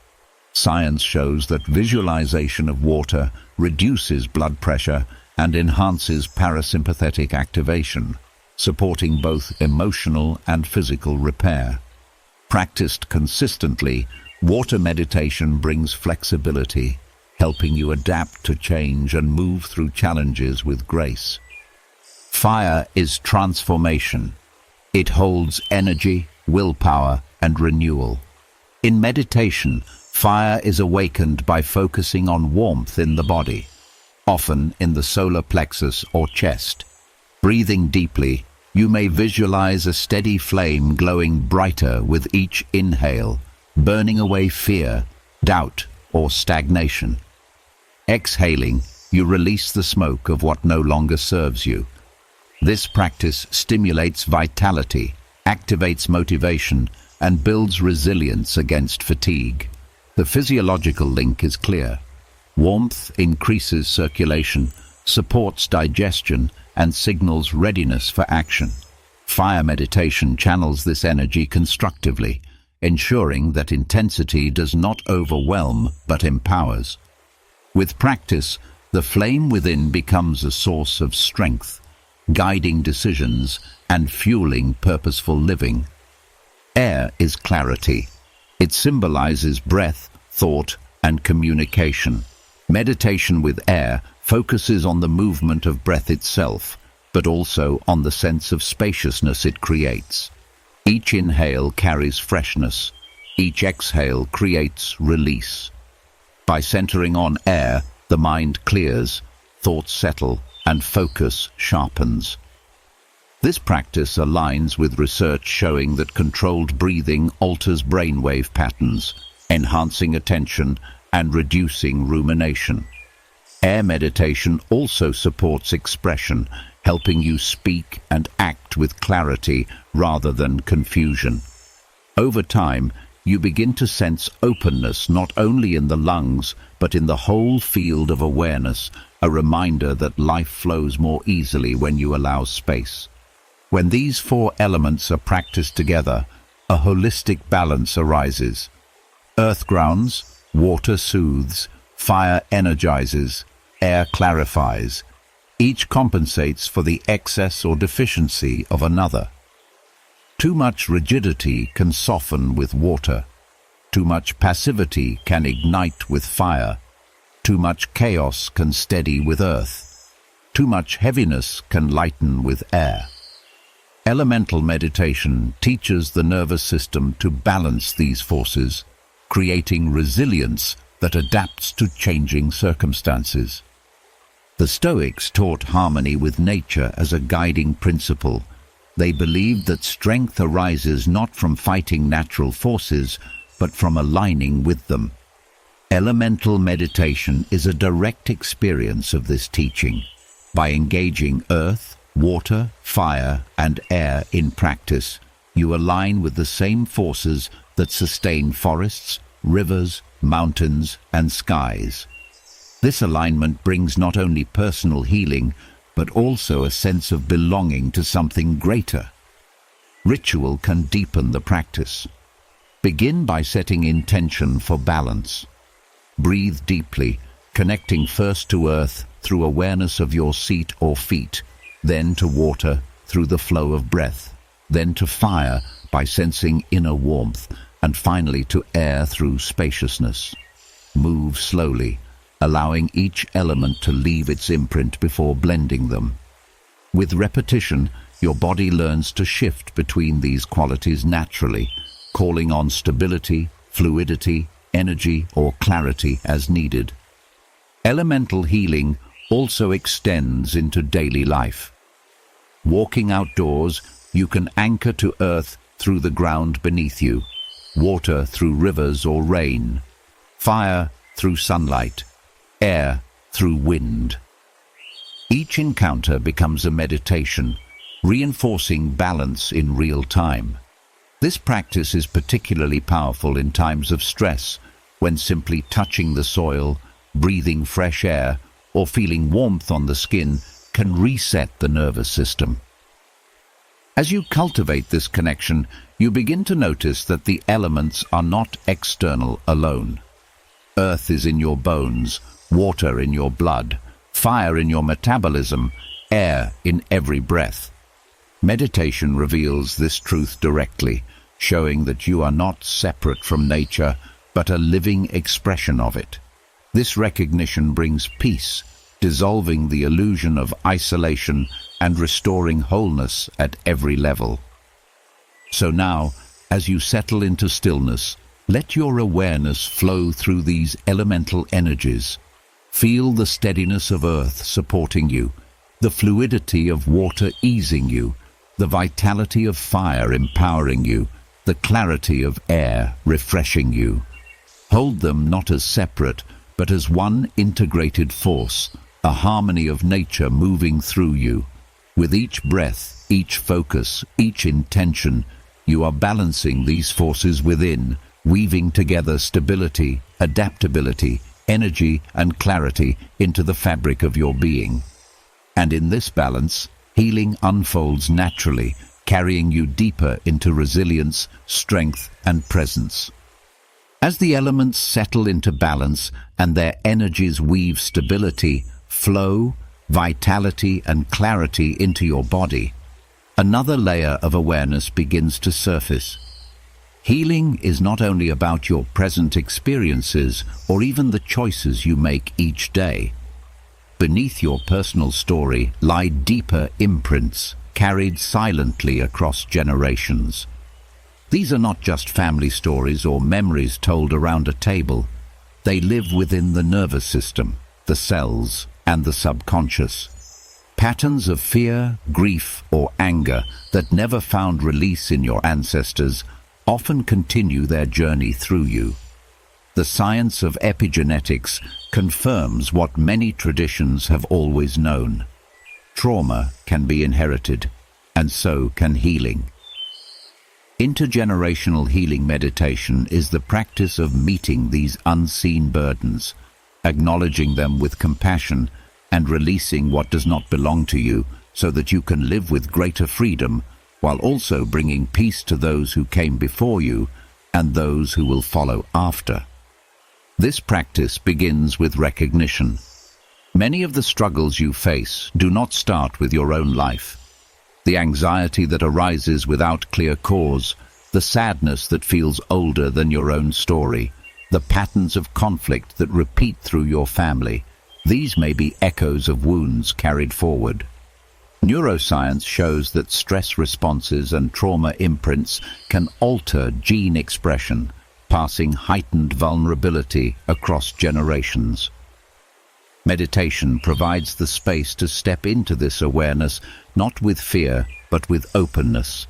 Science shows that visualization of water reduces blood pressure and enhances parasympathetic activation, supporting both emotional and physical repair. Practiced consistently, water meditation brings flexibility, helping you adapt to change and move through challenges with grace. Fire is transformation. It holds energy, willpower, and renewal. In meditation, fire is awakened by focusing on warmth in the body, often in the solar plexus or chest. Breathing deeply, you may visualize a steady flame glowing brighter with each inhale, burning away fear, doubt, or stagnation. Exhaling, you release the smoke of what no longer serves you. This practice stimulates vitality, activates motivation, and builds resilience against fatigue. The physiological link is clear. Warmth increases circulation, supports digestion, and signals readiness for action. Fire meditation channels this energy constructively, ensuring that intensity does not overwhelm but empowers. With practice, the flame within becomes a source of strength, guiding decisions and fueling purposeful living. Air is clarity. It symbolizes breath, thought, and communication. Meditation with air focuses on the movement of breath itself, but also on the sense of spaciousness it creates. Each inhale carries freshness. Each exhale creates release. By centering on air, the mind clears, thoughts settle, and focus sharpens. This practice aligns with research showing that controlled breathing alters brainwave patterns, enhancing attention and reducing rumination. Air meditation also supports expression, helping you speak and act with clarity rather than confusion. Over time, you begin to sense openness not only in the lungs, but in the whole field of awareness, a reminder that life flows more easily when you allow space. When these four elements are practiced together, a holistic balance arises. Earth grounds, water soothes, fire energizes, air clarifies. Each compensates for the excess or deficiency of another. Too much rigidity can soften with water. Too much passivity can ignite with fire. Too much chaos can steady with earth. Too much heaviness can lighten with air. Elemental meditation teaches the nervous system to balance these forces, creating resilience that adapts to changing circumstances. The Stoics taught harmony with nature as a guiding principle. They believed that strength arises not from fighting natural forces, but from aligning with them. Elemental meditation is a direct experience of this teaching. By engaging earth, water, fire, and air in practice, you align with the same forces that sustain forests, rivers, mountains, and skies. This alignment brings not only personal healing, but also a sense of belonging to something greater. Ritual can deepen the practice. Begin by setting intention for balance. Breathe deeply, connecting first to earth through awareness of your seat or feet, then to water through the flow of breath, then to fire by sensing inner warmth, and finally to air through spaciousness. Move slowly, allowing each element to leave its imprint before blending them. With repetition, your body learns to shift between these qualities naturally, calling on stability, fluidity, energy, or clarity as needed. Elemental healing also extends into daily life. Walking outdoors, you can anchor to earth through the ground beneath you, water through rivers or rain, fire through sunlight, air through wind. Each encounter becomes a meditation, reinforcing balance in real time. This practice is particularly powerful in times of stress, when simply touching the soil, breathing fresh air, or feeling warmth on the skin can reset the nervous system. As you cultivate this connection, you begin to notice that the elements are not external alone. Earth is in your bones, water in your blood, fire in your metabolism, air in every breath. Meditation reveals this truth directly, showing that you are not separate from nature, but a living expression of it. This recognition brings peace, dissolving the illusion of isolation and restoring wholeness at every level. So now, as you settle into stillness, let your awareness flow through these elemental energies. Feel the steadiness of earth supporting you, the fluidity of water easing you, the vitality of fire empowering you, the clarity of air refreshing you. Hold them not as separate, but as one integrated force, a harmony of nature moving through you. With each breath, each focus, each intention, you are balancing these forces within, weaving together stability, adaptability, energy, and clarity into the fabric of your being. And in this balance, healing unfolds naturally, carrying you deeper into resilience, strength, and presence. As the elements settle into balance and their energies weave stability, flow, vitality, and clarity into your body, another layer of awareness begins to surface. Healing is not only about your present experiences or even the choices you make each day. Beneath your personal story lie deeper imprints, carried silently across generations. These are not just family stories or memories told around a table. They live within the nervous system, the cells, and the subconscious. Patterns of fear, grief, or anger that never found release in your ancestors often continue their journey through you. The science of epigenetics confirms what many traditions have always known. Trauma can be inherited, and so can healing. Intergenerational healing meditation is the practice of meeting these unseen burdens, acknowledging them with compassion, and releasing what does not belong to you so that you can live with greater freedom, while also bringing peace to those who came before you and those who will follow after. This practice begins with recognition. Many of the struggles you face do not start with your own life. The anxiety that arises without clear cause, the sadness that feels older than your own story, the patterns of conflict that repeat through your family, these may be echoes of wounds carried forward. Neuroscience shows that stress responses and trauma imprints can alter gene expression, passing heightened vulnerability across generations. Meditation provides the space to step into this awareness, not with fear, but with openness,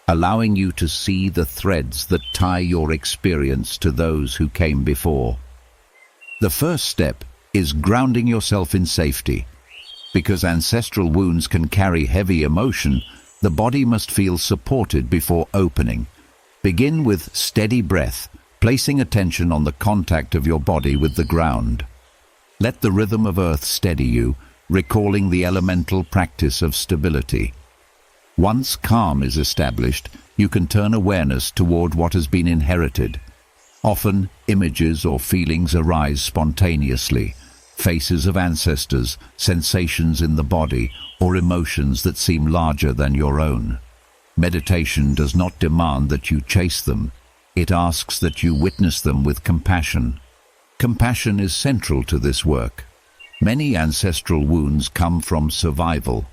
allowing you to see the threads that tie your experience to those who came before. The first step is grounding yourself in safety. Because ancestral wounds can carry heavy emotion, the body must feel supported before opening. Begin with steady breath, placing attention on the contact of your body with the ground. Let the rhythm of earth steady you, recalling the elemental practice of stability. Once calm is established, you can turn awareness toward what has been inherited. Often, images or feelings arise spontaneously. Faces of ancestors, sensations in the body, or emotions that seem larger than your own. Meditation does not demand that you chase them. It asks that you witness them with compassion. Compassion is central to this work. Many ancestral wounds come from survival.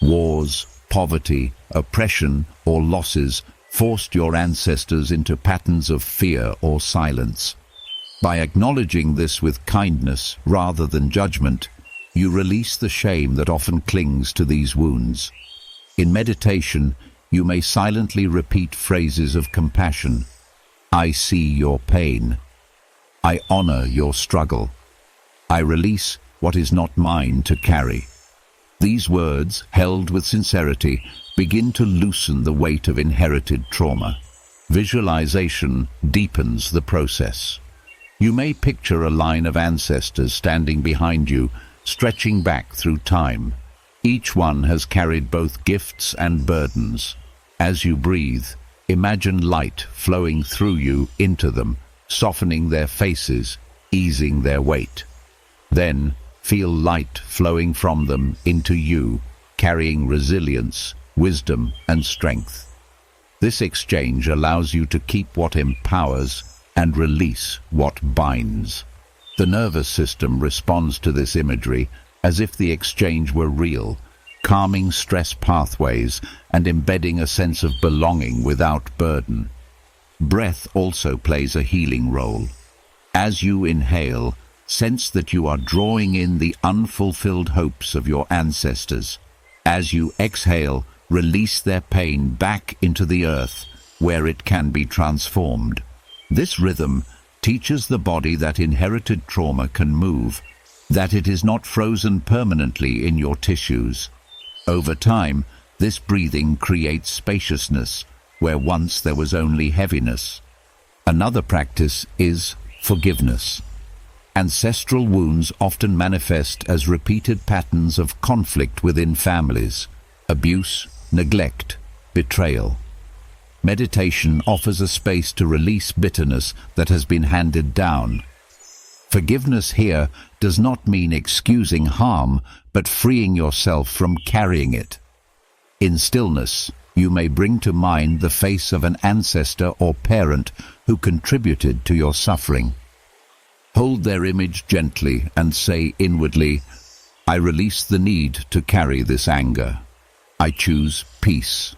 Wars, poverty, oppression, or losses forced your ancestors into patterns of fear or silence. By acknowledging this with kindness rather than judgment, you release the shame that often clings to these wounds. In meditation, you may silently repeat phrases of compassion. I see your pain. I honor your struggle. I release what is not mine to carry. These words, held with sincerity, begin to loosen the weight of inherited trauma. Visualization deepens the process. You may picture a line of ancestors standing behind you, stretching back through time. Each one has carried both gifts and burdens. As you breathe, imagine light flowing through you into them, softening their faces, easing their weight. Then, feel light flowing from them into you, carrying resilience, wisdom, and strength. This exchange allows you to keep what empowers and release what binds. The nervous system responds to this imagery as if the exchange were real, calming stress pathways and embedding a sense of belonging without burden. Breath also plays a healing role. As you inhale, sense that you are drawing in the unfulfilled hopes of your ancestors. As you exhale, release their pain back into the earth, where it can be transformed. This rhythm teaches the body that inherited trauma can move, that it is not frozen permanently in your tissues. Over time, this breathing creates spaciousness, where once there was only heaviness. Another practice is forgiveness. Ancestral wounds often manifest as repeated patterns of conflict within families: abuse, neglect, betrayal. Meditation offers a space to release bitterness that has been handed down. Forgiveness here does not mean excusing harm, but freeing yourself from carrying it. In stillness, you may bring to mind the face of an ancestor or parent who contributed to your suffering. Hold their image gently and say inwardly, I release the need to carry this anger. I choose peace.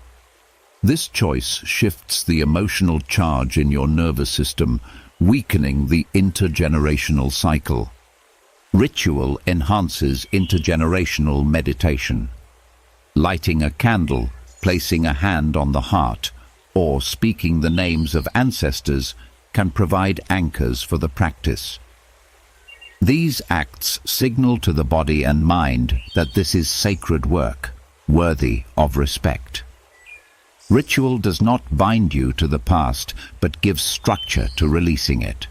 This choice shifts the emotional charge in your nervous system, weakening the intergenerational cycle. Ritual enhances intergenerational meditation. Lighting a candle, placing a hand on the heart, or speaking the names of ancestors can provide anchors for the practice. These acts signal to the body and mind that this is sacred work, worthy of respect. Ritual does not bind you to the past, but gives structure to releasing it.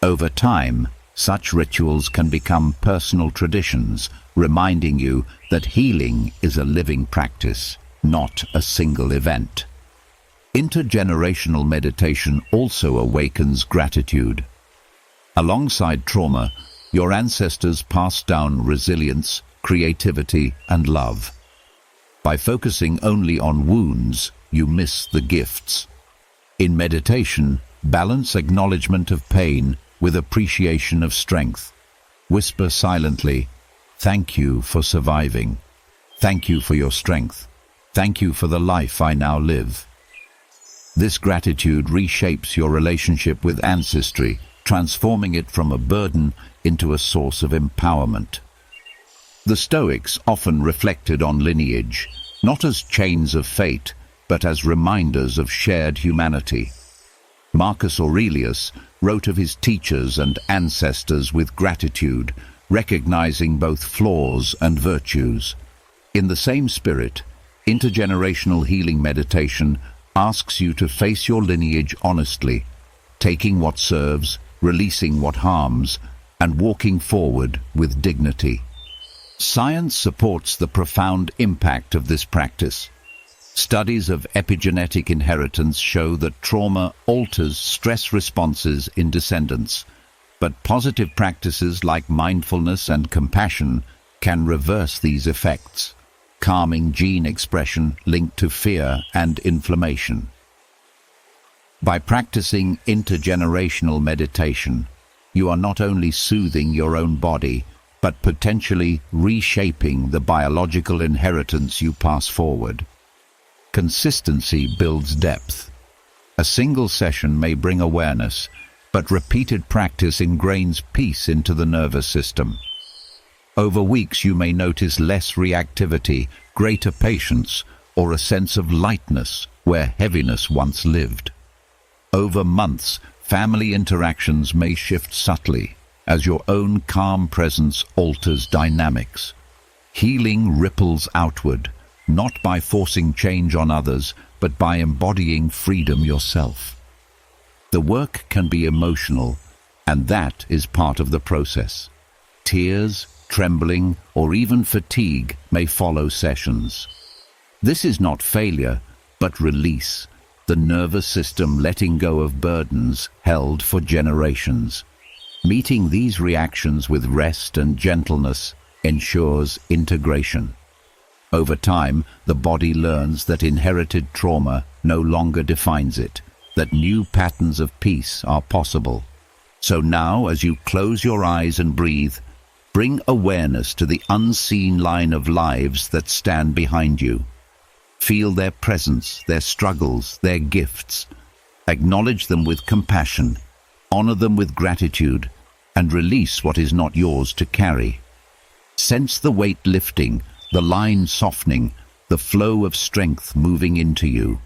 Over time, such rituals can become personal traditions, reminding you that healing is a living practice, not a single event. Intergenerational meditation also awakens gratitude. Alongside trauma, your ancestors passed down resilience, creativity, and love. By focusing only on wounds, you miss the gifts. In meditation, balance acknowledgement of pain with appreciation of strength. Whisper silently, thank you for surviving. Thank you for your strength. Thank you for the life I now live. This gratitude reshapes your relationship with ancestry, transforming it from a burden into a source of empowerment. The Stoics often reflected on lineage, not as chains of fate, but as reminders of shared humanity. Marcus Aurelius wrote of his teachers and ancestors with gratitude, recognizing both flaws and virtues. In the same spirit, intergenerational healing meditation asks you to face your lineage honestly, taking what serves, releasing what harms, and walking forward with dignity. Science supports the profound impact of this practice. Studies of epigenetic inheritance show that trauma alters stress responses in descendants, but positive practices like mindfulness and compassion can reverse these effects, calming gene expression linked to fear and inflammation. By practicing intergenerational meditation, you are not only soothing your own body, but potentially reshaping the biological inheritance you pass forward. Consistency builds depth. A single session may bring awareness, but repeated practice ingrains peace into the nervous system. Over weeks you may notice less reactivity, greater patience, or a sense of lightness where heaviness once lived. Over months, family interactions may shift subtly. as your own calm presence alters dynamics. Healing ripples outward, not by forcing change on others, but by embodying freedom yourself. The work can be emotional, and that is part of the process. Tears, trembling, or even fatigue may follow sessions. This is not failure, but release, the nervous system letting go of burdens held for generations. Meeting these reactions with rest and gentleness ensures integration. Over time, the body learns that inherited trauma no longer defines it, that new patterns of peace are possible. So now, as you close your eyes and breathe, bring awareness to the unseen line of lives that stand behind you. Feel their presence, their struggles, their gifts. Acknowledge them with compassion, honor them with gratitude, and release what is not yours to carry. Sense the weight lifting, the line softening, the flow of strength moving into you.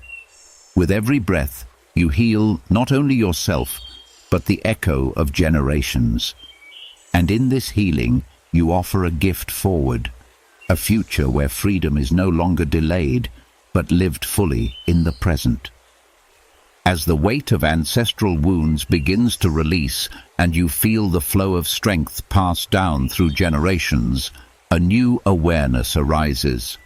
With every breath, you heal not only yourself, but the echo of generations. And in this healing, you offer a gift forward, a future where freedom is no longer delayed, but lived fully in the present. As the weight of ancestral wounds begins to release and you feel the flow of strength pass down through generations, a new awareness arises.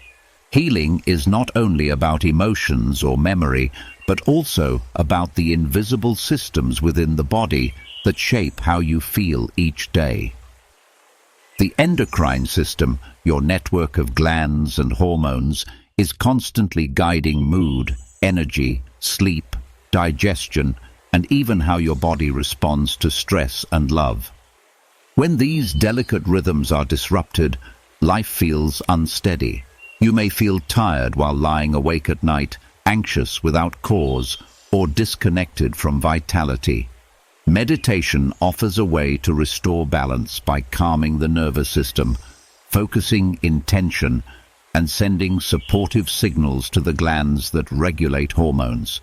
Healing is not only about emotions or memory, but also about the invisible systems within the body that shape how you feel each day. The endocrine system, your network of glands and hormones, is constantly guiding mood, energy, sleep, digestion, and even how your body responds to stress and love. When these delicate rhythms are disrupted, life feels unsteady. You may feel tired while lying awake at night, anxious without cause, or disconnected from vitality. Meditation offers a way to restore balance by calming the nervous system, focusing intention, and sending supportive signals to the glands that regulate hormones.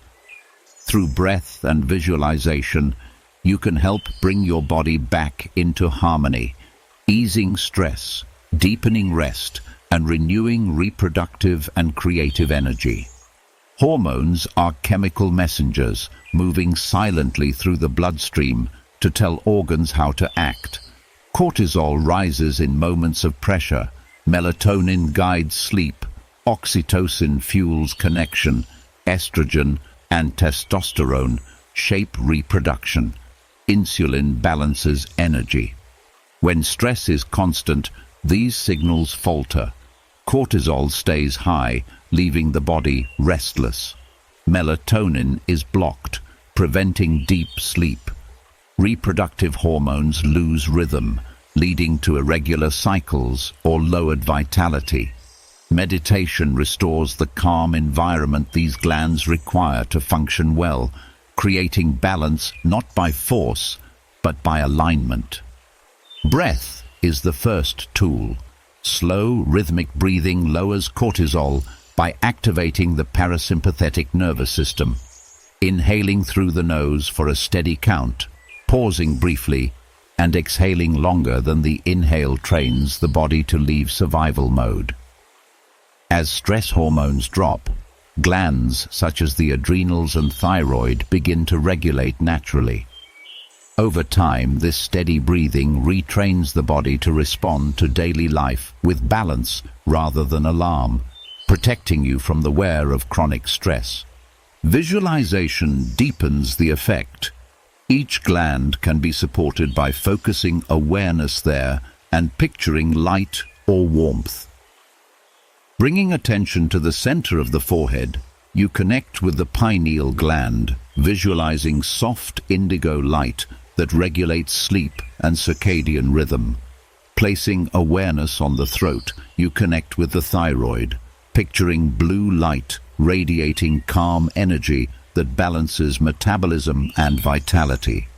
Through breath and visualization, you can help bring your body back into harmony, easing stress, deepening rest, and renewing reproductive and creative energy. Hormones are chemical messengers moving silently through the bloodstream to tell organs how to act. Cortisol rises in moments of pressure, melatonin guides sleep, oxytocin fuels connection, estrogen and testosterone shape reproduction, insulin balances energy. When stress is constant, these signals falter. Cortisol stays high, leaving the body restless. Melatonin is blocked, preventing deep sleep. Reproductive hormones lose rhythm, leading to irregular cycles or lowered vitality. Meditation restores the calm environment these glands require to function well, creating balance not by force, but by alignment. Breath is the first tool. Slow, rhythmic breathing lowers cortisol by activating the parasympathetic nervous system. Inhaling through the nose for a steady count, pausing briefly, and exhaling longer than the inhale trains the body to leave survival mode. As stress hormones drop, glands such as the adrenals and thyroid begin to regulate naturally. Over time, this steady breathing retrains the body to respond to daily life with balance rather than alarm, protecting you from the wear of chronic stress. Visualization deepens the effect. Each gland can be supported by focusing awareness there and picturing light or warmth. Bringing attention to the center of the forehead, you connect with the pineal gland, visualizing soft indigo light that regulates sleep and circadian rhythm. Placing awareness on the throat, you connect with the thyroid, picturing blue light radiating calm energy that balances metabolism and vitality.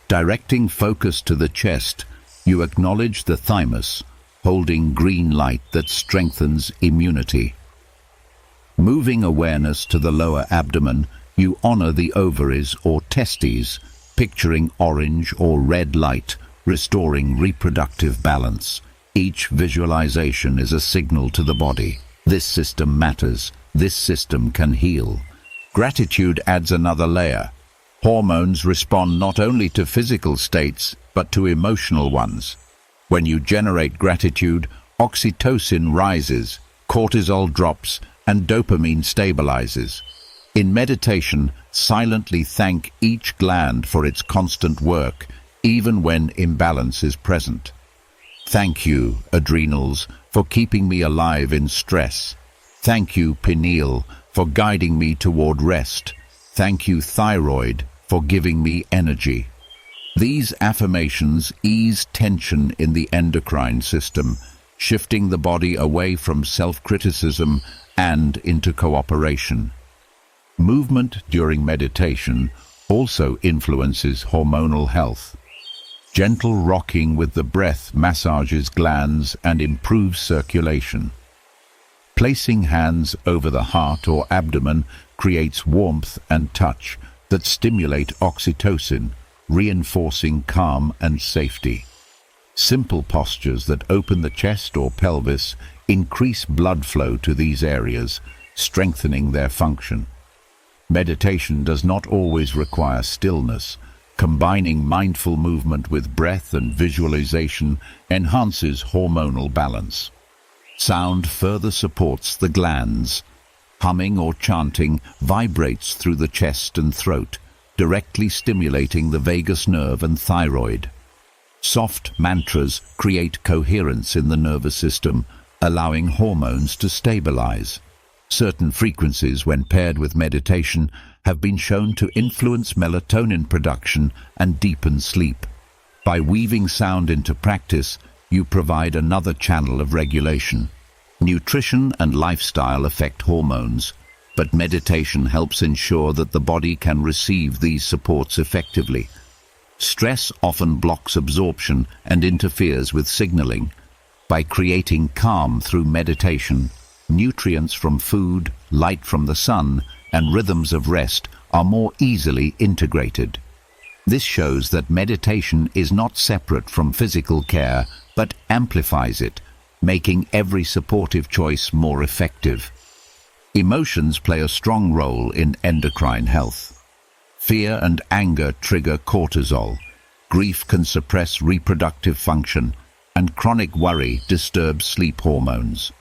Directing focus to the chest, you acknowledge the thymus, holding green light that strengthens immunity. Moving awareness to the lower abdomen, you honor the ovaries or testes, picturing orange or red light, restoring reproductive balance. Each visualization is a signal to the body. This system matters. This system can heal. Gratitude adds another layer. Hormones respond not only to physical states, but to emotional ones. When you generate gratitude, oxytocin rises, cortisol drops, and dopamine stabilizes. In meditation, silently thank each gland for its constant work, even when imbalance is present. Thank you, adrenals, for keeping me alive in stress. Thank you, pineal, for guiding me toward rest. Thank you, thyroid, for giving me energy. These affirmations ease tension in the endocrine system, shifting the body away from self-criticism and into cooperation. Movement during meditation also influences hormonal health. Gentle rocking with the breath massages glands and improves circulation. Placing hands over the heart or abdomen creates warmth and touch that stimulate oxytocin, reinforcing calm and safety. Simple postures that open the chest or pelvis increase blood flow to these areas, strengthening their function. Meditation does not always require stillness. Combining mindful movement with breath and visualization enhances hormonal balance. Sound further supports the glands. Humming or chanting vibrates through the chest and throat, directly stimulating the vagus nerve and thyroid. Soft mantras create coherence in the nervous system, allowing hormones to stabilize. Certain frequencies, when paired with meditation, have been shown to influence melatonin production and deepen sleep. By weaving sound into practice, you provide another channel of regulation. Nutrition and lifestyle affect hormones, but meditation helps ensure that the body can receive these supports effectively. Stress often blocks absorption and interferes with signaling. By creating calm through meditation, nutrients from food, light from the sun, and rhythms of rest are more easily integrated. This shows that meditation is not separate from physical care, but amplifies it, making every supportive choice more effective. Emotions play a strong role in endocrine health. Fear and anger trigger cortisol. Grief can suppress reproductive function, and chronic worry disturbs sleep hormones.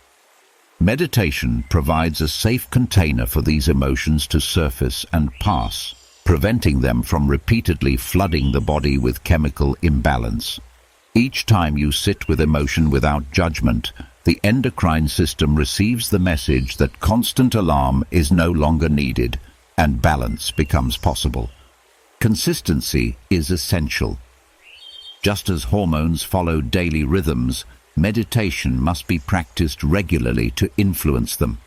Meditation provides a safe container for these emotions to surface and pass, preventing them from repeatedly flooding the body with chemical imbalance. Each time you sit with emotion without judgment, the endocrine system receives the message that constant alarm is no longer needed and balance becomes possible. Consistency is essential. Just as hormones follow daily rhythms, meditation must be practiced regularly to influence them.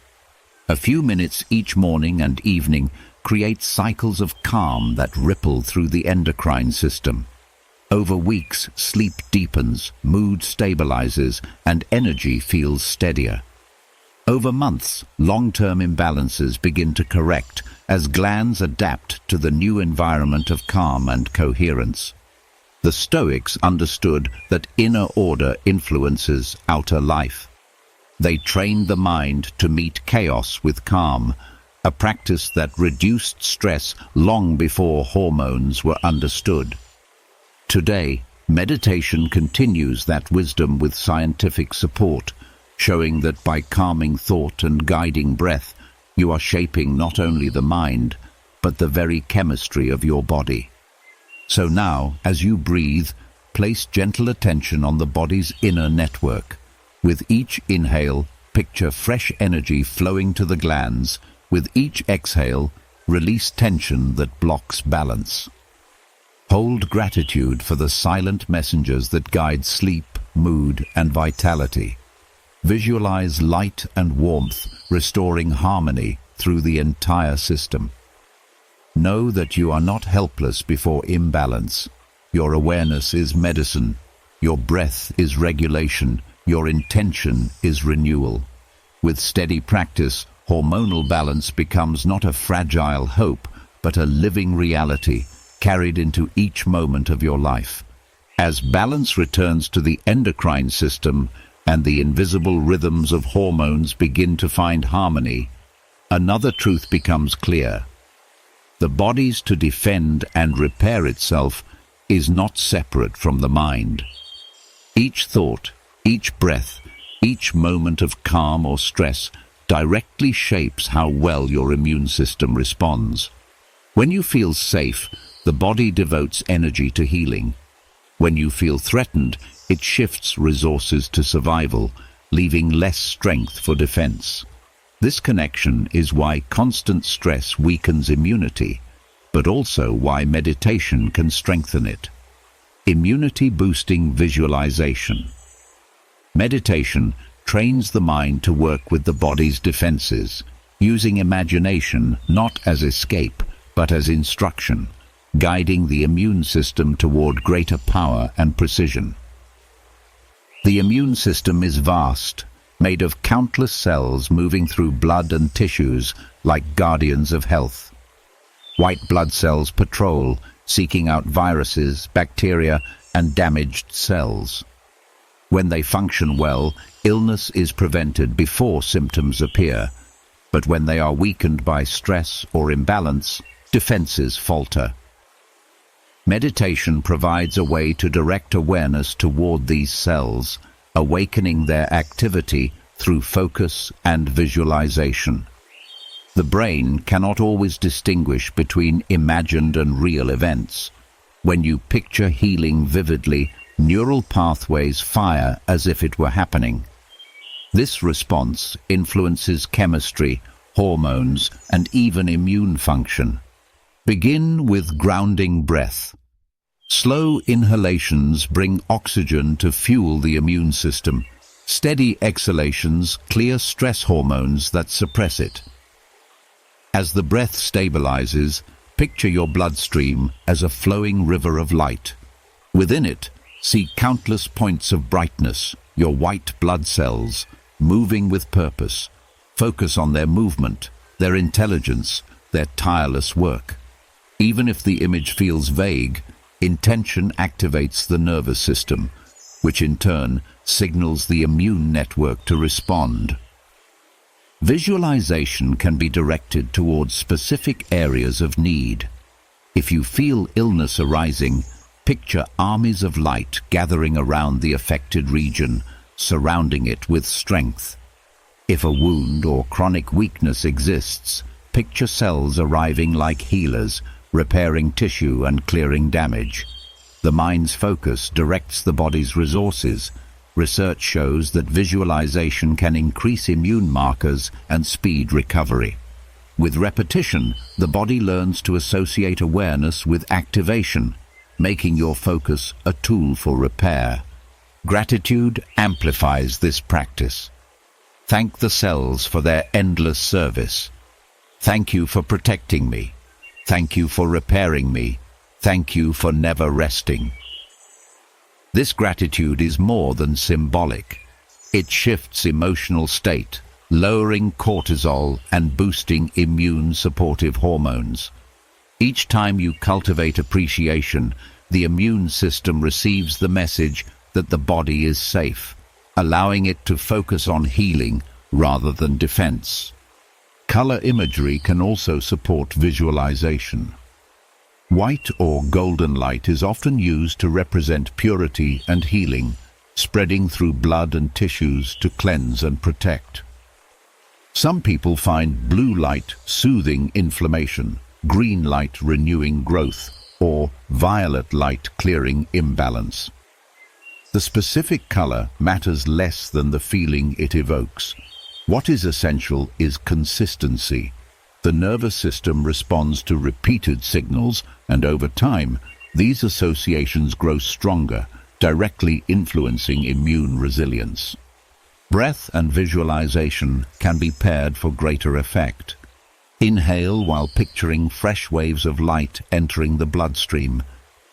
A few minutes each morning and evening create cycles of calm that ripple through the endocrine system. Over weeks, sleep deepens, mood stabilizes, and energy feels steadier. Over months, long-term imbalances begin to correct as glands adapt to the new environment of calm and coherence. The Stoics understood that inner order influences outer life. They trained the mind to meet chaos with calm, a practice that reduced stress long before hormones were understood. Today, meditation continues that wisdom with scientific support, showing that by calming thought and guiding breath, you are shaping not only the mind, but the very chemistry of your body. So now, as you breathe, place gentle attention on the body's inner network. With each inhale, picture fresh energy flowing to the glands. With each exhale, release tension that blocks balance. Hold gratitude for the silent messengers that guide sleep, mood, and vitality. Visualize light and warmth, restoring harmony through the entire system. Know that you are not helpless before imbalance. Your awareness is medicine. Your breath is regulation. Your intention is renewal. With steady practice, hormonal balance becomes not a fragile hope, but a living reality, carried into each moment of your life. As balance returns to the endocrine system and the invisible rhythms of hormones begin to find harmony, another truth becomes clear. The body's to defend and repair itself is not separate from the mind. Each thought, each breath, each moment of calm or stress directly shapes how well your immune system responds. When you feel safe, the body devotes energy to healing. When you feel threatened, it shifts resources to survival, leaving less strength for defense. This connection is why constant stress weakens immunity, but also why meditation can strengthen it. Immunity-boosting visualization. Meditation trains the mind to work with the body's defenses, using imagination not as escape, but as instruction, guiding the immune system toward greater power and precision. The immune system is vast, made of countless cells moving through blood and tissues like guardians of health. White blood cells patrol, seeking out viruses, bacteria, and damaged cells. When they function well, illness is prevented before symptoms appear, but when they are weakened by stress or imbalance, defenses falter. Meditation provides a way to direct awareness toward these cells, awakening their activity through focus and visualization. The brain cannot always distinguish between imagined and real events. When you picture healing vividly, neural pathways fire as if it were happening. This response influences chemistry, hormones, and even immune function. Begin with grounding breath. Slow inhalations bring oxygen to fuel the immune system. Steady exhalations clear stress hormones that suppress it. As the breath stabilizes, picture your bloodstream as a flowing river of light. Within it, see countless points of brightness, your white blood cells, moving with purpose. Focus on their movement, their intelligence, their tireless work. Even if the image feels vague, intention activates the nervous system, which in turn signals the immune network to respond. Visualization can be directed towards specific areas of need. If you feel illness arising, picture armies of light gathering around the affected region, surrounding it with strength. If a wound or chronic weakness exists, picture cells arriving like healers, repairing tissue and clearing damage. The mind's focus directs the body's resources. Research shows that visualization can increase immune markers and speed recovery. With repetition, the body learns to associate awareness with activation, making your focus a tool for repair. Gratitude amplifies this practice. Thank the cells for their endless service. Thank you for protecting me. Thank you for repairing me. Thank you for never resting. This gratitude is more than symbolic. It shifts emotional state, lowering cortisol and boosting immune-supportive hormones. Each time you cultivate appreciation, the immune system receives the message that the body is safe, allowing it to focus on healing rather than defense. Color imagery can also support visualization. White or golden light is often used to represent purity and healing, spreading through blood and tissues to cleanse and protect. Some people find blue light soothing inflammation, green light renewing growth, or violet light clearing imbalance. The specific color matters less than the feeling it evokes. What is essential is consistency. The nervous system responds to repeated signals, and over time, these associations grow stronger, directly influencing immune resilience. Breath and visualization can be paired for greater effect. Inhale while picturing fresh waves of light entering the bloodstream.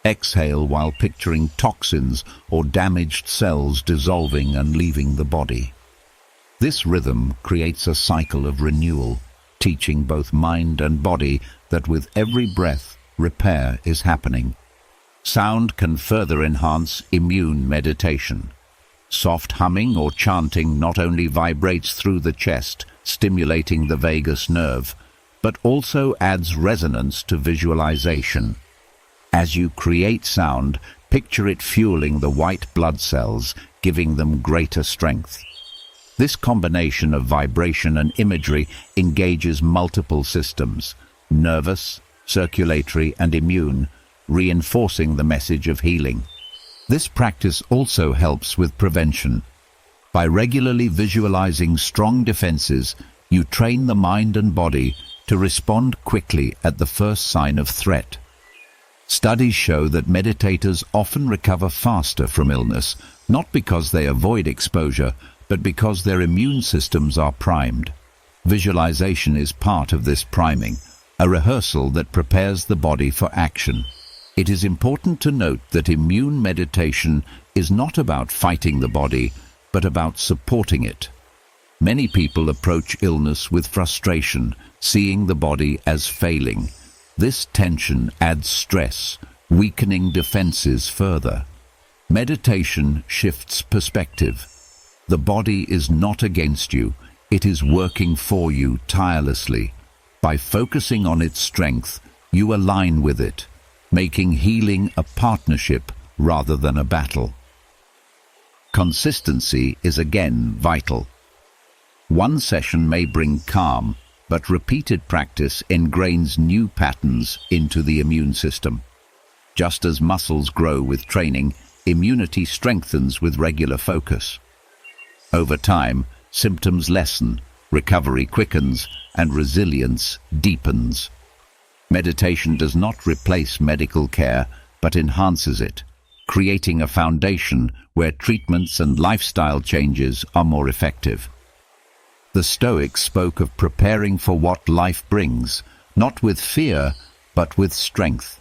Exhale while picturing toxins or damaged cells dissolving and leaving the body. This rhythm creates a cycle of renewal, teaching both mind and body that with every breath, repair is happening. Sound can further enhance immune meditation. Soft humming or chanting not only vibrates through the chest, stimulating the vagus nerve, but also adds resonance to visualization. As you create sound, picture it fueling the white blood cells, giving them greater strength. This combination of vibration and imagery engages multiple systems: nervous, circulatory, and immune, reinforcing the message of healing. This practice also helps with prevention. By regularly visualizing strong defenses, you train the mind and body to respond quickly at the first sign of threat. Studies show that meditators often recover faster from illness, not because they avoid exposure, but because their immune systems are primed. Visualization is part of this priming, a rehearsal that prepares the body for action. It is important to note that immune meditation is not about fighting the body, but about supporting it. Many people approach illness with frustration, seeing the body as failing. This tension adds stress, weakening defenses further. Meditation shifts perspective. The body is not against you, it is working for you tirelessly. By focusing on its strength, you align with it, making healing a partnership rather than a battle. Consistency is again vital. One session may bring calm, but repeated practice ingrains new patterns into the immune system. Just as muscles grow with training, immunity strengthens with regular focus. Over time, symptoms lessen, recovery quickens, and resilience deepens. Meditation does not replace medical care, but enhances it, creating a foundation where treatments and lifestyle changes are more effective. The Stoics spoke of preparing for what life brings, not with fear, but with strength.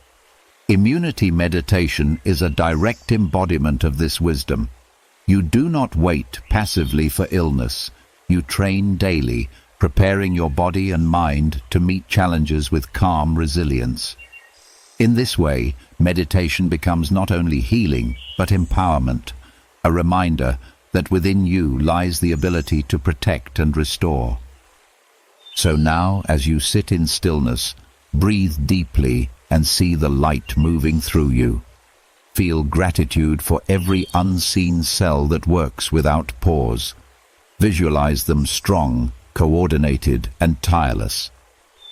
Immunity meditation is a direct embodiment of this wisdom. You do not wait passively for illness. You train daily, preparing your body and mind to meet challenges with calm resilience. In this way, meditation becomes not only healing, but empowerment, a reminder that within you lies the ability to protect and restore. So now, as you sit in stillness, breathe deeply and see the light moving through you. Feel gratitude for every unseen cell that works without pause. Visualize them strong, coordinated, and tireless.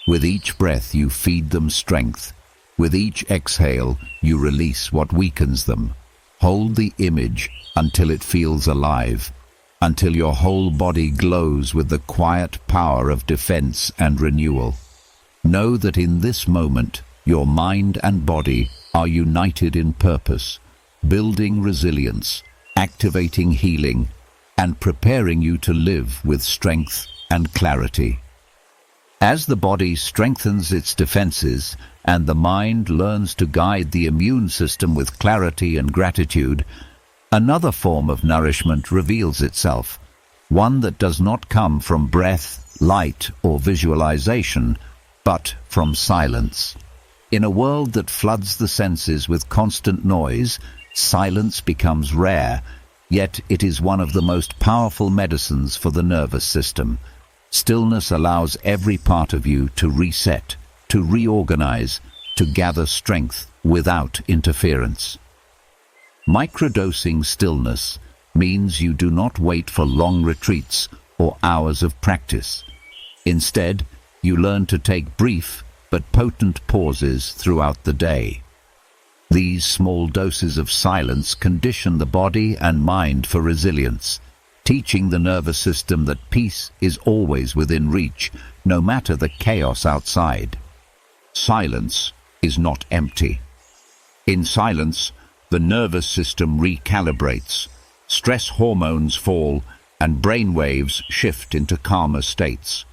With each breath you feed them strength. With each exhale you release what weakens them. Hold the image until it feels alive, until your whole body glows with the quiet power of defense and renewal. Know that in this moment, your mind and body are united in purpose, building resilience, activating healing, and preparing you to live with strength and clarity. As the body strengthens its defenses and the mind learns to guide the immune system with clarity and gratitude, another form of nourishment reveals itself, one that does not come from breath, light, or visualization, but from silence. In a world that floods the senses with constant noise, silence becomes rare, yet it is one of the most powerful medicines for the nervous system. Stillness allows every part of you to reset, to reorganize, to gather strength without interference. Microdosing stillness means you do not wait for long retreats or hours of practice. Instead, you learn to take brief but potent pauses throughout the day. These small doses of silence condition the body and mind for resilience, teaching the nervous system that peace is always within reach, no matter the chaos outside. Silence is not empty. In silence, the nervous system recalibrates, stress hormones fall, and brain waves shift into calmer states.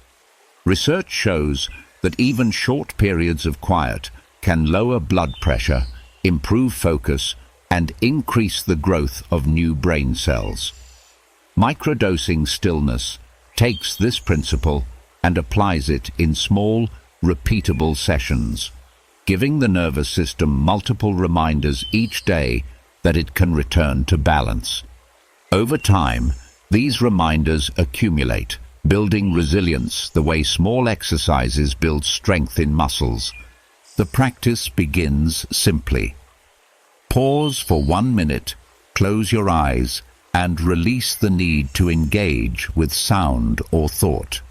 Research shows that even short periods of quiet can lower blood pressure, improve focus, and increase the growth of new brain cells. Microdosing stillness takes this principle and applies it in small, repeatable sessions. giving the nervous system multiple reminders each day that it can return to balance. Over time, these reminders accumulate, building resilience the way small exercises build strength in muscles. The practice begins simply. Pause for 1 minute, close your eyes, and release the need to engage with sound or thought.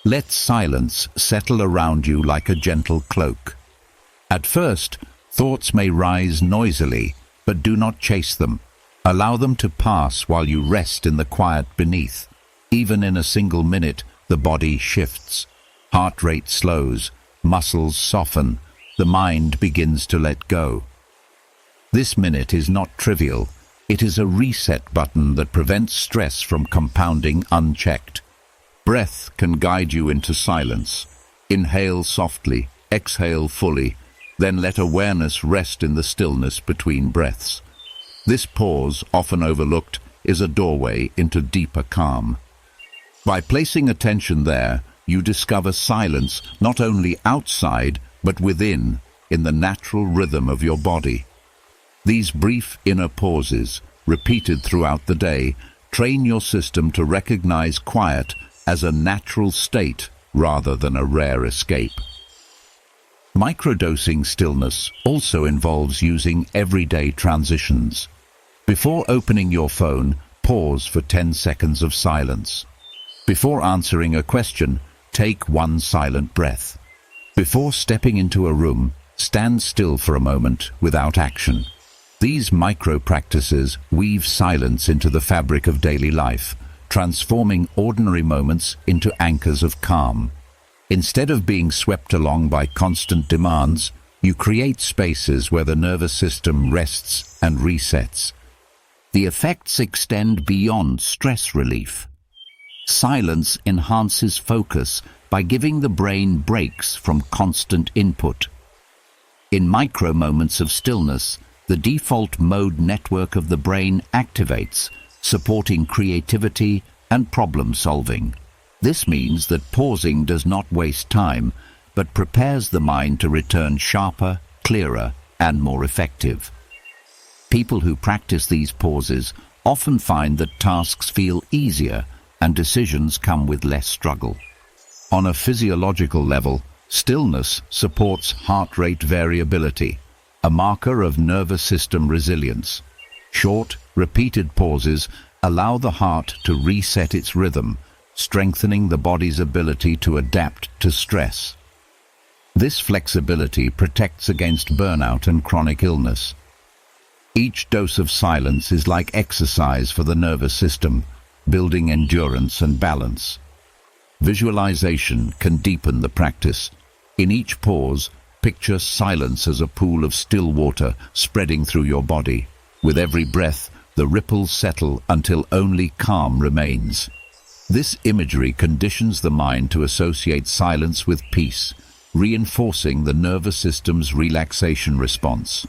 Let silence settle around you like a gentle cloak. At first, thoughts may rise noisily, but do not chase them. Allow them to pass while you rest in the quiet beneath. Even in a single minute, the body shifts. Heart rate slows, muscles soften, the mind begins to let go. This minute is not trivial. It is a reset button that prevents stress from compounding unchecked. Breath can guide you into silence. Inhale softly, exhale fully, then let awareness rest in the stillness between breaths. This pause, often overlooked, is a doorway into deeper calm. By placing attention there, you discover silence not only outside, but within, in the natural rhythm of your body. These brief inner pauses, repeated throughout the day, train your system to recognize quiet as a natural state rather than a rare escape. Microdosing stillness also involves using everyday transitions. Before opening your phone, pause for 10 seconds of silence. Before answering a question, take 1 silent breath. Before stepping into a room, stand still for a moment without action. These micro-practices weave silence into the fabric of daily life, transforming ordinary moments into anchors of calm. Instead of being swept along by constant demands, you create spaces where the nervous system rests and resets. The effects extend beyond stress relief. Silence enhances focus by giving the brain breaks from constant input. In micro moments of stillness, the default mode network of the brain activates, supporting creativity and problem solving. This means that pausing does not waste time, but prepares the mind to return sharper, clearer, and more effective. People who practice these pauses often find that tasks feel easier and decisions come with less struggle. On a physiological level, stillness supports heart rate variability, a marker of nervous system resilience. Short, repeated pauses allow the heart to reset its rhythm, strengthening the body's ability to adapt to stress. This flexibility protects against burnout and chronic illness. Each dose of silence is like exercise for the nervous system, building endurance and balance. Visualization can deepen the practice. In each pause, picture silence as a pool of still water spreading through your body. With every breath, the ripples settle until only calm remains. This imagery conditions the mind to associate silence with peace, reinforcing the nervous system's relaxation response.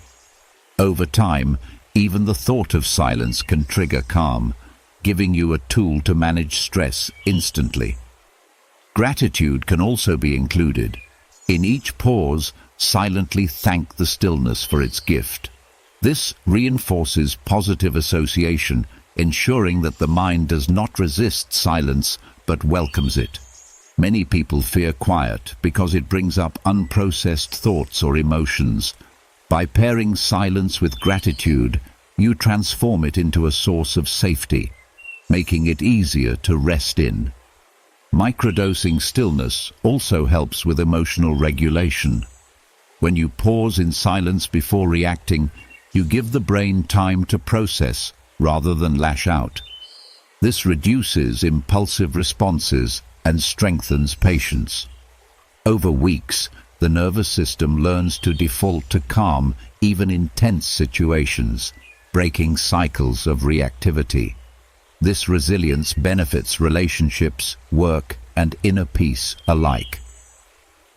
Over time, even the thought of silence can trigger calm, giving you a tool to manage stress instantly. Gratitude can also be included. In each pause, silently thank the stillness for its gift. This reinforces positive association, ensuring that the mind does not resist silence but welcomes it. Many people fear quiet because it brings up unprocessed thoughts or emotions. By pairing silence with gratitude, you transform it into a source of safety, making it easier to rest in. Microdosing stillness also helps with emotional regulation. When you pause in silence before reacting, you give the brain time to process rather than lash out. This reduces impulsive responses and strengthens patience. Over weeks, the nervous system learns to default to calm even in tense situations, breaking cycles of reactivity. This resilience benefits relationships, work, and inner peace alike.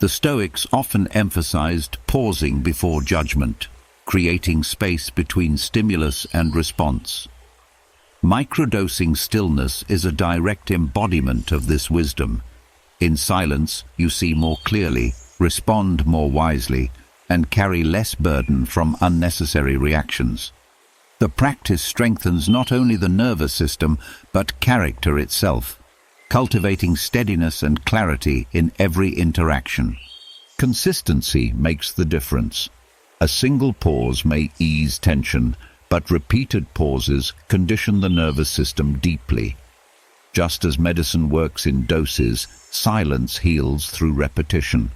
The Stoics often emphasized pausing before judgment, creating space between stimulus and response. Microdosing stillness is a direct embodiment of this wisdom. In silence, you see more clearly, respond more wisely, and carry less burden from unnecessary reactions. The practice strengthens not only the nervous system, but character itself, cultivating steadiness and clarity in every interaction. Consistency makes the difference. A single pause may ease tension, but repeated pauses condition the nervous system deeply. Just as medicine works in doses, silence heals through repetition.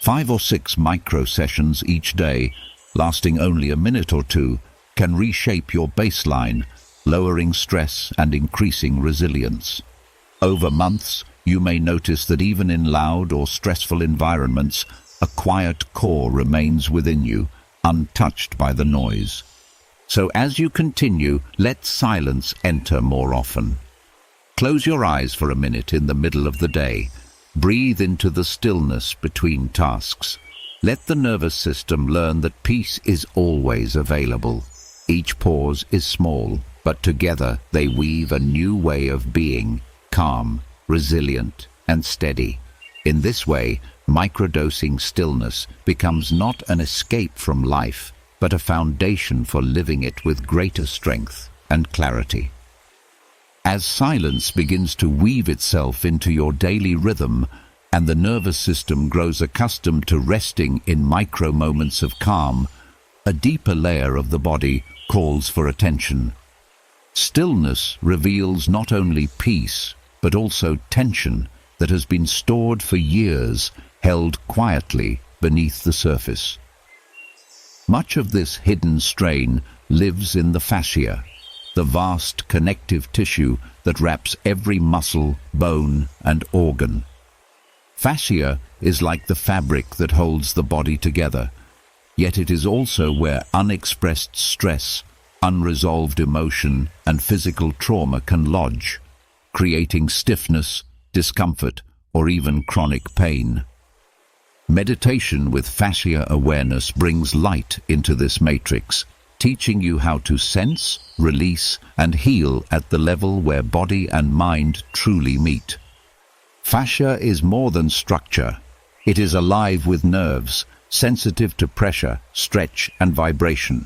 5 or 6 micro-sessions each day, lasting only a minute or two, can reshape your baseline, lowering stress and increasing resilience. Over months, you may notice that even in loud or stressful environments, a quiet core remains within you, untouched by the noise. So as you continue, let silence enter more often. Close your eyes for a minute in the middle of the day. Breathe into the stillness between tasks. Let the nervous system learn that peace is always available. Each pause is small, but together they weave a new way of being, calm, resilient, and steady. In this way, microdosing stillness becomes not an escape from life, but a foundation for living it with greater strength and clarity. As silence begins to weave itself into your daily rhythm, and the nervous system grows accustomed to resting in micro moments of calm, a deeper layer of the body calls for attention. Stillness reveals not only peace, but also tension that has been stored for years, held quietly beneath the surface. Much of this hidden strain lives in the fascia, the vast connective tissue that wraps every muscle, bone, and organ. Fascia is like the fabric that holds the body together, yet it is also where unexpressed stress, unresolved emotion, and physical trauma can lodge, creating stiffness, discomfort, or even chronic pain. Meditation with fascia awareness brings light into this matrix, teaching you how to sense, release, and heal at the level where body and mind truly meet. Fascia is more than structure. It is alive with nerves, sensitive to pressure, stretch, and vibration.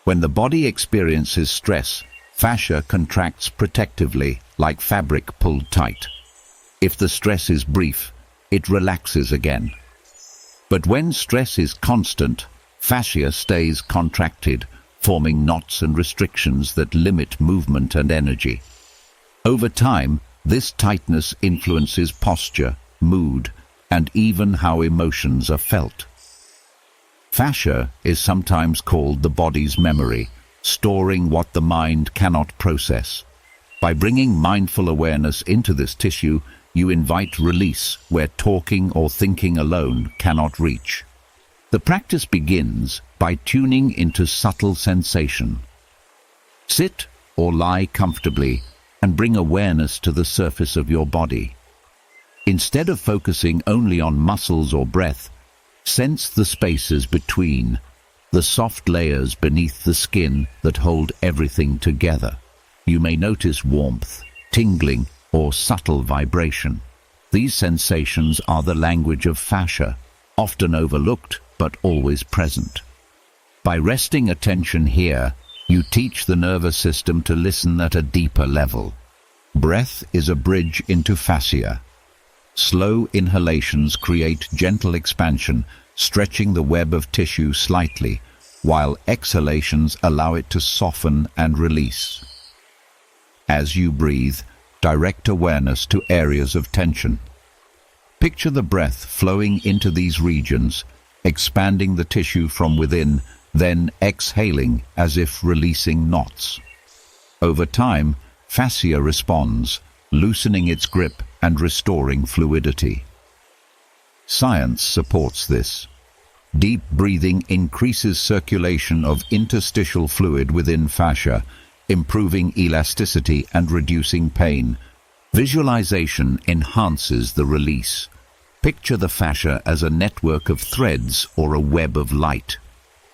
When the body experiences stress, fascia contracts protectively, like fabric pulled tight. If the stress is brief, it relaxes again. But when stress is constant, fascia stays contracted, forming knots and restrictions that limit movement and energy. Over time, this tightness influences posture, mood, and even how emotions are felt. Fascia is sometimes called the body's memory, storing what the mind cannot process. By bringing mindful awareness into this tissue, you invite release where talking or thinking alone cannot reach. The practice begins by tuning into subtle sensation. Sit or lie comfortably and bring awareness to the surface of your body. Instead of focusing only on muscles or breath, sense the spaces between, the soft layers beneath the skin that hold everything together. You may notice warmth, tingling, or subtle vibration. These sensations are the language of fascia, often overlooked but always present. By resting attention here, you teach the nervous system to listen at a deeper level. Breath is a bridge into fascia. Slow inhalations create gentle expansion, stretching the web of tissue slightly, while exhalations allow it to soften and release. As you breathe, direct awareness to areas of tension. Picture the breath flowing into these regions, expanding the tissue from within, then exhaling as if releasing knots. Over time, fascia responds, loosening its grip and restoring fluidity. Science supports this. Deep breathing increases circulation of interstitial fluid within fascia, improving elasticity and reducing pain. Visualization enhances the release. Picture the fascia as a network of threads or a web of light.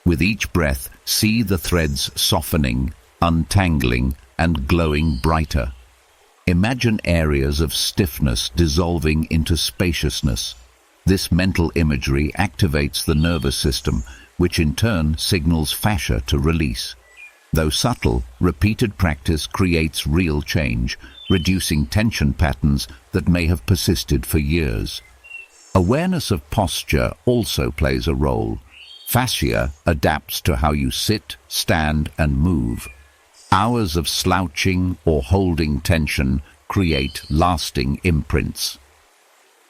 With each breath, see the threads softening, untangling, and glowing brighter. Imagine areas of stiffness dissolving into spaciousness. This mental imagery activates the nervous system, which in turn signals fascia to release. Though subtle, repeated practice creates real change, reducing tension patterns that may have persisted for years. Awareness of posture also plays a role. Fascia adapts to how you sit, stand, and move. Hours of slouching or holding tension create lasting imprints.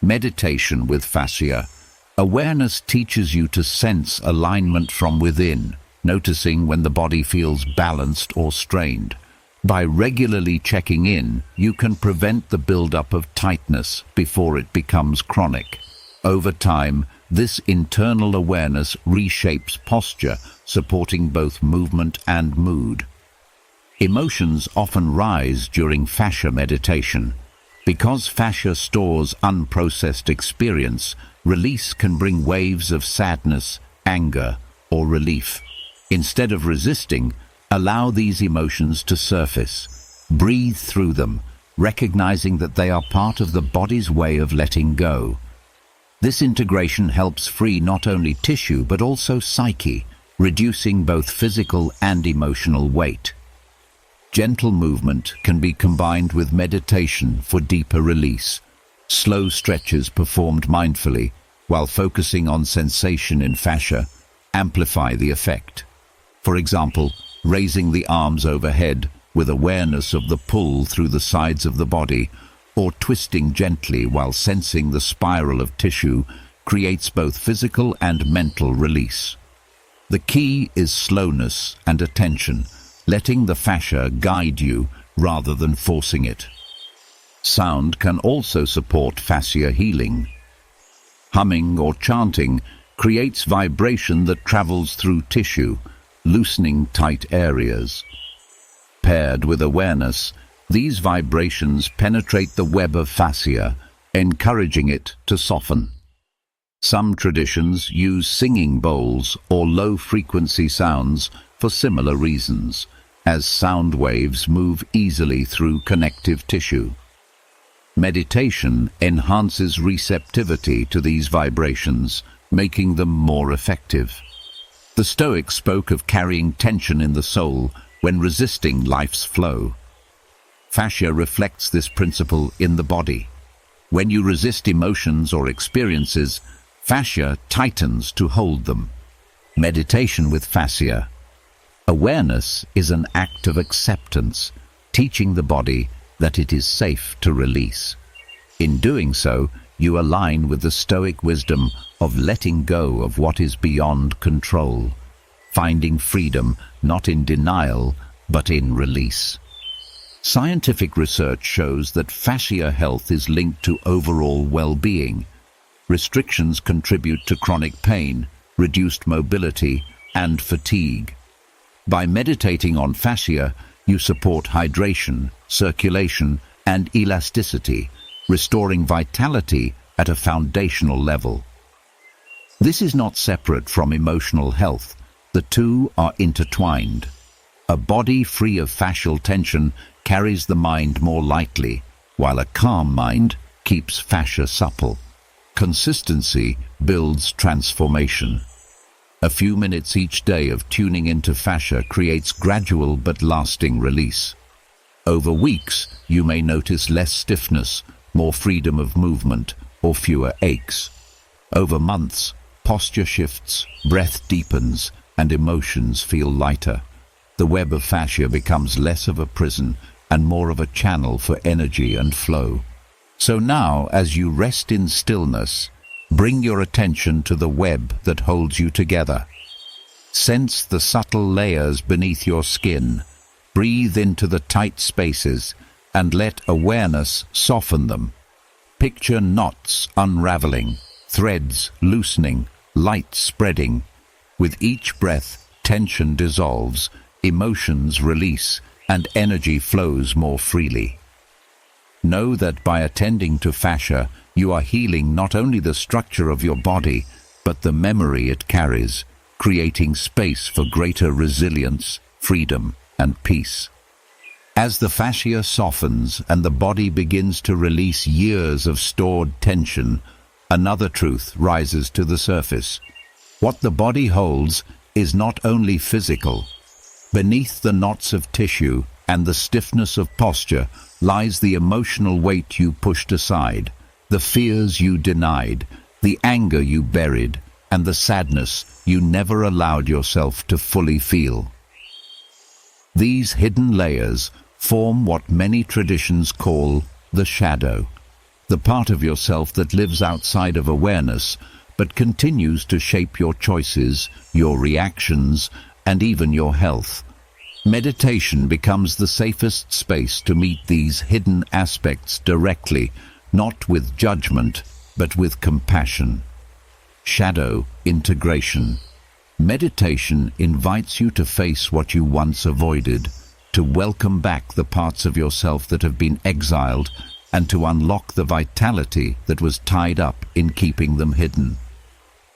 Meditation with fascia. Awareness teaches you to sense alignment from within, noticing when the body feels balanced or strained. By regularly checking in, you can prevent the buildup of tightness before it becomes chronic. Over time, this internal awareness reshapes posture, supporting both movement and mood. Emotions often rise during fascia meditation. Because fascia stores unprocessed experience, release can bring waves of sadness, anger, or relief. Instead of resisting, allow these emotions to surface. Breathe through them, recognizing that they are part of the body's way of letting go. This integration helps free not only tissue but also psyche, reducing both physical and emotional weight. Gentle movement can be combined with meditation for deeper release. Slow stretches performed mindfully, while focusing on sensation in fascia, amplify the effect. For example, raising the arms overhead with awareness of the pull through the sides of the body, or twisting gently while sensing the spiral of tissue, creates both physical and mental release. The key is slowness and attention, letting the fascia guide you rather than forcing it. Sound can also support fascia healing. Humming or chanting creates vibration that travels through tissue, loosening tight areas. Paired with awareness, these vibrations penetrate the web of fascia, encouraging it to soften. Some traditions use singing bowls or low-frequency sounds for similar reasons, as sound waves move easily through connective tissue. Meditation enhances receptivity to these vibrations, making them more effective. The Stoics spoke of carrying tension in the soul when resisting life's flow. Fascia reflects this principle in the body. When you resist emotions or experiences, fascia tightens to hold them. Meditation with fascia. Awareness is an act of acceptance, teaching the body that it is safe to release. In doing so, you align with the Stoic wisdom of letting go of what is beyond control, finding freedom not in denial but in release. Scientific research shows that fascia health is linked to overall well-being. Restrictions contribute to chronic pain, reduced mobility, and fatigue. By meditating on fascia, you support hydration, circulation, and elasticity, restoring vitality at a foundational level. This is not separate from emotional health. The two are intertwined. A body free of fascial tension carries the mind more lightly, while a calm mind keeps fascia supple. Consistency builds transformation. A few minutes each day of tuning into fascia creates gradual but lasting release. Over weeks, you may notice less stiffness, more freedom of movement, or fewer aches. Over months, posture shifts, breath deepens, and emotions feel lighter. The web of fascia becomes less of a prison and more of a channel for energy and flow. So now, as you rest in stillness, bring your attention to the web that holds you together. Sense the subtle layers beneath your skin. Breathe into the tight spaces and let awareness soften them. Picture knots unraveling, threads loosening, light spreading. With each breath, tension dissolves, emotions release, and energy flows more freely. Know that by attending to fascia, you are healing not only the structure of your body, but the memory it carries, creating space for greater resilience, freedom, and peace. As the fascia softens and the body begins to release years of stored tension, another truth rises to the surface. What the body holds is not only physical. Beneath the knots of tissue and the stiffness of posture lies the emotional weight you pushed aside, the fears you denied, the anger you buried, and the sadness you never allowed yourself to fully feel. These hidden layers form what many traditions call the shadow, the part of yourself that lives outside of awareness but continues to shape your choices, your reactions, and even your health. Meditation becomes the safest space to meet these hidden aspects directly, not with judgment, but with compassion. Shadow integration. Meditation invites you to face what you once avoided, to welcome back the parts of yourself that have been exiled, and to unlock the vitality that was tied up in keeping them hidden.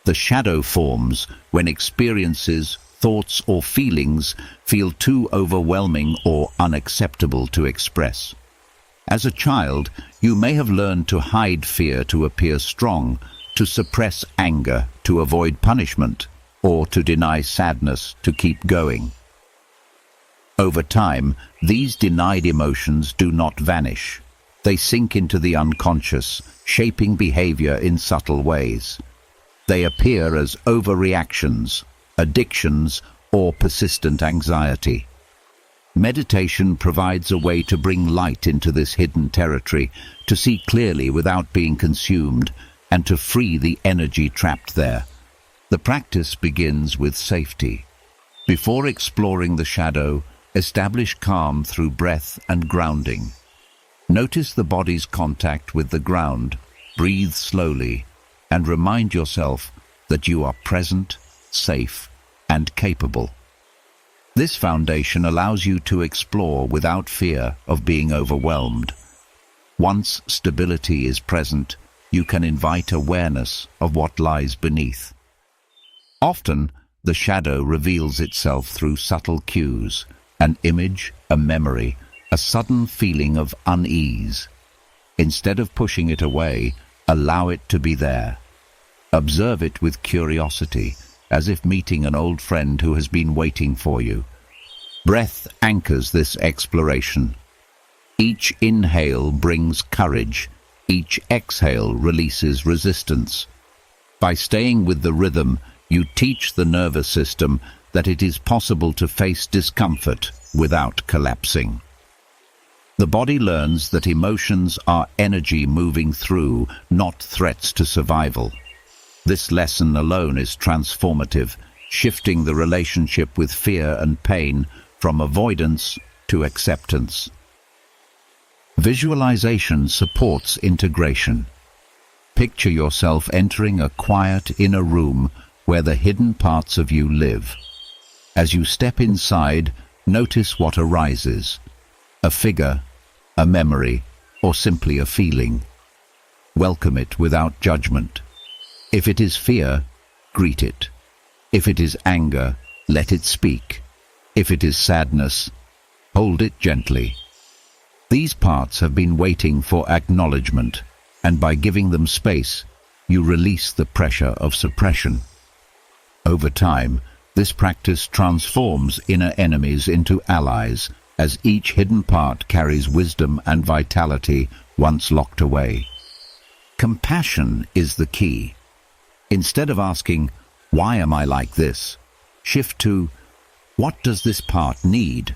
The shadow forms when experiences, thoughts, or feelings feel too overwhelming or unacceptable to express. As a child, you may have learned to hide fear to appear strong, to suppress anger to avoid punishment, or to deny sadness to keep going. Over time, these denied emotions do not vanish. They sink into the unconscious, shaping behavior in subtle ways. They appear as overreactions, addictions, or persistent anxiety. Meditation provides a way to bring light into this hidden territory, to see clearly without being consumed, and to free the energy trapped there. The practice begins with safety. Before exploring the shadow, establish calm through breath and grounding. Notice the body's contact with the ground, breathe slowly, and remind yourself that you are present, safe, and capable. This foundation allows you to explore without fear of being overwhelmed. Once stability is present, you can invite awareness of what lies beneath. Often, the shadow reveals itself through subtle cues, an image, a memory, a sudden feeling of unease. Instead of pushing it away, allow it to be there. Observe it with curiosity, as if meeting an old friend who has been waiting for you. Breath anchors this exploration. Each inhale brings courage, each exhale releases resistance. By staying with the rhythm, you teach the nervous system that it is possible to face discomfort without collapsing. The body learns that emotions are energy moving through, not threats to survival. This lesson alone is transformative, shifting the relationship with fear and pain from avoidance to acceptance. Visualization supports integration. Picture yourself entering a quiet inner room where the hidden parts of you live. As you step inside, notice what arises: a figure, a memory, or simply a feeling. Welcome it without judgment. If it is fear, greet it. If it is anger, let it speak. If it is sadness, hold it gently. These parts have been waiting for acknowledgement, and by giving them space, you release the pressure of suppression. Over time, this practice transforms inner enemies into allies, as each hidden part carries wisdom and vitality once locked away. Compassion is the key. Instead of asking, "Why am I like this?" shift to, "What does this part need?"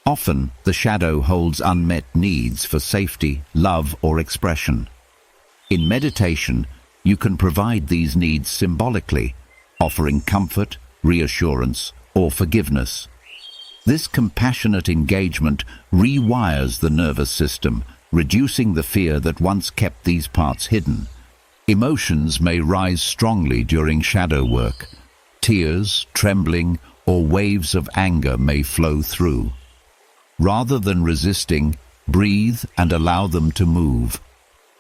Often, the shadow holds unmet needs for safety, love, or expression. In meditation, you can provide these needs symbolically, offering comfort, reassurance, or forgiveness. This compassionate engagement rewires the nervous system, reducing the fear that once kept these parts hidden. Emotions may rise strongly during shadow work. Tears, trembling, or waves of anger may flow through. Rather than resisting, breathe and allow them to move.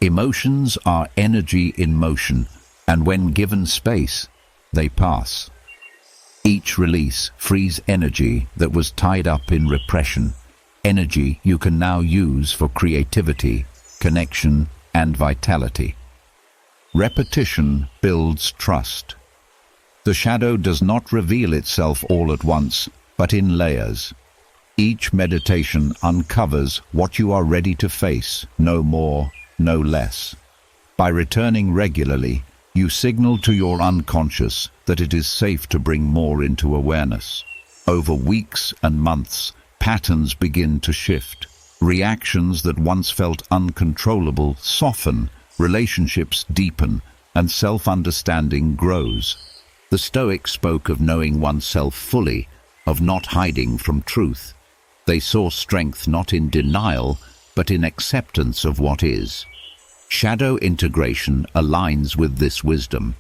Emotions are energy in motion, and when given space, they pass. Each release frees energy that was tied up in repression, energy you can now use for creativity, connection, and vitality. Repetition builds trust. The shadow does not reveal itself all at once, but in layers. Each meditation uncovers what you are ready to face, no more, no less. By returning regularly, you signal to your unconscious that it is safe to bring more into awareness. Over weeks and months, patterns begin to shift. Reactions that once felt uncontrollable soften, relationships deepen, and self-understanding grows. The Stoics spoke of knowing oneself fully, of not hiding from truth. They saw strength not in denial, but in acceptance of what is. Shadow integration aligns with this wisdom.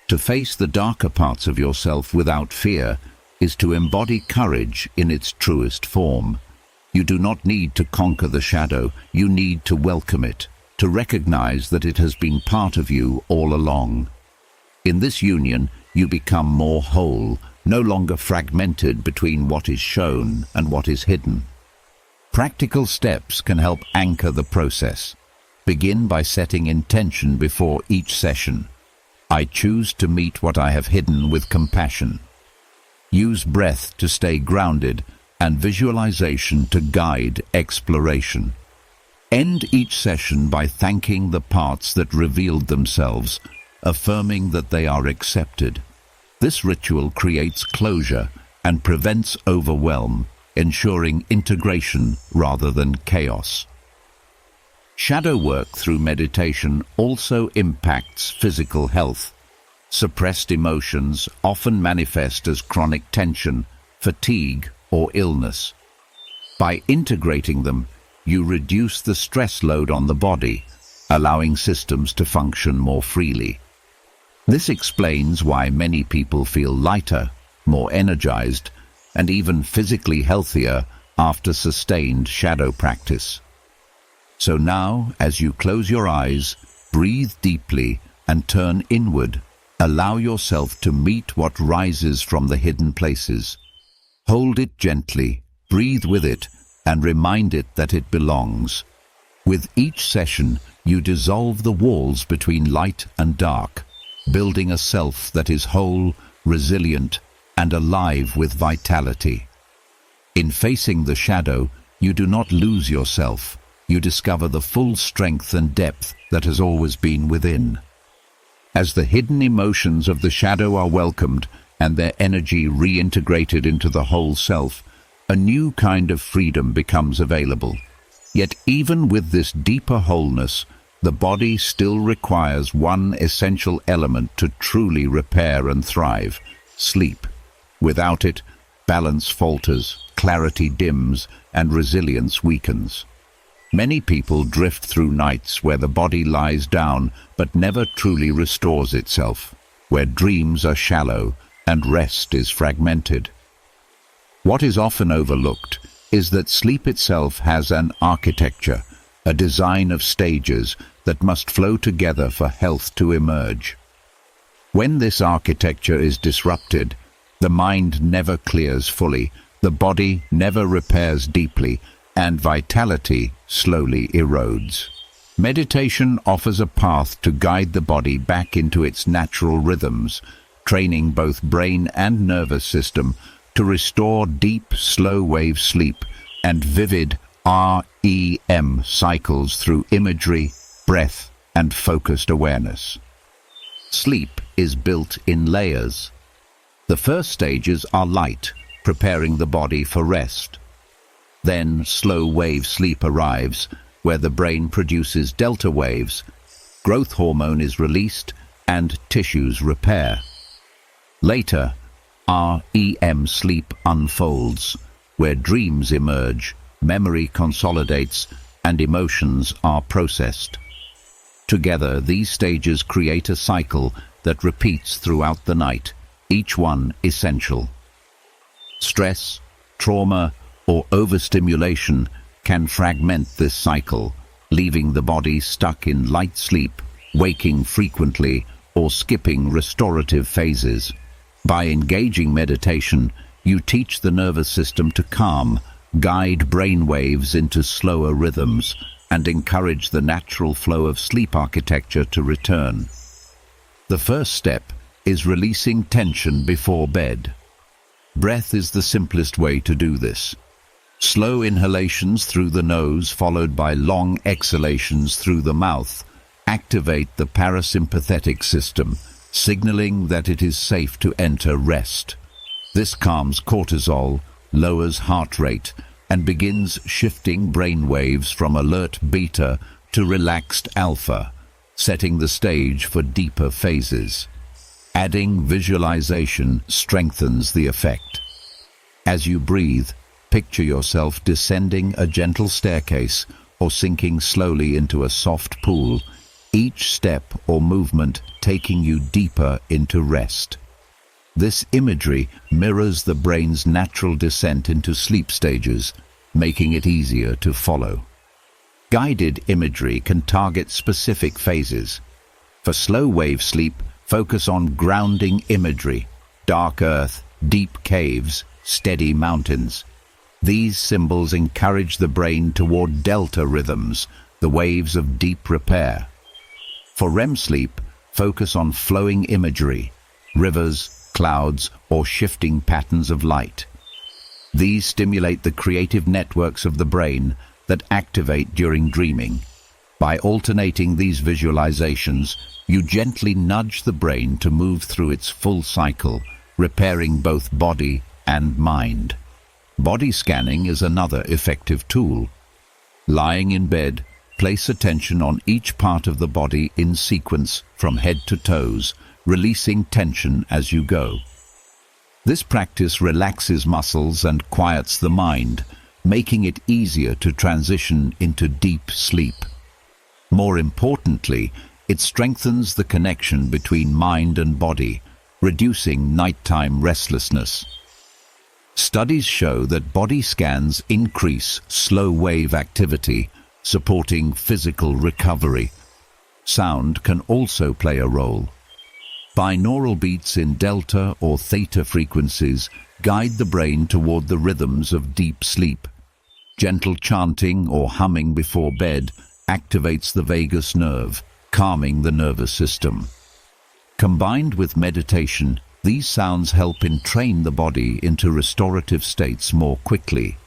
To face the darker parts of yourself without fear is to embody courage in its truest form. You do not need to conquer the shadow, you need to welcome it, to recognize that it has been part of you all along. In this union, you become more whole, no longer fragmented between what is shown and what is hidden. Practical steps can help anchor the process. Begin by setting intention before each session. I choose to meet what I have hidden with compassion. Use breath to stay grounded and visualization to guide exploration. End each session by thanking the parts that revealed themselves, affirming that they are accepted. This ritual creates closure and prevents overwhelm, ensuring integration rather than chaos. Shadow work through meditation also impacts physical health. Suppressed emotions often manifest as chronic tension, fatigue, or illness. By integrating them, you reduce the stress load on the body, allowing systems to function more freely. This explains why many people feel lighter, more energized, and even physically healthier after sustained shadow practice. So now, as you close your eyes, breathe deeply and turn inward. Allow yourself to meet what rises from the hidden places. Hold it gently, breathe with it, and remind it that it belongs. With each session, you dissolve the walls between light and dark, building a self that is whole, resilient, and alive with vitality. In facing the shadow, you do not lose yourself. You discover the full strength and depth that has always been within. As the hidden emotions of the shadow are welcomed and their energy reintegrated into the whole self, a new kind of freedom becomes available. Yet even with this deeper wholeness, the body still requires one essential element to truly repair and thrive: sleep. Without it, balance falters, clarity dims, and resilience weakens. Many people drift through nights where the body lies down but never truly restores itself, where dreams are shallow and rest is fragmented. What is often overlooked is that sleep itself has an architecture, a design of stages that must flow together for health to emerge. When this architecture is disrupted, the mind never clears fully, the body never repairs deeply, and vitality slowly erodes. Meditation offers a path to guide the body back into its natural rhythms, training both brain and nervous system to restore deep, slow-wave sleep and vivid REM cycles through imagery, breath, and focused awareness. Sleep is built in layers. The first stages are light, preparing the body for rest. Then slow-wave sleep arrives, where the brain produces delta waves, growth hormone is released, and tissues repair. Later, REM sleep unfolds, where dreams emerge, memory consolidates, and emotions are processed. Together, these stages create a cycle that repeats throughout the night, each one essential. Stress, trauma, or overstimulation can fragment this cycle, leaving the body stuck in light sleep, waking frequently, or skipping restorative phases. By engaging meditation, you teach the nervous system to calm, guide brain waves into slower rhythms, and encourage the natural flow of sleep architecture to return. The first step is releasing tension before bed. Breath is the simplest way to do this. Slow inhalations through the nose followed by long exhalations through the mouth activate the parasympathetic system, signaling that it is safe to enter rest. This calms cortisol, lowers heart rate, and begins shifting brain waves from alert beta to relaxed alpha, setting the stage for deeper phases. Adding visualization strengthens the effect. As you breathe, picture yourself descending a gentle staircase or sinking slowly into a soft pool, each step or movement taking you deeper into rest. This imagery mirrors the brain's natural descent into sleep stages, making it easier to follow. Guided imagery can target specific phases. For slow-wave sleep, focus on grounding imagery, dark earth, deep caves, steady mountains. These symbols encourage the brain toward delta rhythms, the waves of deep repair. For REM sleep, focus on flowing imagery, rivers, clouds, or shifting patterns of light. These stimulate the creative networks of the brain that activate during dreaming. By alternating these visualizations, you gently nudge the brain to move through its full cycle, repairing both body and mind. Body scanning is another effective tool. Lying in bed, place attention on each part of the body in sequence from head to toes, releasing tension as you go. This practice relaxes muscles and quiets the mind, making it easier to transition into deep sleep. More importantly, it strengthens the connection between mind and body, reducing nighttime restlessness. Studies show that body scans increase slow-wave activity, supporting physical recovery. Sound can also play a role. Binaural beats in delta or theta frequencies guide the brain toward the rhythms of deep sleep. Gentle chanting or humming before bed activates the vagus nerve, calming the nervous system. Combined with meditation, these sounds help entrain the body into restorative states more quickly.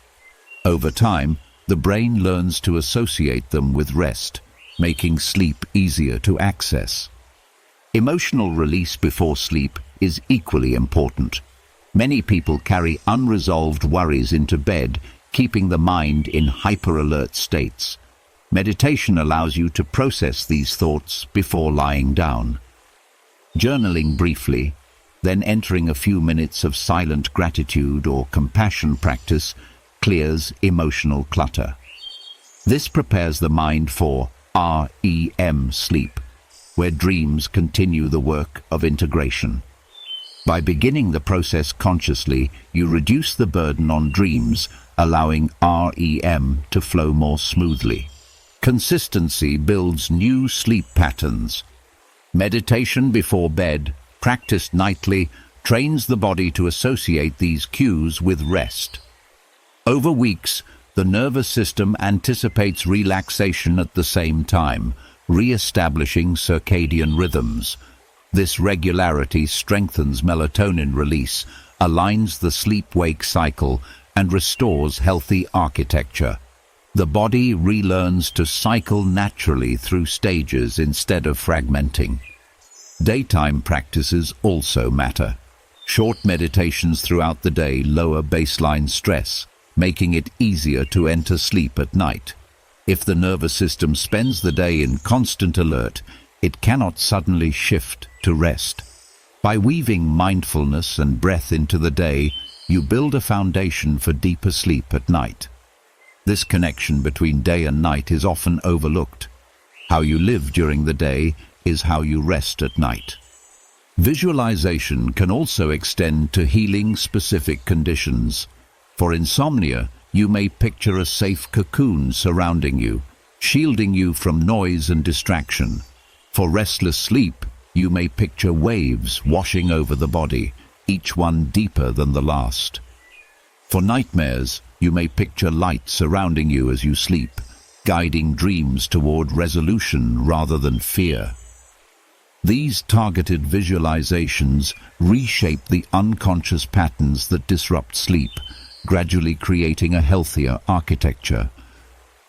Over time, the brain learns to associate them with rest, making sleep easier to access. Emotional release before sleep is equally important. Many people carry unresolved worries into bed, keeping the mind in hyper-alert states. Meditation allows you to process these thoughts before lying down. Journaling briefly, then entering a few minutes of silent gratitude or compassion practice clears emotional clutter. This prepares the mind for REM sleep, where dreams continue the work of integration. By beginning the process consciously, you reduce the burden on dreams, allowing REM to flow more smoothly. Consistency builds new sleep patterns. Meditation before bed, practiced nightly, trains the body to associate these cues with rest. Over weeks, the nervous system anticipates relaxation at the same time, re-establishing circadian rhythms. This regularity strengthens melatonin release, aligns the sleep-wake cycle, and restores healthy architecture. The body relearns to cycle naturally through stages instead of fragmenting. Daytime practices also matter. Short meditations throughout the day lower baseline stress, making it easier to enter sleep at night. If the nervous system spends the day in constant alert, it cannot suddenly shift to rest. By weaving mindfulness and breath into the day, you build a foundation for deeper sleep at night. This connection between day and night is often overlooked. How you live during the day is how you rest at night. Visualization can also extend to healing specific conditions. For insomnia, you may picture a safe cocoon surrounding you, shielding you from noise and distraction. For restless sleep, you may picture waves washing over the body, each one deeper than the last. For nightmares, you may picture light surrounding you as you sleep, guiding dreams toward resolution rather than fear. These targeted visualizations reshape the unconscious patterns that disrupt sleep, gradually creating a healthier architecture.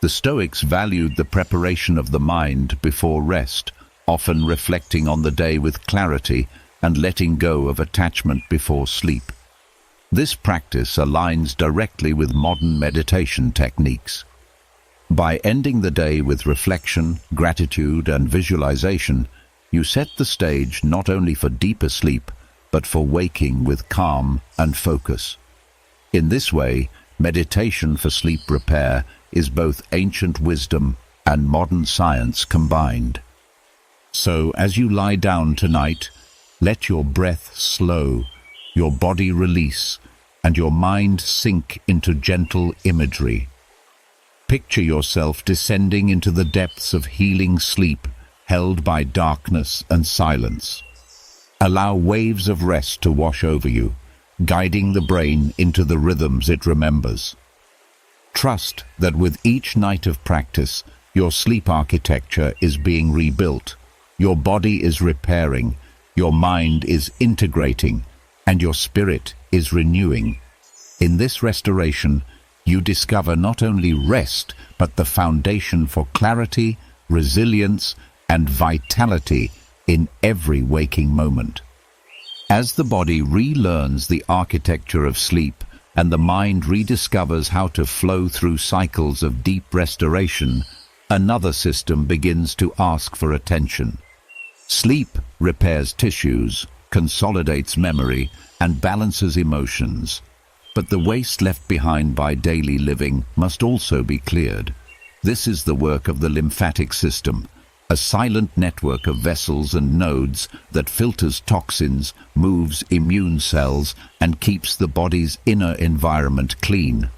The Stoics valued the preparation of the mind before rest, often reflecting on the day with clarity and letting go of attachment before sleep. This practice aligns directly with modern meditation techniques. By ending the day with reflection, gratitude, and visualization, you set the stage not only for deeper sleep, but for waking with calm and focus. In this way, meditation for sleep repair is both ancient wisdom and modern science combined. So, as you lie down tonight, let your breath slow, your body release, and your mind sink into gentle imagery. Picture yourself descending into the depths of healing sleep, held by darkness and silence. Allow waves of rest to wash over you, guiding the brain into the rhythms it remembers. Trust that with each night of practice, your sleep architecture is being rebuilt, your body is repairing, your mind is integrating, and your spirit is renewing. In this restoration, you discover not only rest, but the foundation for clarity, resilience, and vitality in every waking moment. As the body relearns the architecture of sleep and the mind rediscovers how to flow through cycles of deep restoration, another system begins to ask for attention. Sleep repairs tissues, consolidates memory, and balances emotions. But the waste left behind by daily living must also be cleared. This is the work of the lymphatic system, a silent network of vessels and nodes that filters toxins, moves immune cells, and keeps the body's inner environment clean.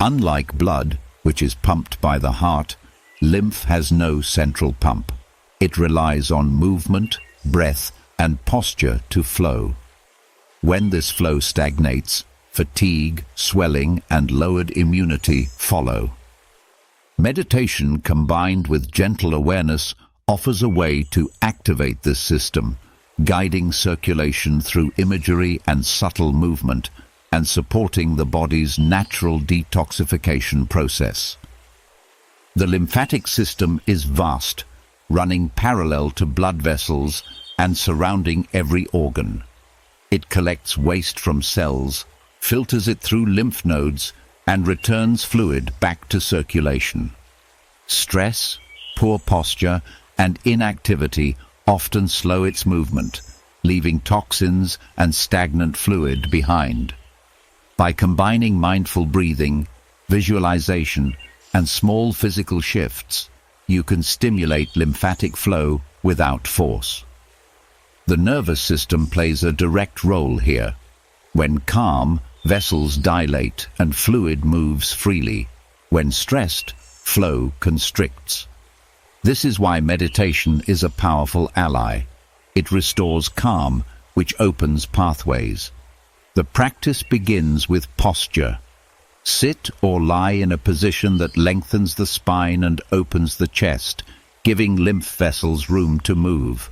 Unlike blood, which is pumped by the heart, lymph has no central pump. It relies on movement, breath, and posture to flow. When this flow stagnates, fatigue, swelling, and lowered immunity follow. Meditation combined with gentle awareness offers a way to activate this system, guiding circulation through imagery and subtle movement, and supporting the body's natural detoxification process. The lymphatic system is vast, running parallel to blood vessels and surrounding every organ. It collects waste from cells, filters it through lymph nodes, and returns fluid back to circulation. Stress, poor posture, and inactivity often slow its movement, leaving toxins and stagnant fluid behind. By combining mindful breathing, visualization, and small physical shifts, you can stimulate lymphatic flow without force. The nervous system plays a direct role here. When calm, vessels dilate and fluid moves freely. When stressed, flow constricts. This is why meditation is a powerful ally. It restores calm, which opens pathways. The practice begins with posture. Sit or lie in a position that lengthens the spine and opens the chest, giving lymph vessels room to move.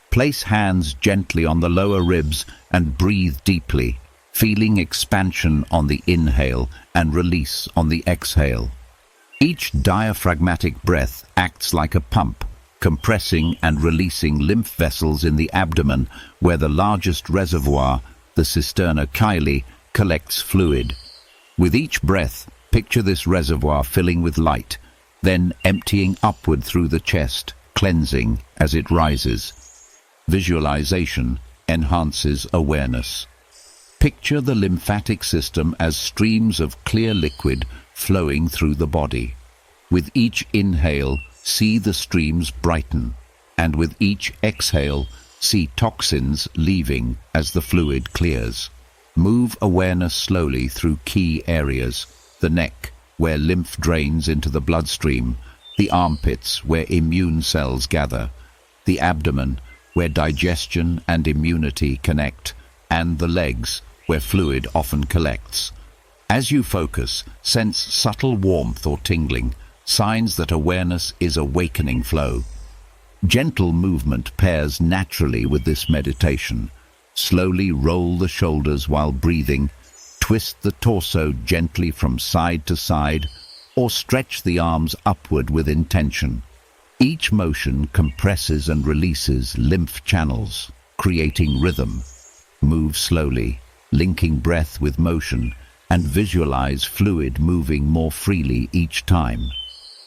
Place hands gently on the lower ribs and breathe deeply, feeling expansion on the inhale and release on the exhale. Each diaphragmatic breath acts like a pump, compressing and releasing lymph vessels in the abdomen, where the largest reservoir, the cisterna chyli, collects fluid. With each breath, picture this reservoir filling with light, then emptying upward through the chest, cleansing as it rises. Visualization enhances awareness. Picture the lymphatic system as streams of clear liquid flowing through the body. With each inhale, see the streams brighten, and with each exhale, see toxins leaving as the fluid clears. Move awareness slowly through key areas: the neck, where lymph drains into the bloodstream; the armpits, where immune cells gather; the abdomen, where digestion and immunity connect; and the legs, where fluid often collects. As you focus, sense subtle warmth or tingling, signs that awareness is awakening flow. Gentle movement pairs naturally with this meditation. Slowly roll the shoulders while breathing, twist the torso gently from side to side, or stretch the arms upward with intention. Each motion compresses and releases lymph channels, creating rhythm. Move slowly, linking breath with motion, and visualize fluid moving more freely each time.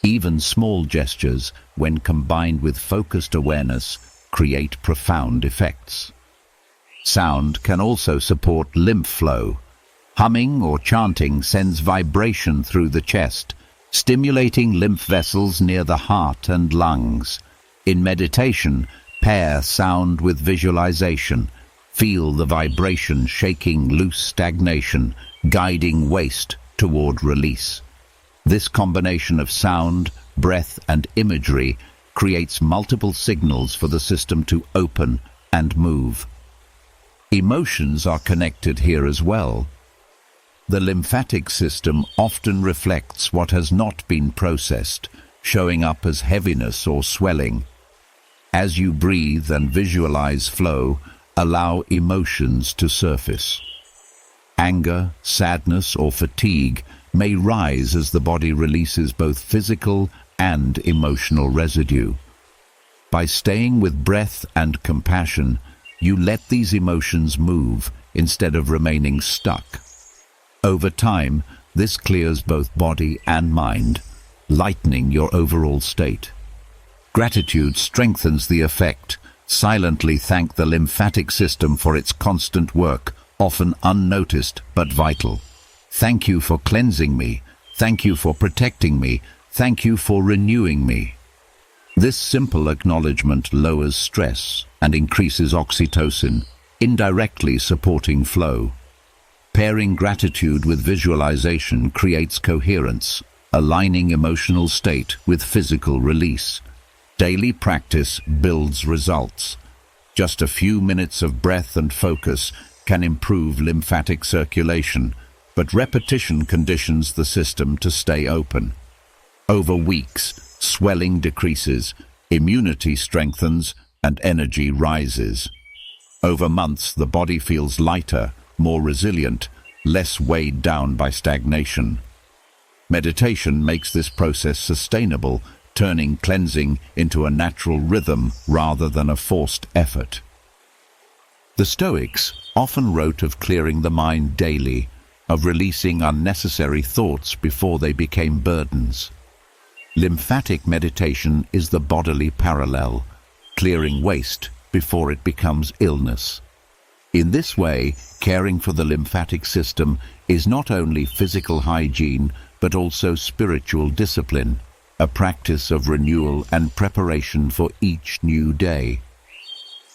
Even small gestures, when combined with focused awareness, create profound effects. Sound can also support lymph flow. Humming or chanting sends vibration through the chest, stimulating lymph vessels near the heart and lungs. In meditation, pair sound with visualization. Feel the vibration shaking loose stagnation, guiding waste toward release. This combination of sound, breath, and imagery creates multiple signals for the system to open and move. Emotions are connected here as well. The lymphatic system often reflects what has not been processed, showing up as heaviness or swelling. As you breathe and visualize flow, allow emotions to surface. Anger, sadness, or fatigue may rise as the body releases both physical and emotional residue. By staying with breath and compassion, you let these emotions move instead of remaining stuck. Over time, this clears both body and mind, lightening your overall state. Gratitude strengthens the effect. Silently thank the lymphatic system for its constant work, often unnoticed but vital. Thank you for cleansing me. Thank you for protecting me. Thank you for renewing me. This simple acknowledgement lowers stress and increases oxytocin, indirectly supporting flow. Pairing gratitude with visualization creates coherence, aligning emotional state with physical release. Daily practice builds results. Just a few minutes of breath and focus can improve lymphatic circulation, but repetition conditions the system to stay open. Over weeks, swelling decreases, immunity strengthens, and energy rises. Over months, the body feels lighter, more resilient, less weighed down by stagnation. Meditation makes this process sustainable, turning cleansing into a natural rhythm rather than a forced effort. The Stoics often wrote of clearing the mind daily, of releasing unnecessary thoughts before they became burdens. Lymphatic meditation is the bodily parallel, clearing waste before it becomes illness. In this way, caring for the lymphatic system is not only physical hygiene, but also spiritual discipline, a practice of renewal and preparation for each new day.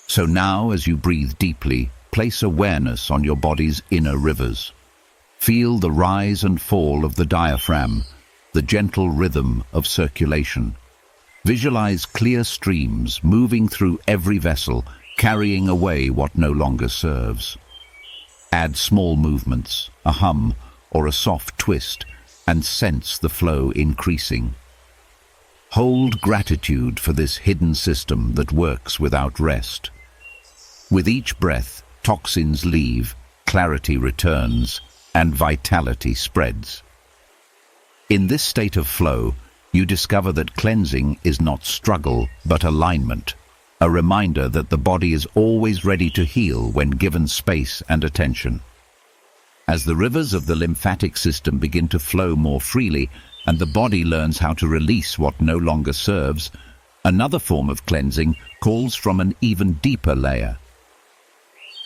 So now, as you breathe deeply, place awareness on your body's inner rivers. Feel the rise and fall of the diaphragm, the gentle rhythm of circulation. Visualize clear streams moving through every vessel, carrying away what no longer serves. Add small movements, a hum or a soft twist, and sense the flow increasing. Hold gratitude for this hidden system that works without rest. With each breath, toxins leave, clarity returns, and vitality spreads. In this state of flow, you discover that cleansing is not struggle, but alignment, a reminder that the body is always ready to heal when given space and attention. As the rivers of the lymphatic system begin to flow more freely, and the body learns how to release what no longer serves, another form of cleansing calls from an even deeper layer.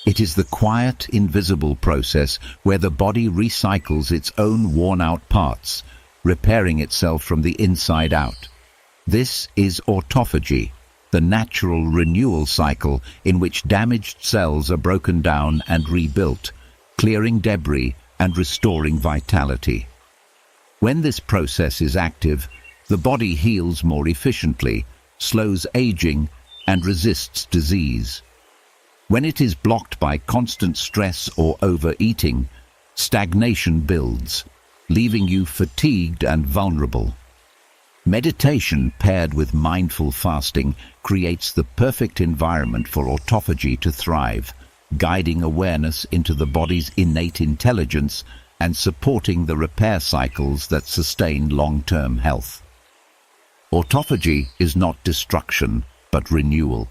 It is the quiet, invisible process where the body recycles its own worn-out parts, repairing itself from the inside out. This is autophagy, the natural renewal cycle in which damaged cells are broken down and rebuilt, clearing debris and restoring vitality. When this process is active, the body heals more efficiently, slows aging, and resists disease. When it is blocked by constant stress or overeating, stagnation builds, leaving you fatigued and vulnerable. Meditation paired with mindful fasting creates the perfect environment for autophagy to thrive, guiding awareness into the body's innate intelligence and supporting the repair cycles that sustain long-term health. Autophagy is not destruction, but renewal.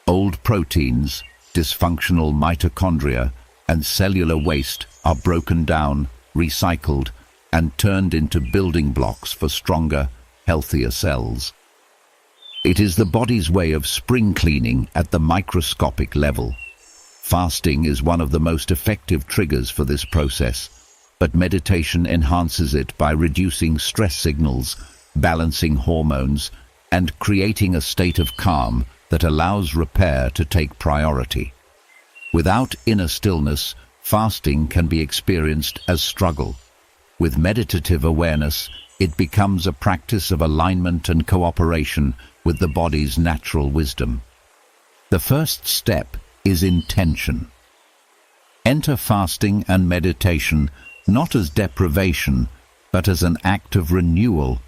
Old proteins, dysfunctional mitochondria, and cellular waste are broken down, recycled, and turned into building blocks for stronger, healthier cells. It is the body's way of spring cleaning at the microscopic level. Fasting is one of the most effective triggers for this process, but meditation enhances it by reducing stress signals, balancing hormones, and creating a state of calm that allows repair to take priority. Without inner stillness, fasting can be experienced as struggle. With meditative awareness, it becomes a practice of alignment and cooperation with the body's natural wisdom. The first step is intention. Enter fasting and meditation not as deprivation, but as an act of renewal.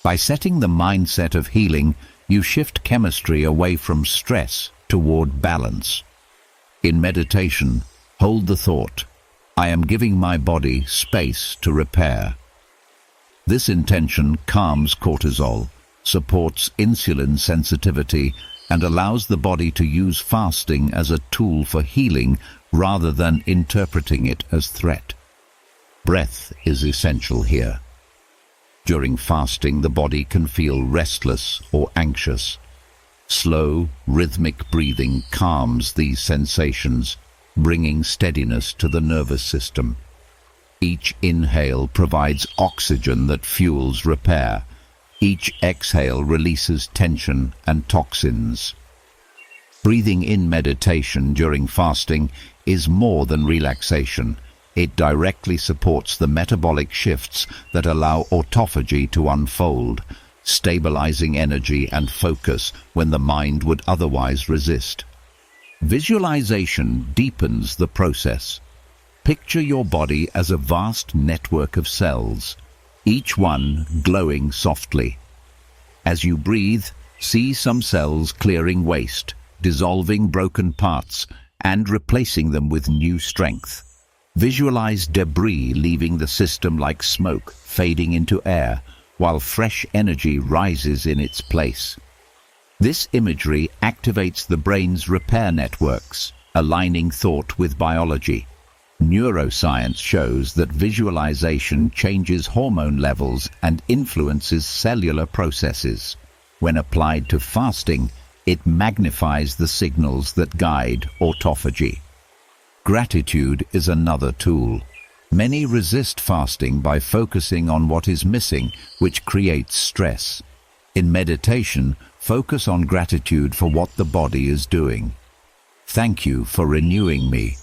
By setting the mindset of healing, you shift chemistry away from stress toward balance. In meditation, hold the thought, I am giving my body space to repair. This intention calms cortisol, supports insulin sensitivity, and allows the body to use fasting as a tool for healing rather than interpreting it as threat. Breath is essential here. During fasting, the body can feel restless or anxious. Slow, rhythmic breathing calms these sensations, bringing steadiness to the nervous system. Each inhale provides oxygen that fuels repair. Each exhale releases tension and toxins. Breathing in meditation during fasting is more than relaxation. It directly supports the metabolic shifts that allow autophagy to unfold, stabilizing energy and focus when the mind would otherwise resist. Visualization deepens the process. Picture your body as a vast network of cells, each one glowing softly. As you breathe, see some cells clearing waste, dissolving broken parts, and replacing them with new strength. Visualize debris leaving the system like smoke, fading into air, while fresh energy rises in its place. This imagery activates the brain's repair networks, aligning thought with biology. Neuroscience shows that visualization changes hormone levels and influences cellular processes. When applied to fasting, it magnifies the signals that guide autophagy. Gratitude is another tool. Many resist fasting by focusing on what is missing, which creates stress. In meditation, focus on gratitude for what the body is doing. Thank you for renewing me.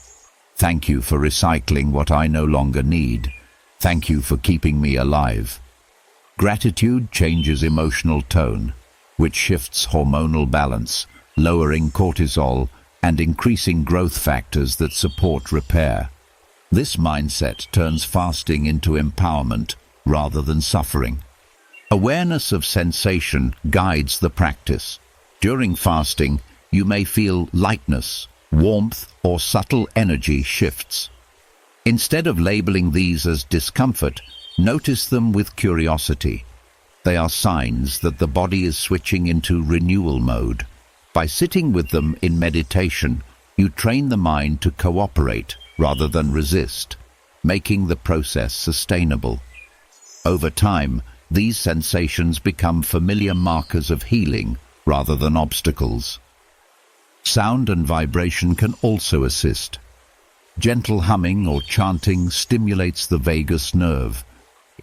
Thank you for recycling what I no longer need. Thank you for keeping me alive. Gratitude changes emotional tone, which shifts hormonal balance, lowering cortisol and increasing growth factors that support repair. This mindset turns fasting into empowerment rather than suffering. Awareness of sensation guides the practice. During fasting, you may feel lightness, warmth, or subtle energy shifts. Instead of labeling these as discomfort, notice them with curiosity. They are signs that the body is switching into renewal mode. By sitting with them in meditation, you train the mind to cooperate rather than resist, making the process sustainable. Over time, these sensations become familiar markers of healing rather than obstacles. Sound and vibration can also assist. Gentle humming or chanting stimulates the vagus nerve,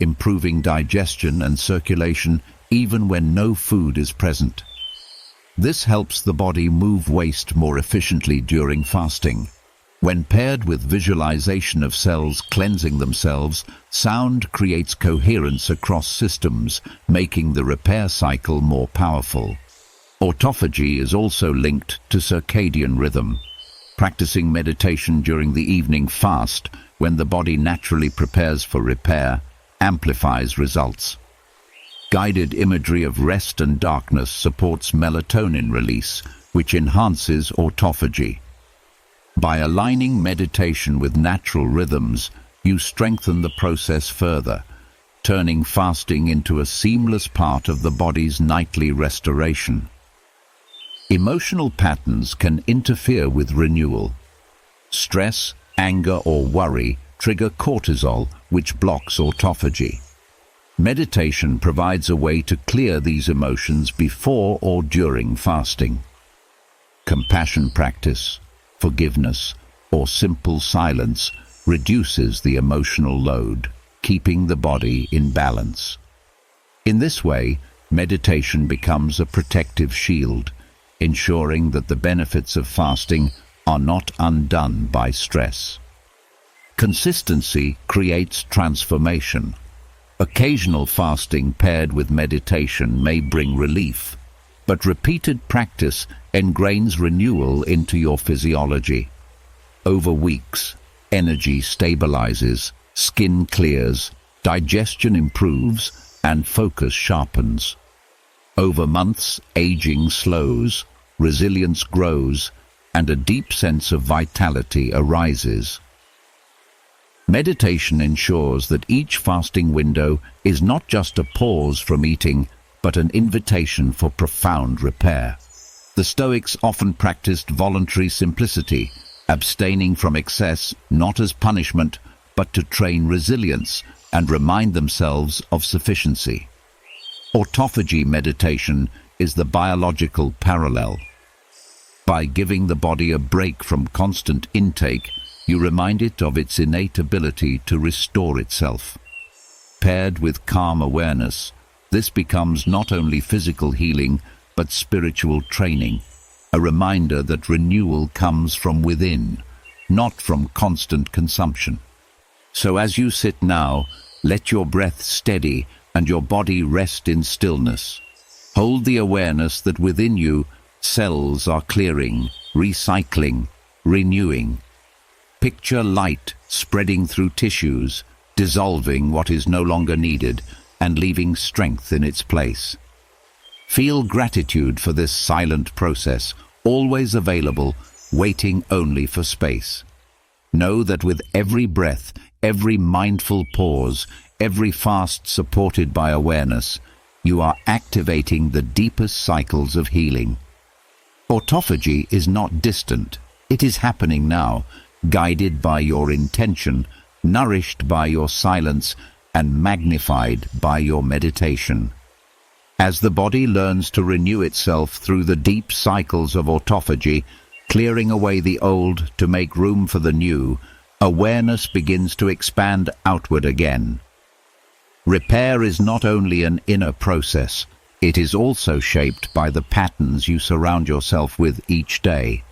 improving digestion and circulation even when no food is present. This helps the body move waste more efficiently during fasting. When paired with visualization of cells cleansing themselves, sound creates coherence across systems, making the repair cycle more powerful. Autophagy is also linked to circadian rhythm. Practicing meditation during the evening fast, when the body naturally prepares for repair, amplifies results. Guided imagery of rest and darkness supports melatonin release, which enhances autophagy. By aligning meditation with natural rhythms, you strengthen the process further, turning fasting into a seamless part of the body's nightly restoration. Emotional patterns can interfere with renewal. Stress, anger, or worry trigger cortisol, which blocks autophagy. Meditation provides a way to clear these emotions before or during fasting. Compassion practice, forgiveness, or simple silence reduces the emotional load, keeping the body in balance. In this way, meditation becomes a protective shield, ensuring that the benefits of fasting are not undone by stress. Consistency creates transformation. Occasional fasting paired with meditation may bring relief, but repeated practice ingrains renewal into your physiology. Over weeks, energy stabilizes, skin clears, digestion improves, and focus sharpens. Over months, aging slows, resilience grows, and a deep sense of vitality arises. Meditation ensures that each fasting window is not just a pause from eating, but an invitation for profound repair. The Stoics often practiced voluntary simplicity, abstaining from excess not as punishment, but to train resilience and remind themselves of sufficiency. Autophagy meditation is the biological parallel. By giving the body a break from constant intake, you remind it of its innate ability to restore itself. Paired with calm awareness, this becomes not only physical healing, but spiritual training, a reminder that renewal comes from within, not from constant consumption. So as you sit now, let your breath steady and your body rest in stillness. Hold the awareness that within you, cells are clearing, recycling, renewing. Picture light spreading through tissues, dissolving what is no longer needed and leaving strength in its place. Feel gratitude for this silent process, always available, waiting only for space. Know that with every breath, every mindful pause, every fast supported by awareness, you are activating the deepest cycles of healing. Autophagy is not distant. It is happening now, guided by your intention, nourished by your silence, and magnified by your meditation. As the body learns to renew itself through the deep cycles of autophagy, clearing away the old to make room for the new, awareness begins to expand outward again. Repair is not only an inner process, it is also shaped by the patterns you surround yourself with each day.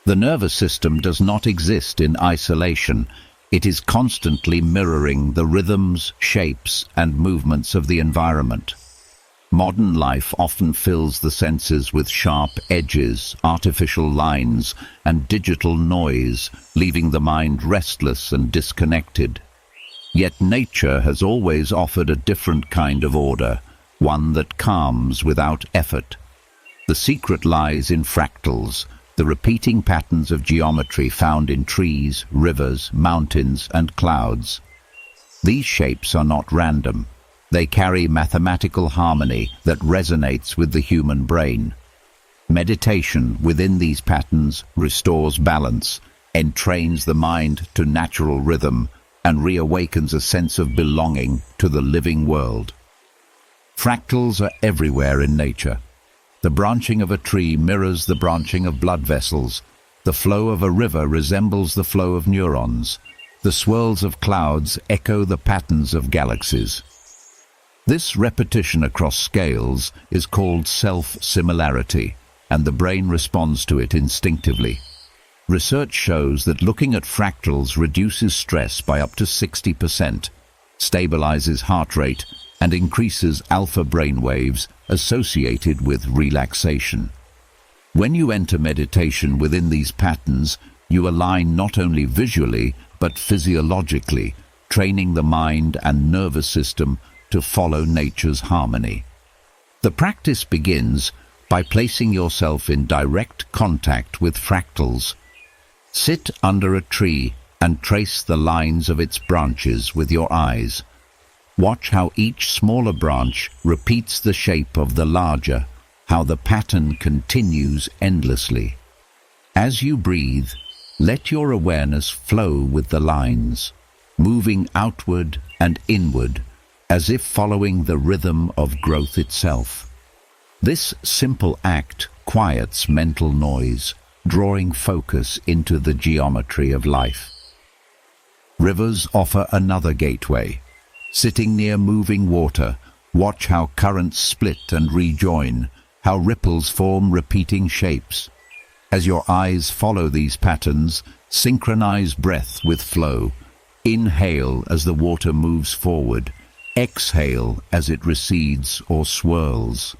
The nervous system does not exist in isolation. It is constantly mirroring the rhythms, shapes, and movements of the environment. Modern life often fills the senses with sharp edges, artificial lines, and digital noise, leaving the mind restless and disconnected. Yet nature has always offered a different kind of order, one that calms without effort. The secret lies in fractals, the repeating patterns of geometry found in trees, rivers, mountains, and clouds. These shapes are not random. They carry mathematical harmony that resonates with the human brain. Meditation within these patterns restores balance, entrains the mind to natural rhythm, and reawakens a sense of belonging to the living world. Fractals are everywhere in nature. The branching of a tree mirrors the branching of blood vessels. The flow of a river resembles the flow of neurons. The swirls of clouds echo the patterns of galaxies. This repetition across scales is called self-similarity, and the brain responds to it instinctively. Research shows that looking at fractals reduces stress by up to 60%, stabilizes heart rate, and increases alpha brainwaves associated with relaxation. When you enter meditation within these patterns, you align not only visually but physiologically, training the mind and nervous system to follow nature's harmony. The practice begins by placing yourself in direct contact with fractals. Sit under a tree and trace the lines of its branches with your eyes. Watch how each smaller branch repeats the shape of the larger, how the pattern continues endlessly. As you breathe, let your awareness flow with the lines, moving outward and inward, as if following the rhythm of growth itself. This simple act quiets mental noise, drawing focus into the geometry of life. Rivers offer another gateway. Sitting near moving water, watch how currents split and rejoin, how ripples form repeating shapes. As your eyes follow these patterns, synchronize breath with flow. Inhale as the water moves forward. Exhale as it recedes or swirls.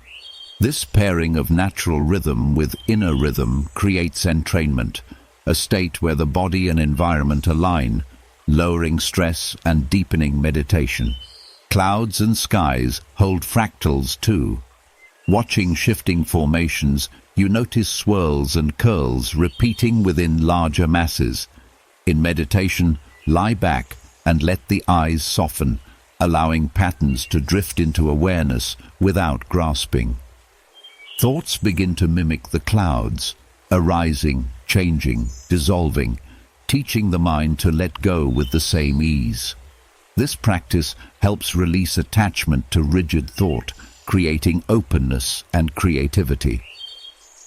This pairing of natural rhythm with inner rhythm creates entrainment, a state where the body and environment align, lowering stress and deepening meditation. Clouds and skies hold fractals too. Watching shifting formations, you notice swirls and curls repeating within larger masses. In meditation, lie back and let the eyes soften, allowing patterns to drift into awareness without grasping. Thoughts begin to mimic the clouds, arising, changing, dissolving, teaching the mind to let go with the same ease. This practice helps release attachment to rigid thought, creating openness and creativity.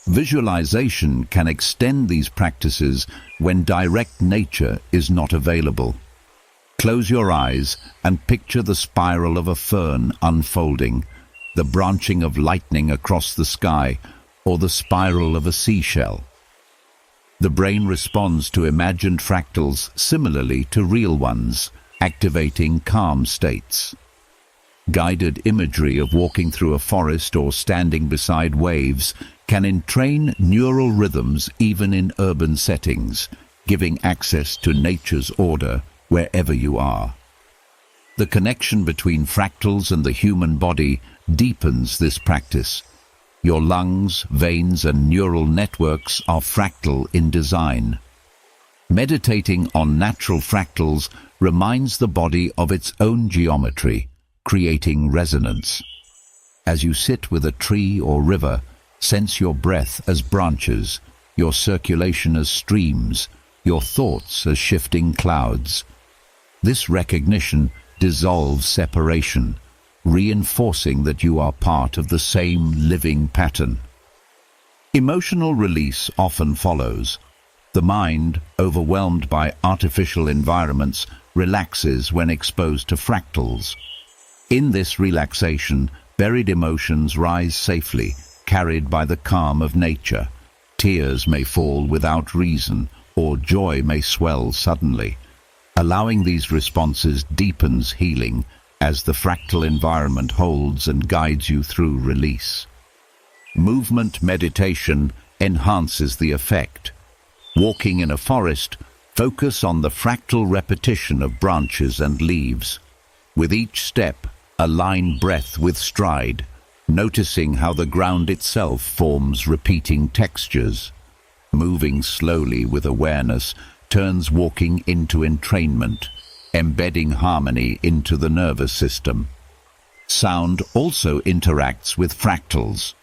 Visualization can extend these practices when direct nature is not available. Close your eyes and picture the spiral of a fern unfolding, the branching of lightning across the sky, or the spiral of a seashell. The brain responds to imagined fractals similarly to real ones, activating calm states. Guided imagery of walking through a forest or standing beside waves can entrain neural rhythms even in urban settings, giving access to nature's order wherever you are. The connection between fractals and the human body deepens this practice. Your lungs, veins, and neural networks are fractal in design. Meditating on natural fractals reminds the body of its own geometry, creating resonance. As you sit with a tree or river, sense your breath as branches, your circulation as streams, your thoughts as shifting clouds. This recognition dissolves separation, reinforcing that you are part of the same living pattern. Emotional release often follows. The mind, overwhelmed by artificial environments, relaxes when exposed to fractals. In this relaxation, buried emotions rise safely, carried by the calm of nature. Tears may fall without reason, or joy may swell suddenly. Allowing these responses deepens healing, as the fractal environment holds and guides you through release. Movement meditation enhances the effect. Walking in a forest, focus on the fractal repetition of branches and leaves. With each step, align breath with stride, noticing how the ground itself forms repeating textures. Moving slowly with awareness turns walking into entrainment, embedding harmony into the nervous system. Sound also interacts with fractals.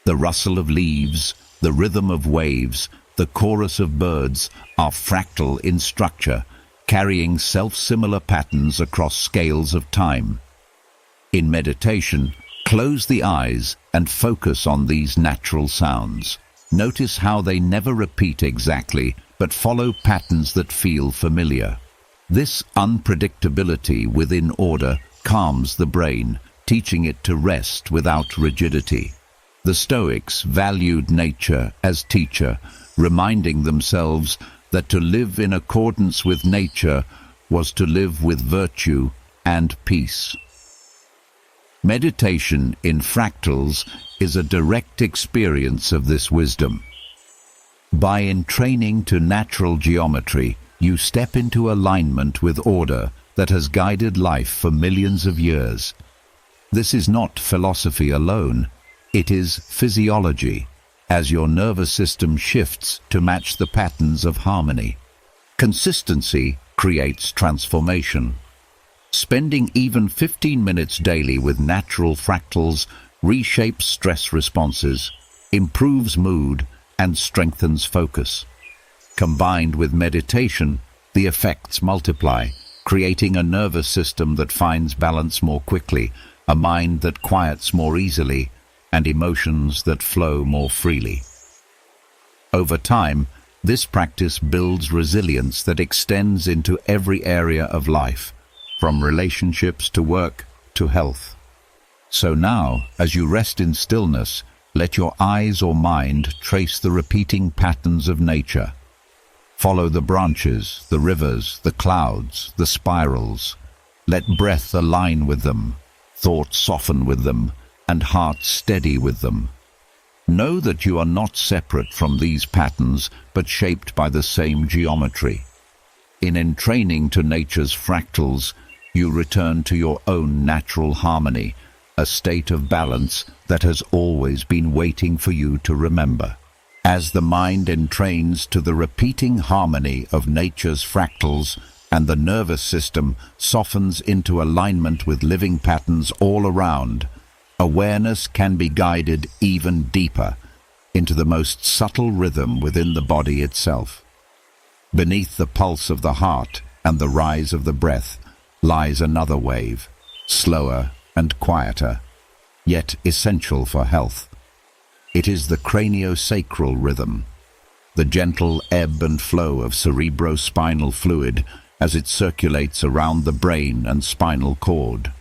The rustle of leaves, the rhythm of waves, the chorus of birds are fractal in structure, carrying self-similar patterns across scales of time. In meditation, close the eyes and focus on these natural sounds. Notice how they never repeat exactly, but follow patterns that feel familiar. This unpredictability within order calms the brain, teaching it to rest without rigidity. The Stoics valued nature as teacher, reminding themselves that to live in accordance with nature was to live with virtue and peace. Meditation in fractals is a direct experience of this wisdom. By entraining to natural geometry, you step into alignment with order that has guided life for millions of years. This is not philosophy alone, it is physiology, as your nervous system shifts to match the patterns of harmony. Consistency creates transformation. Spending even 15 minutes daily with natural fractals reshapes stress responses, improves mood, and strengthens focus. Combined with meditation, the effects multiply, creating a nervous system that finds balance more quickly, a mind that quiets more easily, and emotions that flow more freely. Over time, this practice builds resilience that extends into every area of life, from relationships to work to health. So now, as you rest in stillness, let your eyes or mind trace the repeating patterns of nature. Follow the branches, the rivers, the clouds, the spirals. Let breath align with them, thought soften with them, and heart steady with them. Know that you are not separate from these patterns, but shaped by the same geometry. In entraining to nature's fractals, you return to your own natural harmony, a state of balance that has always been waiting for you to remember. As the mind entrains to the repeating harmony of nature's fractals and the nervous system softens into alignment with living patterns all around, awareness can be guided even deeper into the most subtle rhythm within the body itself. Beneath the pulse of the heart and the rise of the breath lies another wave, slower and quieter, yet essential for health. It is the craniosacral rhythm, the gentle ebb and flow of cerebrospinal fluid as it circulates around the brain and spinal cord.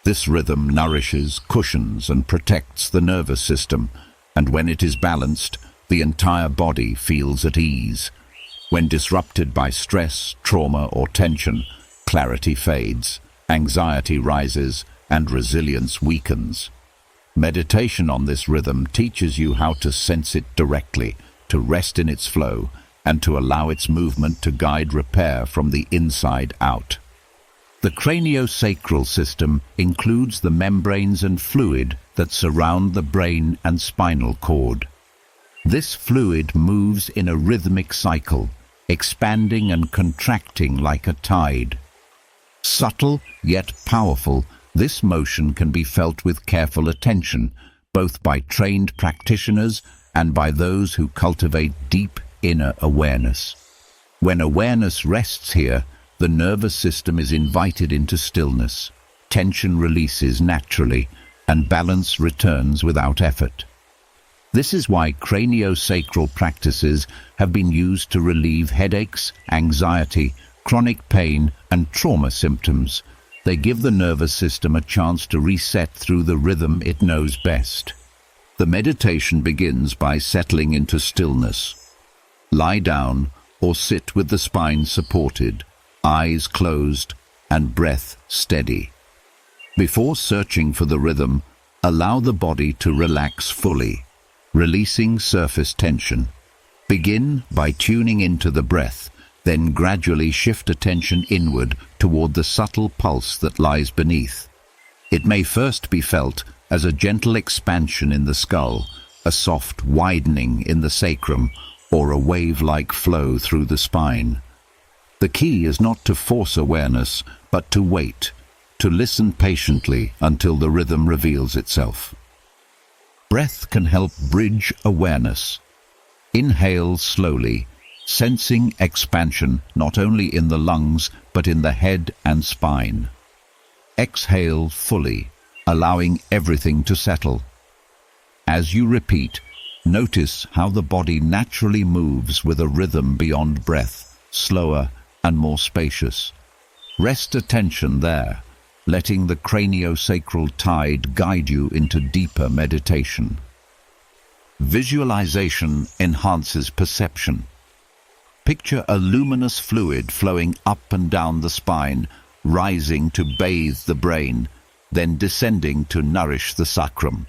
This rhythm nourishes, cushions, and protects the nervous system, and when it is balanced, the entire body feels at ease. When disrupted by stress, trauma, or tension, clarity fades, anxiety rises, and resilience weakens. Meditation on this rhythm teaches you how to sense it directly, to rest in its flow, and to allow its movement to guide repair from the inside out. The craniosacral system includes the membranes and fluid that surround the brain and spinal cord. This fluid moves in a rhythmic cycle, expanding and contracting like a tide. Subtle yet powerful, this motion can be felt with careful attention, both by trained practitioners and by those who cultivate deep inner awareness. When awareness rests here, the nervous system is invited into stillness, tension releases naturally, and balance returns without effort. This is why craniosacral practices have been used to relieve headaches, anxiety, chronic pain, and trauma symptoms. They give the nervous system a chance to reset through the rhythm it knows best. The meditation begins by settling into stillness. Lie down or sit with the spine supported, eyes closed, and breath steady. Before searching for the rhythm, allow the body to relax fully, releasing surface tension. Begin by tuning into the breath, then gradually shift attention inward toward the subtle pulse that lies beneath. It may first be felt as a gentle expansion in the skull, a soft widening in the sacrum, or a wave-like flow through the spine. The key is not to force awareness, but to wait, to listen patiently until the rhythm reveals itself. Breath can help bridge awareness. Inhale slowly, sensing expansion not only in the lungs but in the head and spine. Exhale fully, allowing everything to settle. As you repeat, notice how the body naturally moves with a rhythm beyond breath, slower and more spacious. Rest attention there, letting the craniosacral tide guide you into deeper meditation. Visualization enhances perception. Picture a luminous fluid flowing up and down the spine, rising to bathe the brain, then descending to nourish the sacrum.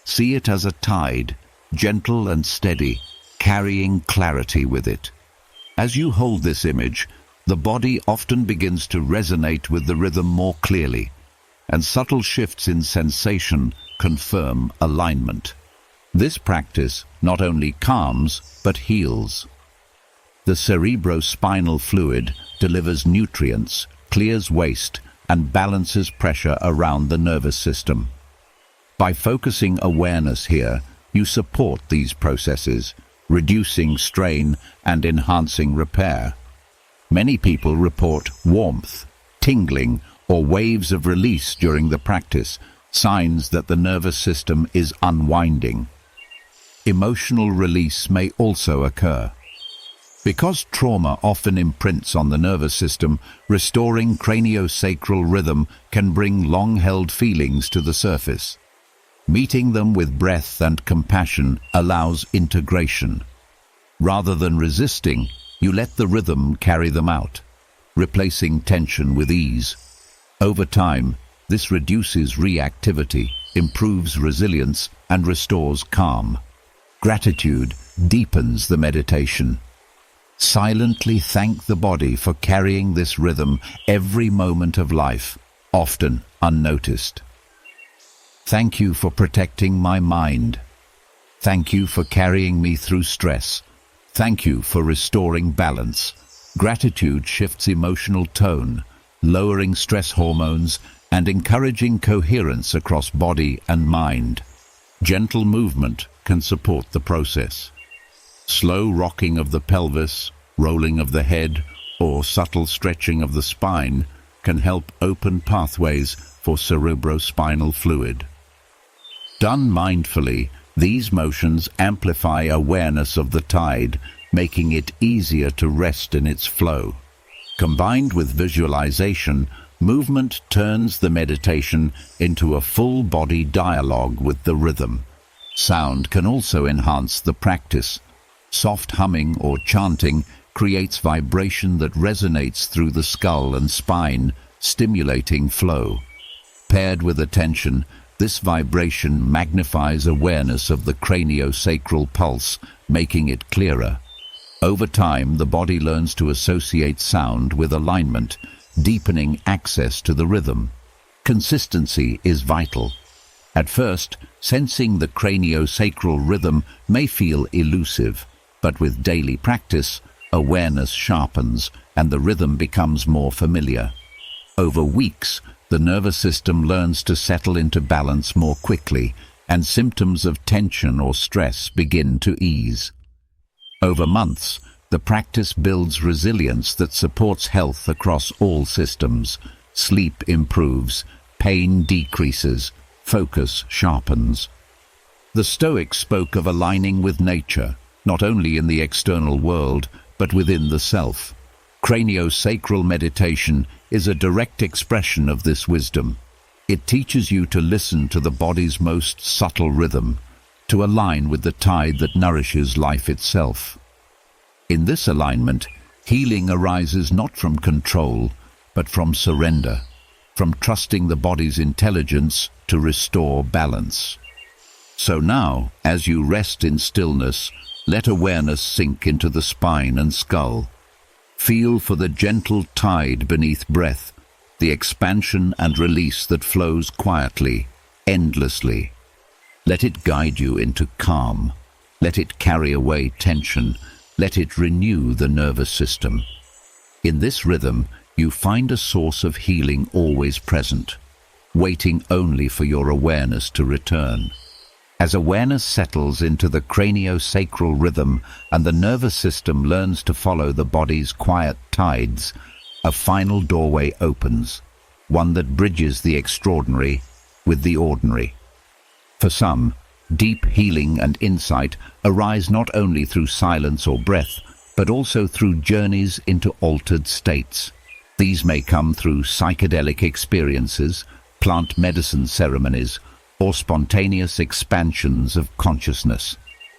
See it as a tide, gentle and steady, carrying clarity with it. As you hold this image, the body often begins to resonate with the rhythm more clearly, and subtle shifts in sensation confirm alignment. This practice not only calms but heals. The cerebrospinal fluid delivers nutrients, clears waste, and balances pressure around the nervous system. By focusing awareness here, you support these processes, reducing strain and enhancing repair. Many people report warmth, tingling, or waves of release during the practice, signs that the nervous system is unwinding. Emotional release may also occur. Because trauma often imprints on the nervous system, restoring craniosacral rhythm can bring long-held feelings to the surface. Meeting them with breath and compassion allows integration. Rather than resisting, you let the rhythm carry them out, replacing tension with ease. Over time, this reduces reactivity, improves resilience, and restores calm. Gratitude deepens the meditation. Silently thank the body for carrying this rhythm every moment of life, often unnoticed. Thank you for protecting my mind. Thank you for carrying me through stress. Thank you for restoring balance. Gratitude shifts emotional tone, lowering stress hormones and encouraging coherence across body and mind. Gentle movement can support the process. Slow rocking of the pelvis, rolling of the head, or subtle stretching of the spine can help open pathways for cerebrospinal fluid. Done mindfully, these motions amplify awareness of the tide, making it easier to rest in its flow. Combined with visualization, movement turns the meditation into a full-body dialogue with the rhythm. Sound can also enhance the practice. Soft humming or chanting creates vibration that resonates through the skull and spine, stimulating flow. Paired with attention, this vibration magnifies awareness of the craniosacral pulse, making it clearer. Over time, the body learns to associate sound with alignment, deepening access to the rhythm. Consistency is vital. At first, sensing the craniosacral rhythm may feel elusive, but with daily practice, awareness sharpens and the rhythm becomes more familiar. Over weeks, the nervous system learns to settle into balance more quickly, and symptoms of tension or stress begin to ease. Over months, the practice builds resilience that supports health across all systems. Sleep improves, pain decreases, focus sharpens. The Stoics spoke of aligning with nature, not only in the external world, but within the self. Craniosacral meditation is a direct expression of this wisdom. It teaches you to listen to the body's most subtle rhythm, to align with the tide that nourishes life itself. In this alignment, healing arises not from control, but from surrender, from trusting the body's intelligence to restore balance. So now, as you rest in stillness, let awareness sink into the spine and skull. Feel for the gentle tide beneath breath, the expansion and release that flows quietly, endlessly. Let it guide you into calm. Let it carry away tension. Let it renew the nervous system. In this rhythm, you find a source of healing always present, waiting only for your awareness to return. As awareness settles into the craniosacral rhythm and the nervous system learns to follow the body's quiet tides, a final doorway opens, one that bridges the extraordinary with the ordinary. For some, deep healing and insight arise not only through silence or breath, but also through journeys into altered states. These may come through psychedelic experiences, plant medicine ceremonies, or spontaneous expansions of consciousness.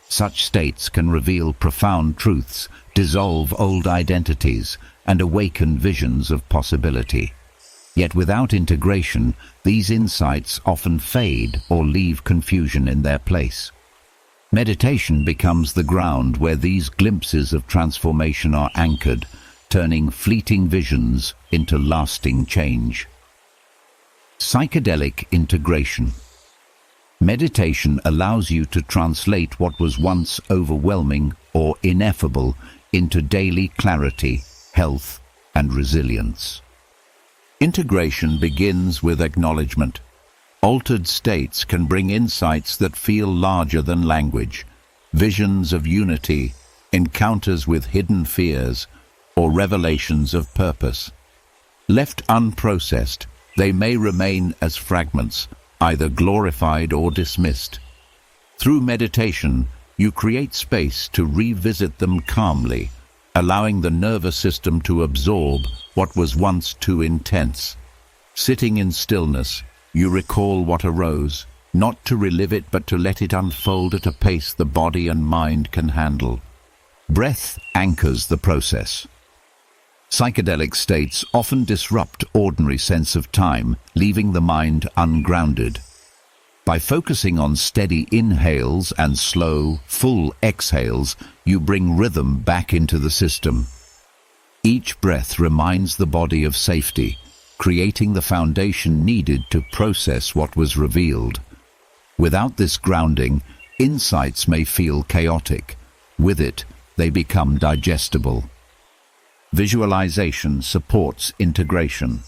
Such states can reveal profound truths, dissolve old identities, and awaken visions of possibility. Yet without integration, these insights often fade or leave confusion in their place. Meditation becomes the ground where these glimpses of transformation are anchored, turning fleeting visions into lasting change. Psychedelic integration. Meditation allows you to translate what was once overwhelming or ineffable into daily clarity, health, and resilience. Integration begins with acknowledgement. Altered states can bring insights that feel larger than language, visions of unity, encounters with hidden fears, or revelations of purpose. Left unprocessed, they may remain as fragments, either glorified or dismissed. Through meditation, you create space to revisit them calmly, allowing the nervous system to absorb what was once too intense. Sitting in stillness, you recall what arose, not to relive it but to let it unfold at a pace the body and mind can handle. Breath anchors the process. Psychedelic states often disrupt ordinary sense of time, leaving the mind ungrounded. By focusing on steady inhales and slow, full exhales, you bring rhythm back into the system. Each breath reminds the body of safety, creating the foundation needed to process what was revealed. Without this grounding, insights may feel chaotic. With it, they become digestible. Visualization supports integration.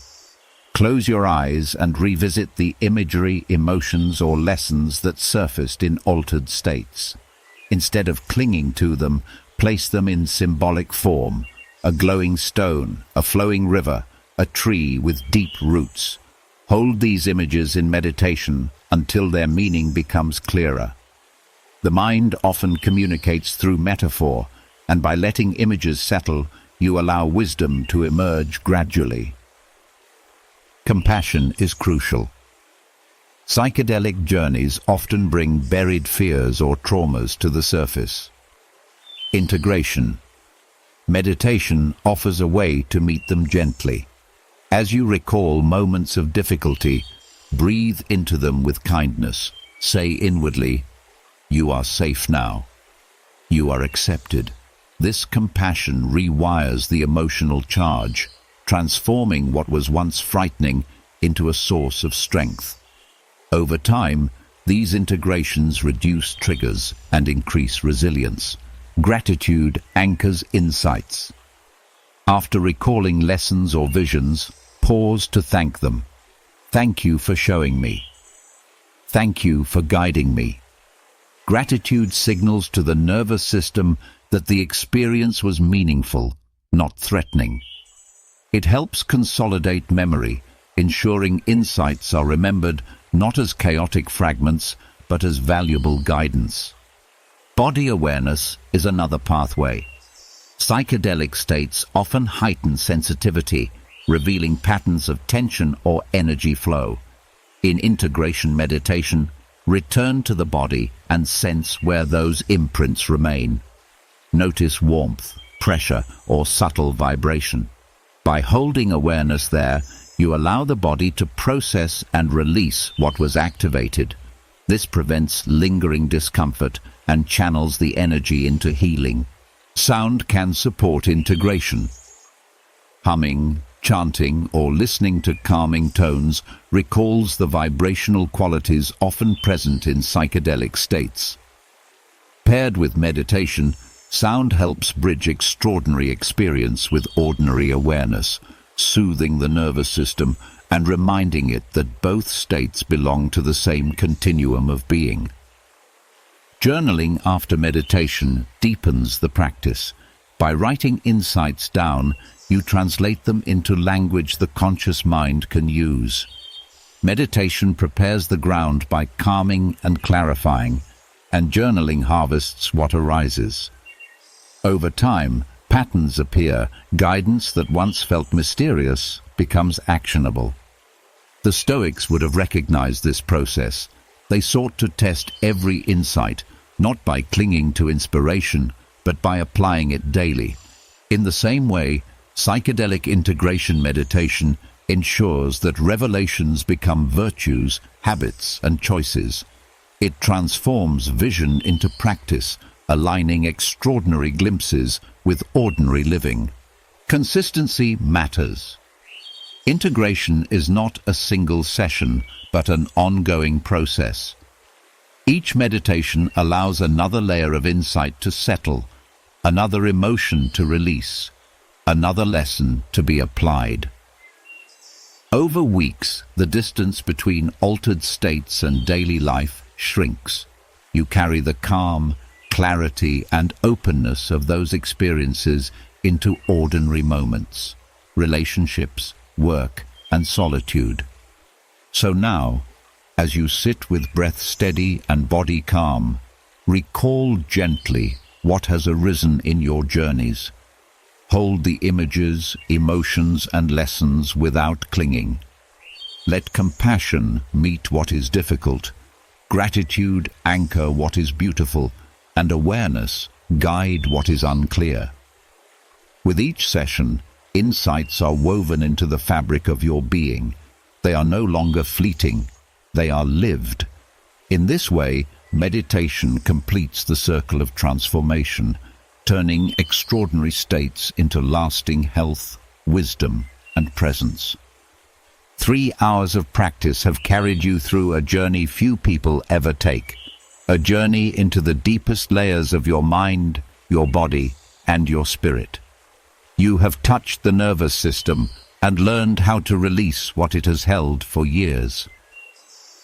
Close your eyes and revisit the imagery, emotions, or lessons that surfaced in altered states. Instead of clinging to them, place them in symbolic form: a glowing stone, a flowing river, a tree with deep roots. Hold these images in meditation until their meaning becomes clearer. The mind often communicates through metaphor, and by letting images settle, you allow wisdom to emerge gradually. Compassion is crucial. Psychedelic journeys often bring buried fears or traumas to the surface. Integration. Meditation offers a way to meet them gently. As you recall moments of difficulty, breathe into them with kindness. Say inwardly, "You are safe now. You are accepted." This compassion rewires the emotional charge, transforming what was once frightening into a source of strength. Over time, these integrations reduce triggers and increase resilience. Gratitude anchors insights. After recalling lessons or visions, pause to thank them. Thank you for showing me. Thank you for guiding me. Gratitude signals to the nervous system that the experience was meaningful, not threatening. It helps consolidate memory, ensuring insights are remembered not as chaotic fragments, but as valuable guidance. Body awareness is another pathway. Psychedelic states often heighten sensitivity, revealing patterns of tension or energy flow. In integration meditation, return to the body and sense where those imprints remain. Notice warmth, pressure, or subtle vibration. By holding awareness there, you allow the body to process and release what was activated. This prevents lingering discomfort and channels the energy into healing. Sound can support integration. Humming, chanting, or listening to calming tones recalls the vibrational qualities often present in psychedelic states. Paired with meditation, sound helps bridge extraordinary experience with ordinary awareness, soothing the nervous system and reminding it that both states belong to the same continuum of being. Journaling after meditation deepens the practice. By writing insights down, you translate them into language the conscious mind can use. Meditation prepares the ground by calming and clarifying, and journaling harvests what arises. Over time, patterns appear. Guidance that once felt mysterious becomes actionable. The Stoics would have recognized this process. They sought to test every insight, not by clinging to inspiration, but by applying it daily. In the same way, psychedelic integration meditation ensures that revelations become virtues, habits, and choices. It transforms vision into practice, aligning extraordinary glimpses with ordinary living. Consistency matters. Integration is not a single session, but an ongoing process. Each meditation allows another layer of insight to settle, another emotion to release, another lesson to be applied. Over weeks, the distance between altered states and daily life shrinks. You carry the calm, clarity, and openness of those experiences into ordinary moments, relationships, work, and solitude. So now, as you sit with breath steady and body calm, recall gently what has arisen in your journeys. Hold the images, emotions, and lessons without clinging. Let compassion meet what is difficult, gratitude anchor what is beautiful, and awareness guide what is unclear. With each session, insights are woven into the fabric of your being. They are no longer fleeting, they are lived. In this way, meditation completes the circle of transformation, turning extraordinary states into lasting health, wisdom, and presence. 3 hours of practice have carried you through a journey few people ever take, a journey into the deepest layers of your mind, your body, and your spirit. You have touched the nervous system and learned how to release what it has held for years.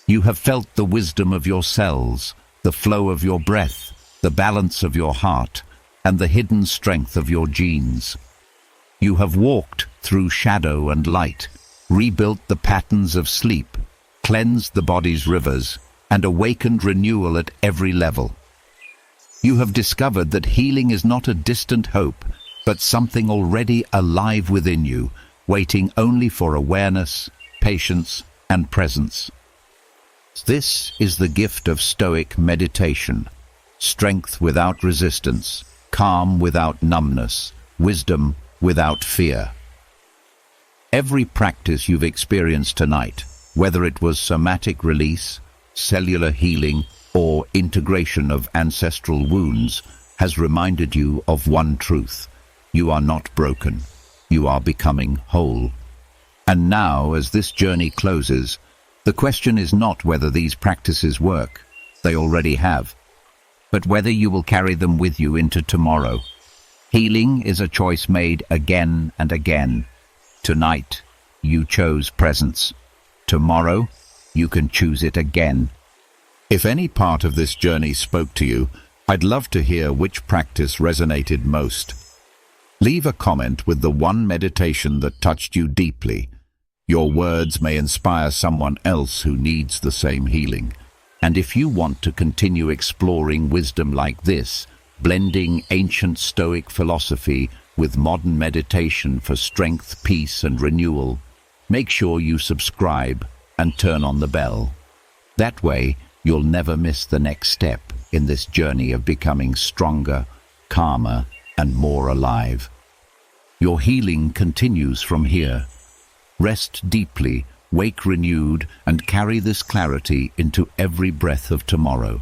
You have felt the wisdom of your cells, the flow of your breath, the balance of your heart, and the hidden strength of your genes. You have walked through shadow and light, rebuilt the patterns of sleep, cleansed the body's rivers, and awakened renewal at every level. You have discovered that healing is not a distant hope, but something already alive within you, waiting only for awareness, patience, and presence. This is the gift of Stoic meditation: strength without resistance, calm without numbness, wisdom without fear. Every practice you've experienced tonight, whether it was somatic release, cellular healing, or integration of ancestral wounds, has reminded you of one truth: you are not broken, you are becoming whole. And now, as this journey closes, the question is not whether these practices work, they already have, but whether you will carry them with you into tomorrow. Healing is a choice made again and again. Tonight, you chose presence. Tomorrow, you can choose it again. If any part of this journey spoke to you, I'd love to hear which practice resonated most. Leave a comment with the one meditation that touched you deeply. Your words may inspire someone else who needs the same healing. And if you want to continue exploring wisdom like this, blending ancient Stoic philosophy with modern meditation for strength, peace, and renewal, make sure you subscribe and turn on the bell. That way, you'll never miss the next step in this journey of becoming stronger, calmer, and more alive. Your healing continues from here. Rest deeply, wake renewed, and carry this clarity into every breath of tomorrow.